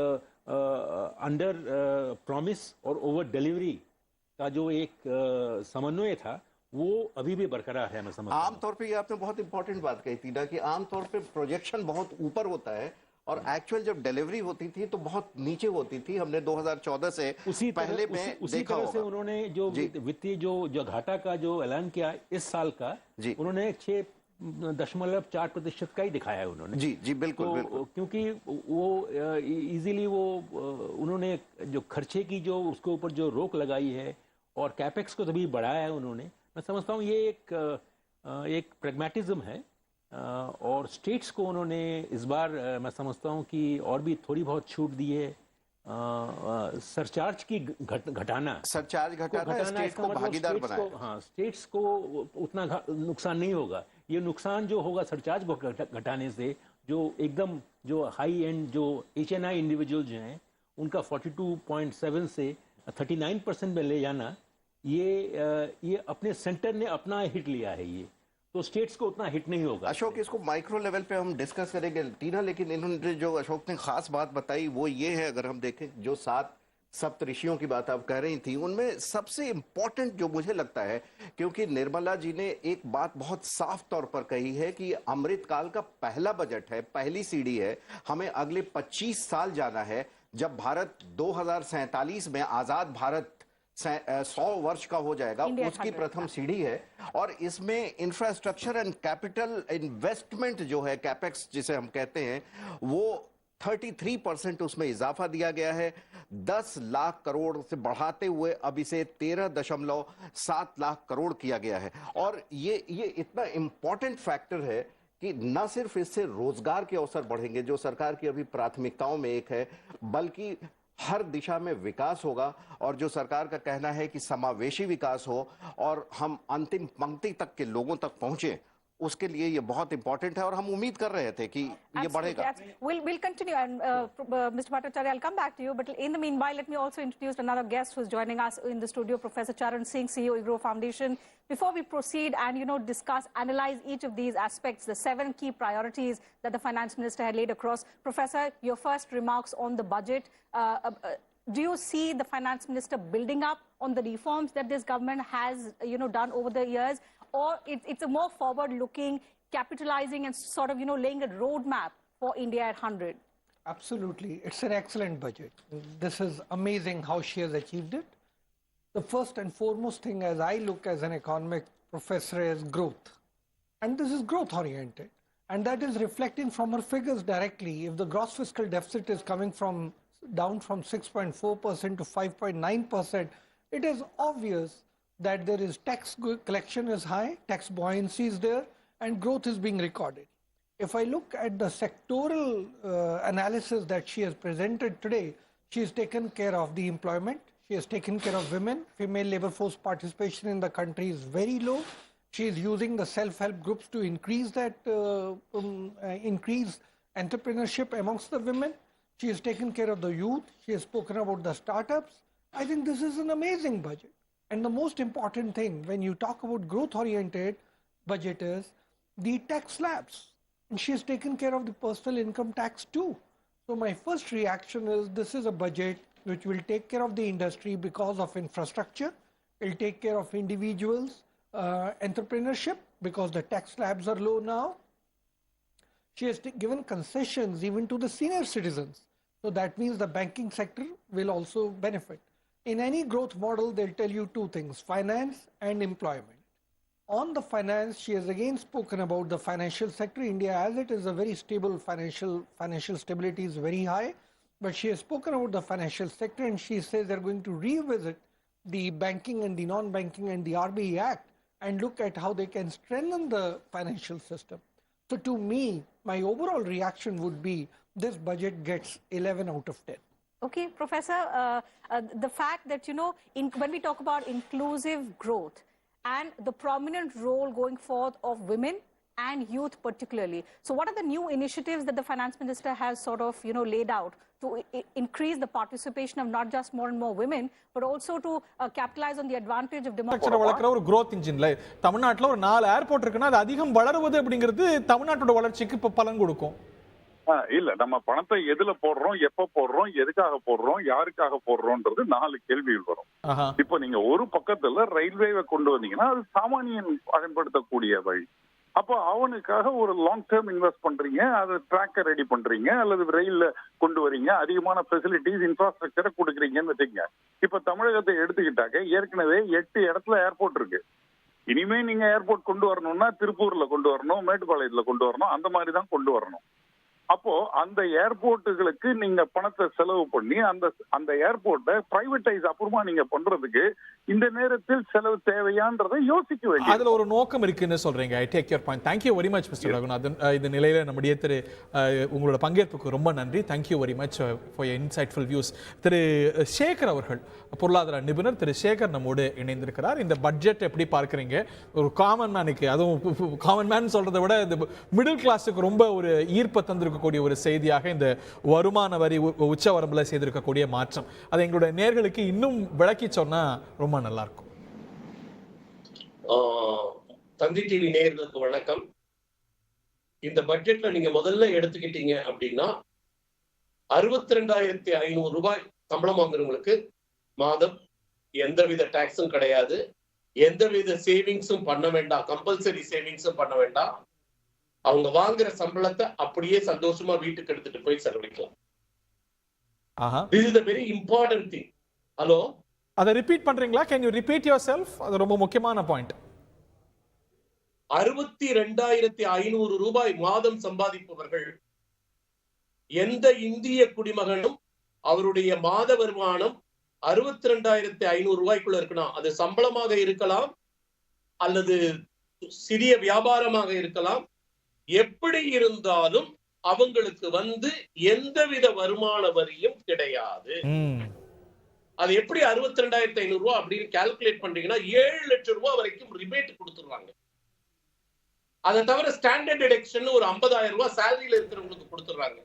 [SPEAKER 8] अंडर प्रॉमिस और ओवर डिलीवरी का जो एक समन्वय था वो अभी भी बरकरार है। मैं समझता हूं
[SPEAKER 7] आमतौर पे ये आपने बहुत इंपॉर्टेंट बात कही थी ना कि आमतौर पे प्रोजेक्शन बहुत ऊपर होता है और एक्चुअल जब डिलीवरी होती थी तो बहुत नीचे होती थी। हमने 2014 से पहले में देखा
[SPEAKER 8] तरह से उन्होंने जो वित्तीय जो घाटा का जो ऐलान किया इस साल का, उन्होंने 6.4% का ही दिखाया है उन्होंने।
[SPEAKER 7] जी बिल्कुल, बिल्कुल।
[SPEAKER 8] क्योंकि वो इजीली वो उन्होंने जो खर्चे की जो उसके ऊपर जो रोक लगाई है और कैपेक्स को तभी बढ़ाया है उन्होंने। मैं समझता हूँ ये एक प्रैग्मेटिज्म है और स्टेट्स को उन्होंने इस बार मैं समझता हूँ कि और भी थोड़ी बहुत छूट दी है। सरचार्ज की घटाना
[SPEAKER 7] स्टेट को भागीदार बनाया।
[SPEAKER 8] हाँ, स्टेट्स को उतना नुकसान नहीं होगा। ये नुकसान जो होगा सरचार्ज को घटाने से, जो एकदम जो हाई एंड जो HNI इंडिविजुअल जो हैं उनका 42.7 से 39% में ले जाना, ये अपने सेंटर ने अपना हिट लिया है, ये तो स्टेट्स को उतना हिट नहीं होगा।
[SPEAKER 7] अशोक, इसको माइक्रो लेवल पे हम डिस्कस करेंगे टीना, लेकिन इन्होंने जो अशोक ने खास बात बताई वो ये है, अगर हम देखें जो 7 सप्तऋषियों की बात आप कह रही थी, उनमें सबसे इंपॉर्टेंट जो मुझे लगता है, क्योंकि निर्मला जी ने एक बात बहुत साफ तौर पर कही है कि अमृतकाल का पहला बजट है, पहली सीढ़ी है, हमें अगले 25 साल जाना है, जब भारत 2047 में आजाद भारत 100 वर्ष का हो जाएगा, उसकी प्रथम सीढ़ी है। और इसमें इंफ्रास्ट्रक्चर एंड कैपिटल इन्वेस्टमेंट जो है, कैपेक्स जिसे हम कहते हैं, वो 33% उसमें इजाफा दिया गया है। 10 लाख करोड़ से बढ़ाते हुए अब इसे 13.7 लाख करोड़ किया गया है। और ये इतना इंपॉर्टेंट फैक्टर है कि न सिर्फ इससे रोजगार के अवसर बढ़ेंगे, जो सरकार की अभी प्राथमिकताओं में एक है, बल्कि हर दिशा में विकास होगा। और जो सरकार का कहना है कि समावेशी विकास हो और हम अंतिम पंक्ति तक के लोगों तक पहुंचे, उसके लिए ये बहुत इंपॉर्टेंट है और हम उम्मीद कर रहे थे कि ये बढ़ेगा।
[SPEAKER 6] We'll continue, and Mr. Bhattacharya, I'll come back to you, but in the meanwhile, let me also introduce another guest who's joining us in the studio, Professor Charan Singh, CEO, IGROW Foundation. Before we proceed and discuss, analyze each of these aspects, the 7 key priorities that the finance minister had laid across, Professor, your first remarks on the budget. Do you see the finance minister building up on the reforms that this government has done over the years, or it's a more forward-looking, capitalizing and sort of laying a roadmap for India at 100?
[SPEAKER 9] Absolutely, it's an excellent budget. This is amazing how she has achieved it. The first and foremost thing, as I look as an economic professor, is growth, and this is growth oriented. And that is reflecting from her figures directly. If the gross fiscal deficit is coming down from 6.4% to 5.9%, it is obvious that there is tax collection is high, tax buoyancy is there, and growth is being recorded. If I look at the sectoral analysis that she has presented today, she has taken care of the employment, she has taken care of women. Female labor force participation in the country is very low. She is using the self-help groups to increase that, increase entrepreneurship amongst the women. She has taken care of the youth. She has spoken about the startups. I think this is an amazing budget. And the most important thing when you talk about growth-oriented budget is the tax slabs. And she has taken care of the personal income tax too. So my first reaction is this is a budget which will take care of the industry because of infrastructure. It will take care of individuals, entrepreneurship because the tax slabs are low now. She has given concessions even to the senior citizens. So that means the banking sector will also benefit. In any growth model, they'll tell you two things, finance and employment. On the finance, she has again spoken about the financial sector. India, as it is a very stable financial stability is very high. But she has spoken about the financial sector and she says they're going to revisit the banking and the non-banking and the RBI Act and look at how they can strengthen the financial system. So to me, my overall reaction would be this budget gets 11 out of 10.
[SPEAKER 6] Okay, Professor, the fact that, you know, when we talk about inclusive growth and the prominent role going forth of women and youth particularly. So what are the new initiatives that the finance minister has sort of, you know, laid out to increase the participation of not just more and more women, but also to capitalize on the advantage of democracy?
[SPEAKER 10] வளர்க்குற ஒரு growth engine-ல தமிழ்நாட்டுல ஒரு 4 airport இருக்குன்னா அது அதிகம் வளருவது அப்படிங்கிறது தமிழ்நாட்டோட வளர்ச்சிக்கு இப்ப பலன் கொடுக்கும்.
[SPEAKER 11] இல்ல நம்ம பணத்தை எதுல போடுறோம், எப்ப போடுறோம், எதுக்காக போடுறோம், யாருக்காக போடுறோம்ன்றது 4 கேள்விகள் வரும். இப்ப நீங்க ஒரு பக்கத்துல ரயில்வேவை கொண்டு வந்தீங்கன்னா அது சாமானியன் பயன்படுத்தக்கூடிய வழி. அப்போ அவனுக்காக ஒரு லாங் டேர்ம் இன்வெஸ்ட் பண்றீங்க, அது ட்ராக்கை ரெடி பண்றீங்க, அல்லது ரயில்ல கொண்டு வரீங்க, அதிகமான ஃபெசிலிட்டிஸ் இன்ஃப்ராஸ்ட்ரக்சரை கொடுக்குறீங்கன்னு வச்சுக்கோங்க. இப்ப தமிழகத்தை எடுத்துக்கிட்டாக்க ஏற்கனவே 8 இடத்துல ஏர்போர்ட் இருக்கு. இனிமே நீங்க ஏர்போர்ட் கொண்டு வரணும்னா திருப்பூர்ல கொண்டு வரணும், மேட்டுப்பாளையத்துல கொண்டு வரணும், அந்த மாதிரி தான் கொண்டு வரணும். அப்போ அந்த ஏர்போர்ட்டுகளுக்கு நீங்க பணத்தை செலவு பண்ணி அந்த ஏர்போர்ட்டை பிரைவேட்டைஸ் அப்புறமா நீங்க பண்றதுக்கு இந்த நேரத்தில் செலவு தேவையான்றதை யோசிக்க வேண்டிய
[SPEAKER 10] அதுல ஒரு நோக்கம் இருக்குன்னு சொல்றீங்க. I take your point. Thank you very much mister Raghunathan. இந்த நிலையில நம்முடைய திரு உங்களோட பங்கேற்புக்கு ரொம்ப நன்றி. Thank you very much for your insightful views. Thiru Sekar அவர்கள், பொருளாதார நிபுணர் திரு சேகர் நம்மோடு இணைந்திருக்கிறார். இந்த பட்ஜெட் எப்படி பார்க்குறீங்க? ஒரு காமன் மேனுக்கு, அதுவும் காமன் மேன் சொல்றதை விட இந்த மிடில் கிளாஸுக்கு ரொம்ப ஒரு ஈர்ப்பை தந்திருக்கக்கூடிய ஒரு செய்தியாக இந்த வருமான வரி உச்சவரம்பில் செய்திருக்கக்கூடிய மாற்றம், அதை எங்களுடைய நேயர்களுக்கு இன்னும் விளக்கி சொன்னா ரொம்ப நல்லா இருக்கும்.
[SPEAKER 12] தந்தி டிவி நேயர்களுக்கு வணக்கம். இந்த பட்ஜெட்ல நீங்க முதல்ல எடுத்துக்கிட்டீங்க அப்படின்னா 62,500 ரூபாய் சம்பளம் வாங்குறவங்களுக்கு மாதம் எந்தவித டாக்ஸும் கிடையாது, எந்தவித சேவிங்ஸும் பண்ண வேண்டாம், கம்பல்சரி சேவிங்ஸும் பண்ண வேண்டாம். அவங்க வாங்குற சம்பளத்தை அப்படியே சந்தோஷமா வீட்டுக்கு எடுத்துட்டு போய் செலவழிக்கலாம். This is a very important thing. Hello,
[SPEAKER 10] அதை ரிப்பீட் பண்றீங்களா? Can you repeat your self? அது ரொம்ப முக்கியமான பாயிண்ட்.
[SPEAKER 12] 62,500 ரூபாய் மாதம் சம்பாதிப்பவர்கள் எந்த இந்திய குடிமகனும் அவருடைய மாத வருமானம் 62,500 ரூபாய்க்குள்ள இருக்கணும். அது சம்பளமாக இருக்கலாம் அல்லது சிறிய வியாபாரமாக இருக்கலாம். எப்படி இருந்தாலும் அவங்களுக்கு எந்தவித வருமான வரியும் கிடையாது. அது எப்படி 62,500 ரூபாய் அப்படின்னு கால்குலேட் பண்றீங்கன்னா 7 லட்சம் ரூபாய் வரைக்கும் ரிபேட் கொடுத்துருவாங்க. அதை தவிர ஸ்டாண்டர்ட் டிடக்ஷன் ஒரு 50,000 ரூபாய் சேலரியில இருக்கிறவங்களுக்கு கொடுத்துறாங்க.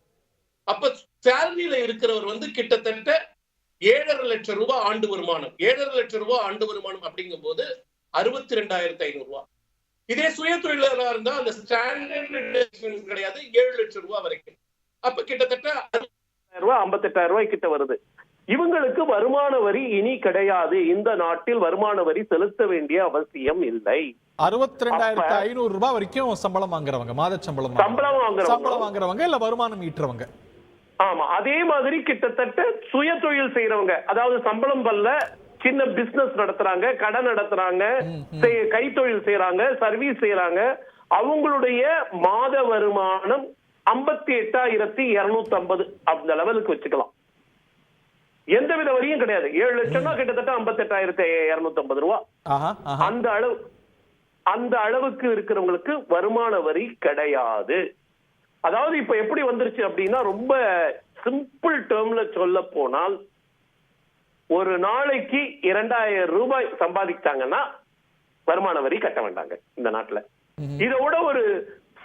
[SPEAKER 12] அப்ப சேலரியில இருக்கிறவர் கிட்டத்தட்ட 7.5 லட்சம் ரூபாய் ஆண்டு வருமானம். 7.5 லட்சம் ரூபாய் ஆண்டு வருமானம் அப்படிங்கும் போது 62,500 ரூபாய். இதே சுய தொழிலாளராக இருந்தா அந்த ஸ்டாண்டர்ட் டிடக்ஷன் கிடையாது, 7 லட்சம் ரூபாய் வரைக்கும். அப்ப கிட்டத்தட்ட
[SPEAKER 13] 58,000 ரூபாய் கிட்ட வருது. இவங்களுக்கு வருமான வரி இனி கிடையாது. இந்த நாட்டில் வருமான வரி செலுத்த வேண்டிய அவசியம் இல்லை.
[SPEAKER 10] 62,500 ரூபாய் வரைக்கும் சம்பளம் வாங்குறவங்க, மாத சம்பளம் வாங்குறவங்க இல்ல வருமானம் ஈட்டுறவங்க.
[SPEAKER 13] ஆமா, அதே மாதிரி கிட்டத்தட்ட சுய தொழில் செய்யறவங்க, அதாவது சம்பளம் பல்ல சின்ன பிசினஸ் நடத்துறாங்க, கடை நடத்துறாங்க, கைத்தொழில் செய்யறாங்க, சர்வீஸ் செய்யறாங்க, அவங்களுடைய மாத வருமானம் 58,250 அந்த லெவலுக்கு வச்சுக்கலாம். எந்தவித வரியும் கிடையாது. 7 லட்சம்னா கிட்டத்தட்ட 58,250 ரூபாய். அந்த அளவுக்கு இருக்கிறவங்களுக்கு வருமான வரி கிடையாது. அதாவது இப்ப எப்படி வந்துருச்சு அப்படின்னா, ரொம்ப சிம்பிள் டேர்ம்ல சொல்ல போனால், ஒரு நாளைக்கு 2,000 ரூபாய் சம்பாதிச்சாங்கன்னா வருமான வரி கட்ட வேண்டாங்க இந்த நாட்டுல. இதோட ஒரு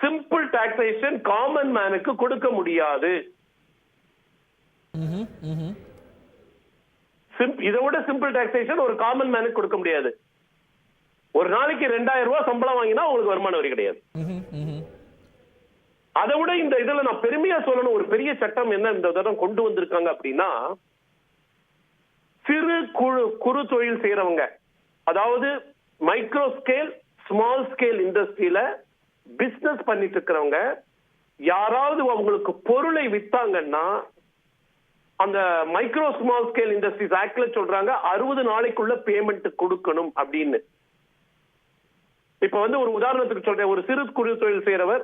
[SPEAKER 13] சிம்பிள் டாக்ஸேஷன் காமன் மேனுக்கு கொடுக்க முடியாது. இதோட சிம்பிள் டாக்ஸேஷன் ஒரு காமன் மேனுக்கு கொடுக்க முடியாது. ஒரு நாளைக்கு 2,000 ரூபாய் சம்பளம் வாங்கினா உங்களுக்கு வருமான வரி கிடையாது. அதை விட இந்த இதுல நான் பெருமையா சொல்லணும், ஒரு பெரிய சட்டம் என்ன இந்த தடவை கொண்டு வந்திருக்காங்க அப்படின்னா, சிறு குறு தொழில் செய்யறவங்க, அதாவது மைக்ரோ ஸ்கேல் ஸ்மால் ஸ்கேல் இண்டஸ்ட்ரியில பிசினஸ் பண்ணிட்டு இருக்கிறவங்க யாராவது அவங்களுக்கு பொருளை வித்தாங்கன்னா, அந்த மைக்ரோ ஸ்மால் ஸ்கேல் இண்டஸ்ட்ரீஸ் ஆக்ட்ல சொல்றாங்க 60 நாளைக்குள்ள பேமெண்ட் கொடுக்கணும் அப்படின்னு. இப்ப வந்து ஒரு உதாரணத்துக்கு சொல்றேன், ஒரு சிறு குறு தொழில் செய்யறவர்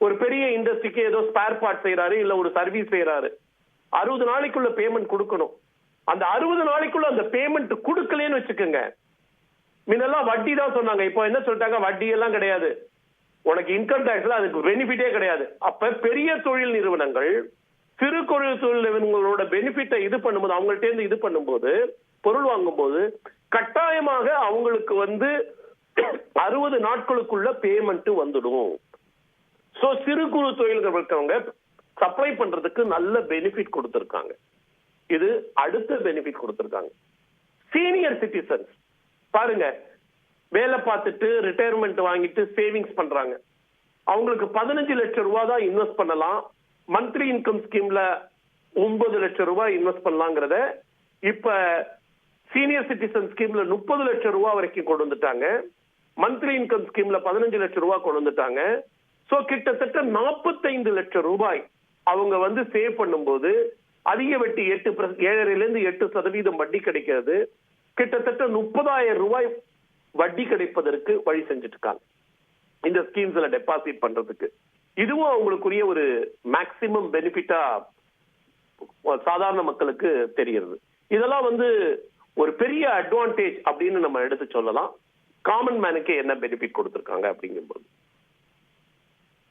[SPEAKER 13] ஒரு பெரிய இண்டஸ்ட்ரிக்கு ஏதோ ஸ்பேர் பார்ட் செய்யறாரு, இல்ல ஒரு சர்வீஸ் செய்யறாரு, 60 நாளைக்குள்ள பேமெண்ட் கொடுக்கணும். அந்த 60 நாளைக்குள்ள அந்த பேமெண்ட் கொடுக்கலன்னு வச்சுக்கோங்க, முன்னெல்லாம் வட்டி தான் சொன்னாங்க, இப்போ என்ன சொல்லிட்டாங்க, வட்டி எல்லாம் கிடையாது, உனக்கு இன்கம் டாக்ஸ்ல அதுக்கு பெனிஃபிட்டே கிடையாது. அப்ப பெரிய தொழில் நிறுவனங்கள் சிறு குறு தொழில் நிறுவனங்களோட பெனிஃபிட்டை இது பண்ணும்போது, அவங்கள்ட்ட இருந்து இது பண்ணும்போது, பொருள் வாங்கும் போது கட்டாயமாக அவங்களுக்கு வந்து 60 நாட்களுக்குள்ள பேமெண்ட் வந்துடும். சோ சிறு குறு தொழில்கள் இருக்கவங்க சப்ளை பண்றதுக்கு நல்ல பெனிஃபிட் கொடுத்திருக்காங்க. இது அடுத்த பெனிஃபிட் கொடுத்திருக்காங்க. சீனியர் சிட்டிசன்ஸ் பாருங்க, வேலை பார்த்துட்டு ரிட்டையர்மெண்ட் வாங்கிட்டு சேவிங்ஸ் பண்றாங்க, அவங்களுக்கு 15 லட்சம் ரூபாய் தான் இன்வெஸ்ட் பண்ணலாம். மந்த்லி இன்கம் ஸ்கீம்ல 9 லட்சம் ரூபாய் இன்வெஸ்ட் பண்ணலாங்கிறத இப்ப சீனியர் சிட்டிசன் ஸ்கீம்ல 30 லட்சம் ரூபாய் வரைக்கும் கொண்டு வந்துட்டாங்க. மந்த்லி இன்கம் ஸ்கீம்ல 15 லட்சம் ரூபாய் கொண்டு வந்துட்டாங்க. சோ கிட்டத்தட்ட 45 லட்சம் ரூபாய் அவங்க வந்து சேவ் பண்ணும்போது அதிக வட்டி 7.5% வட்டி கிடைக்கிறது. கிட்டத்தட்ட 30,000 ரூபாய் வட்டி கிடைப்பதற்கு வழி செஞ்சுட்டு இருக்காங்க இந்த ஸ்கீம்ஸ்ல டெபாசிட் பண்றதுக்கு. இதுவும் அவங்களுக்குரிய ஒரு மேக்சிமம் பெனிஃபிட்டா சாதாரண மக்களுக்கு தெரிகிறது. இதெல்லாம் வந்து ஒரு பெரிய அட்வான்டேஜ் அப்படின்னு நம்ம எடுத்து சொல்லலாம். காமன் மேனுக்கு என்ன பெனிஃபிட் கொடுத்திருக்காங்க அப்படிங்கும்போது,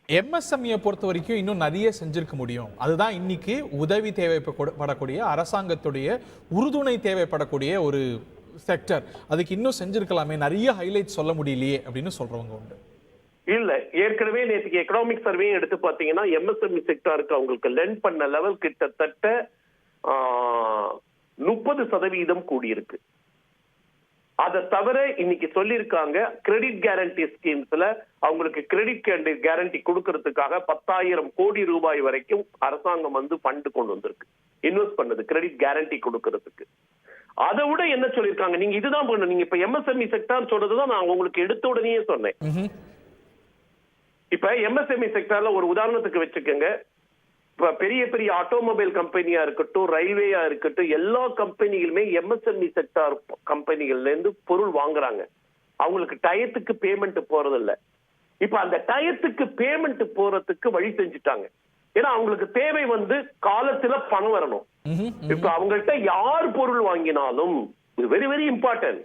[SPEAKER 10] எம்எஸ்எம்இ பொறுத்த வரைக்கும் இன்னும் நிறைய செஞ்சிருக்க முடியும். அதுதான் இன்னைக்கு உதவி தேவைப்படக்கூடிய, அரசாங்கத்துடைய உறுதுணை தேவைப்படக்கூடிய ஒரு செக்டர். அதுக்கு இன்னும் செஞ்சிருக்கலாமே, நிறைய ஹைலைட் சொல்ல முடியலையே அப்படின்னு சொல்றவங்க உண்டு.
[SPEAKER 13] இல்ல, ஏற்கனவே நேற்றுக்கு எக்கனாமிக் சர்வே எடுத்து பாத்தீங்கன்னா எம்எஸ்எம்இ செக்டருக்கு அவங்களுக்கு லெண்ட் பண்ண லெவல் கிட்டத்தட்ட 30% கூடியிருக்கு. அதை தவிர இன்னைக்கு சொல்லியிருக்காங்க, கிரெடிட் கேரண்டி ஸ்கீம்ஸ்ல அவங்களுக்கு கிரெடிட் கேரண்டி கொடுக்கறதுக்காக 10,000 கோடி ரூபாய் வரைக்கும் அரசாங்கம் வந்து ஃபண்ட் கொண்டு வந்திருக்கு, இன்வெஸ்ட் பண்ணது கிரெடிட் கேரண்டி கொடுக்கறதுக்கு. அதை விட என்ன சொல்லியிருக்காங்க, நீங்க இதுதான் பண்ணணும். நீங்க இப்ப எம்எஸ்எம்இ செக்டார் சொல்றதுதான் நான் உங்களுக்கு எடுத்த உடனே சொன்னேன். இப்ப எம்எஸ்எம்இ செக்டார்ல ஒரு உதாரணத்துக்கு வச்சுக்கோங்க, இப்ப பெரிய பெரிய ஆட்டோமொபைல் கம்பெனியா இருக்கட்டும், ரயில்வேயா இருக்கட்டும், எல்லா கம்பெனிகளுமே எம்எஸ்எம்இ செக்டார் கம்பெனிகள்ல இருந்து பொருள் வாங்குறாங்க. அவங்களுக்கு டயத்துக்கு பேமெண்ட் போறது இல்ல. இப்ப அந்த டயத்துக்கு பேமெண்ட் போறதுக்கு வழி செஞ்சுட்டாங்க. ஏன்னா அவங்களுக்கு தேவை வந்து காலத்துல பணம் வரணும். இப்ப அவங்கள்ட்ட யார் பொருள் வாங்கினாலும், வெரி வெரி இம்பார்ட்டன்ட்,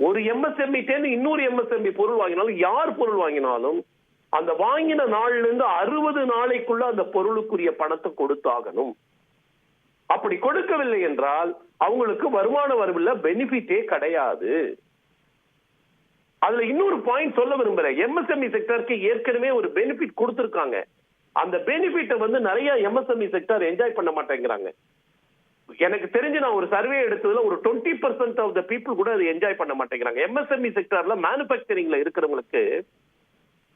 [SPEAKER 13] ஒரு எம்எஸ்எம்இ இன்னொரு எம்எஸ்எம்இ பொருள் வாங்கினாலும், யார் பொருள் வாங்கினாலும் அந்த வாங்கின நாள்ல இருந்து 60 நாளைக்குள்ள அந்த பொருளுக்குரிய பணத்தை கொடுத்தாகணும். அப்படி கொடுக்கவில்லை என்றால் அவங்களுக்கு வருமான வரவுல பெனிஃபிட்டே கிடையாது. அதுல இன்னொரு பாயிண்ட் சொல்ல விரும்புறேன். எம்எஸ்எம்இ செக்டருக்கு ஏற்கனவே ஒரு பெனிஃபிட் கொடுத்திருக்காங்க. அந்த பெனிஃபிட்டை வந்து நிறைய எம்எஸ்எம்இ செக்டர் என்ஜாய் பண்ண மாட்டேங்கிறாங்க. எனக்கு தெரிஞ்சு நான் ஒரு சர்வே எடுத்ததுல ஒரு 20% ஆஃப் த பீப்புள் கூட அதை என்ஜாய் பண்ண மாட்டேங்கிறாங்க. எம்எஸ்எம்இ செக்டர்ல மேனுபேக்சரிங்ல இருக்கிறவங்களுக்கு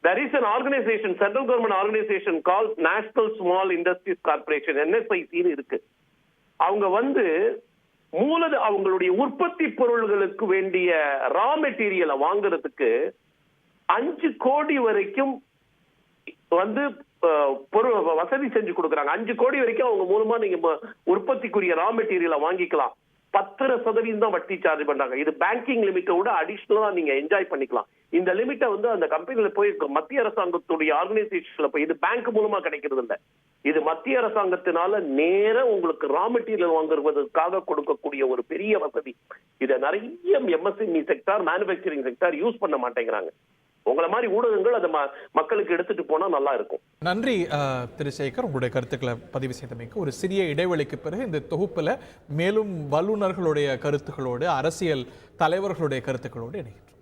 [SPEAKER 13] there is an organization, central government organization called National Small Industries Corporation, NSIC இருக்கு. அவங்க வந்து அவங்களுடைய உற்பத்தி பொருள்களுக்கு வேண்டிய ரா மெட்டீரியலை வாங்குறதுக்கு 5 கோடி வரைக்கும் வந்து வசதி செஞ்சு கொடுக்குறாங்க. 5 கோடி வரைக்கும் அவங்க மூலமா நீங்க உற்பத்திக்குரிய ரா மெட்டீரியலை வாங்கிக்கலாம். 10% தான் வட்டி சார்ஜ் பண்றாங்க. இது பேங்கிங் லிமிட்டை விட அடிஷனலா நீங்க என்ஜாய் பண்ணிக்கலாம். இந்த லிமிட்டை வந்து அந்த கம்பெனில போய் மத்திய அரசாங்கத்துடைய ஆர்கனைசேஷன்ல போய், இது பேங்க் மூலமா கிடைக்கிறது இல்ல, இது மத்திய அரசாங்கத்தினால நேர உங்களுக்கு ரா மெட்டீரியல் வாங்குவதற்காக கொடுக்கக்கூடிய ஒரு பெரிய வசதி. இதை நிறைய MSME sector, manufacturing sector use பண்ண மாட்டேங்கிறாங்க. உங்களை மாதிரி ஊடகங்கள் அதை மக்களுக்கு எடுத்துட்டு போனா நல்லா இருக்கும்.
[SPEAKER 10] நன்றி திரு சேகர், உங்களுடைய கருத்துக்களை பதிவு செய்தமைக்கு. ஒரு சிறிய இடைவெளிக்கு பிறகு இந்த தொகுப்புல மேலும் வல்லுநர்களுடைய கருத்துக்களோடு, அரசியல் தலைவர்களுடைய கருத்துக்களோடு இணைகின்றோம்.